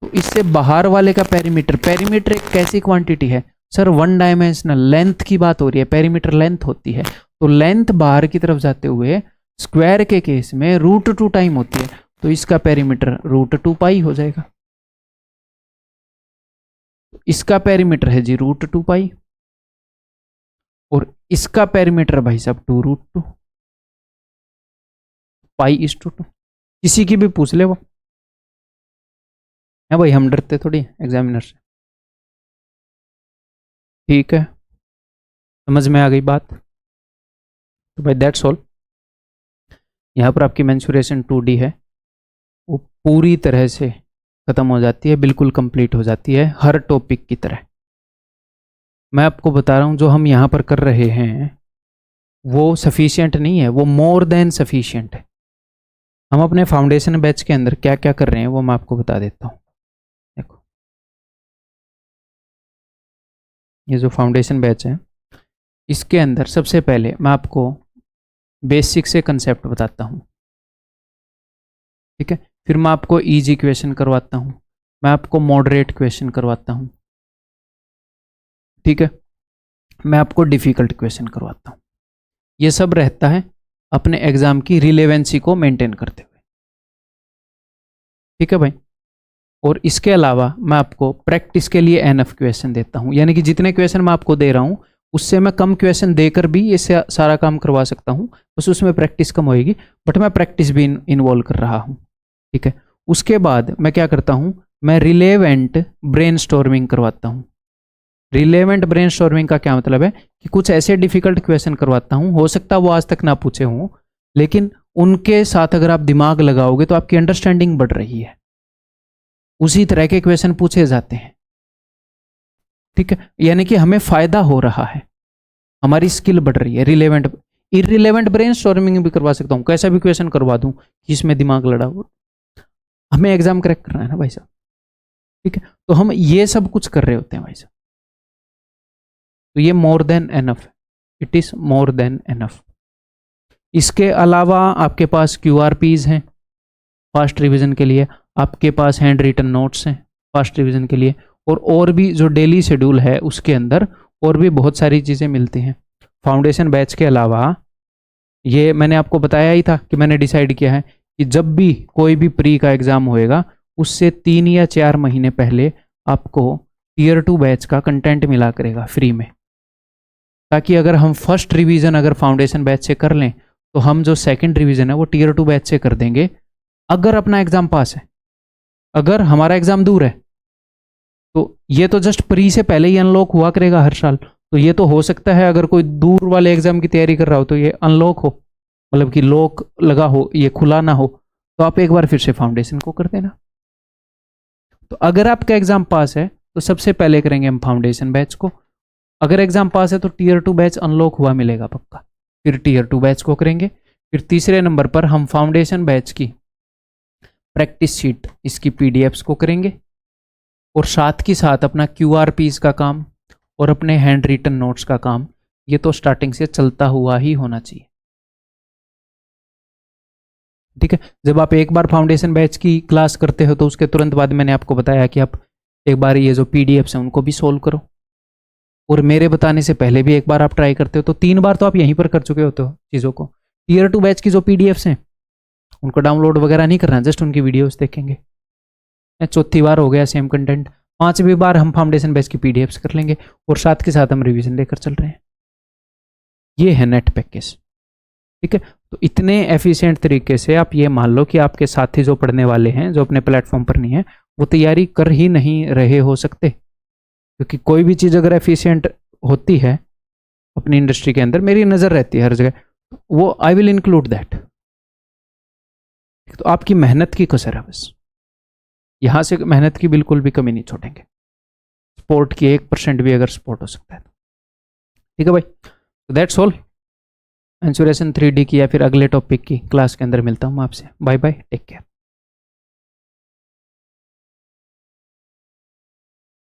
तो इससे बाहर वाले का पेरीमीटर, पेरीमीटर एक कैसी क्वांटिटी है सर, 1 डायमेंशनल लेंथ की बात हो रही है, पेरीमीटर लेंथ होती है। तो लेंथ बाहर की तरफ जाते हुए स्क्वायर के केस में √2 टाइम होती है, तो इसका पेरीमीटर √2 पाई हो जाएगा। इसका पेरीमीटर है जी √2 पाई और इसका पेरीमीटर भाई साहब 2√2 पाई/2। किसी की भी पूछ ले वो है भाई, हम डरते थोड़ी एग्जामिनर से, ठीक है। समझ में आ गई बात। तो भाई दैट्स ऑल। यहाँ पर आपकी मेंसुरेशन 2D है, वो पूरी तरह से ख़त्म हो जाती है, बिल्कुल कंप्लीट हो जाती है हर टॉपिक की तरह। मैं आपको बता रहा हूँ जो हम यहाँ पर कर रहे हैं वो सफिशिएंट नहीं है, वो मोर देन सफिशिएंट है। हम अपने फाउंडेशन बैच के अंदर क्या क्या कर रहे हैं वो मैं आपको बता देता हूँ। देखो ये जो फाउंडेशन बैच है इसके अंदर सबसे पहले मैं आपको बेसिक से कंसेप्ट बताता हूँ, ठीक है। फिर मैं आपको इजी क्वेश्चन करवाता हूँ, मैं आपको मॉडरेट क्वेश्चन करवाता हूँ, ठीक है। मैं आपको डिफ़िकल्ट क्वेश्चन करवाता हूँ। ये सब रहता है अपने एग्जाम की रिलेवेंसी को मेंटेन करते हुए, ठीक है भाई। और इसके अलावा मैं आपको प्रैक्टिस के लिए एनफ क्वेश्चन देता हूँ, यानी कि जितने क्वेश्चन मैं आपको दे रहा हूँ उससे मैं कम क्वेश्चन देकर भी ये सारा काम करवा सकता हूँ, बस उसमें प्रैक्टिस कम होएगी, बट मैं प्रैक्टिस भी इन्वॉल्व कर रहा हूँ, ठीक है। उसके बाद मैं क्या करता हूँ, मैं रिलेवेंट ब्रेनस्टॉर्मिंग करवाता हूँ। रिलेवेंट ब्रेनस्टॉर्मिंग का क्या मतलब है कि कुछ ऐसे डिफिकल्ट क्वेश्चन करवाता हूँ, हो सकता है वो आज तक ना पूछे हों, लेकिन उनके साथ अगर आप दिमाग लगाओगे तो आपकी अंडरस्टैंडिंग बढ़ रही है, उसी तरह के क्वेश्चन पूछे जाते हैं, ठीक है। यानी कि हमें फायदा हो रहा है, हमारी स्किल बढ़ रही है। रिलेवेंट इररिलेवेंट ब्रेनस्टॉर्मिंग भी करवा सकता हूँ, कैसा भी क्वेश्चन करवा दूँ कि इसमें दिमाग लड़ा हो, हमें एग्जाम क्रैक करना है ना भाई साहब, ठीक है। तो हम ये सब कुछ कर रहे होते हैं भाई साहब, तो ये मोर देन एनफ है, it is more than enough. इसके अलावा आपके पास QRPs हैं फास्ट रिवीजन के लिए, आपके पास हैंड रिटन नोट्स हैं फास्ट रिवीजन के लिए, और भी जो डेली शेड्यूल है उसके अंदर और भी बहुत सारी चीज़ें मिलती हैं। फाउंडेशन बैच के अलावा ये मैंने आपको बताया ही था कि मैंने डिसाइड किया है कि जब भी कोई भी प्री का एग्ज़ाम होएगा उससे 3 या 4 महीने पहले आपको Tier 2 बैच का कंटेंट मिला करेगा फ्री में, ताकि अगर हम फर्स्ट रिवीजन अगर फाउंडेशन बैच से कर लें तो हम जो सेकंड रिवीजन है वो Tier 2 बैच से कर देंगे, अगर अपना एग्ज़ाम पास है। अगर हमारा एग्ज़ाम दूर है तो ये तो जस्ट प्री से पहले ही अनलॉक हुआ करेगा हर साल, तो ये तो हो सकता है अगर कोई दूर वाले एग्ज़ाम की तैयारी कर रहा हो तो ये अनलॉक हो, मतलब कि लॉक लगा हो, ये खुला ना हो, तो आप एक बार फिर से फाउंडेशन को कर देना। तो अगर आपका एग्जाम पास है तो सबसे पहले करेंगे हम फाउंडेशन बैच को, अगर एग्जाम पास है तो टीयर 2 बैच अनलॉक हुआ मिलेगा पक्का, फिर टीयर 2 बैच को करेंगे, फिर तीसरे नंबर पर हम फाउंडेशन बैच की प्रैक्टिस शीट इसकी पीडीएफ्स को करेंगे, और साथ के साथ अपना क्यूआरपीस का काम और अपने हैंड रिटन नोट्स का काम, ये तो स्टार्टिंग से चलता हुआ ही होना चाहिए। ठीक है, जब आप एक बार फाउंडेशन बैच की क्लास करते हो तो उसके तुरंत बाद मैंने आपको बताया कि आप एक बार ये जो पीडीएफ्स हैं उनको भी सोल्व करो, और मेरे बताने से पहले भी एक बार आप ट्राई करते हो, तो 3 बार तो आप यहीं पर कर चुके होते हो चीज़ों को। टीयर 2 बैच की जो पीडीएफ्स हैं उनको डाउनलोड वगैरह नहीं करना, जस्ट उनकी वीडियोस देखेंगे। चौथी बार हो गया सेम कंटेंट, 5वीं बार हम फाउंडेशन बैच की पीडीएफ्स कर लेंगे, और साथ के साथ हम रिवीजन लेकर चल रहे हैं। ये है नेट पैकेज। ठीक है, तो इतने एफिशिएंट तरीके से आप ये मान लो कि आपके साथी जो पढ़ने वाले हैं, जो अपने प्लेटफॉर्म पर नहीं है, वो तैयारी कर ही नहीं रहे हो सकते, क्योंकि कोई भी चीज़ अगर एफिशिएंट होती है अपनी इंडस्ट्री के अंदर, मेरी नज़र रहती है हर जगह, वो आई विल इंक्लूड दैट। तो आपकी मेहनत की कसर है बस, यहाँ से मेहनत की बिल्कुल भी कमी नहीं छोड़ेंगे। स्पोर्ट की 1% भी अगर सपोर्ट हो सकता है तो ठीक है भाई। तो दैट्स ऑल। मेंसुरेशन 3D की या फिर अगले टॉपिक की क्लास के अंदर मिलता हूँ आपसे। Bye bye, take care.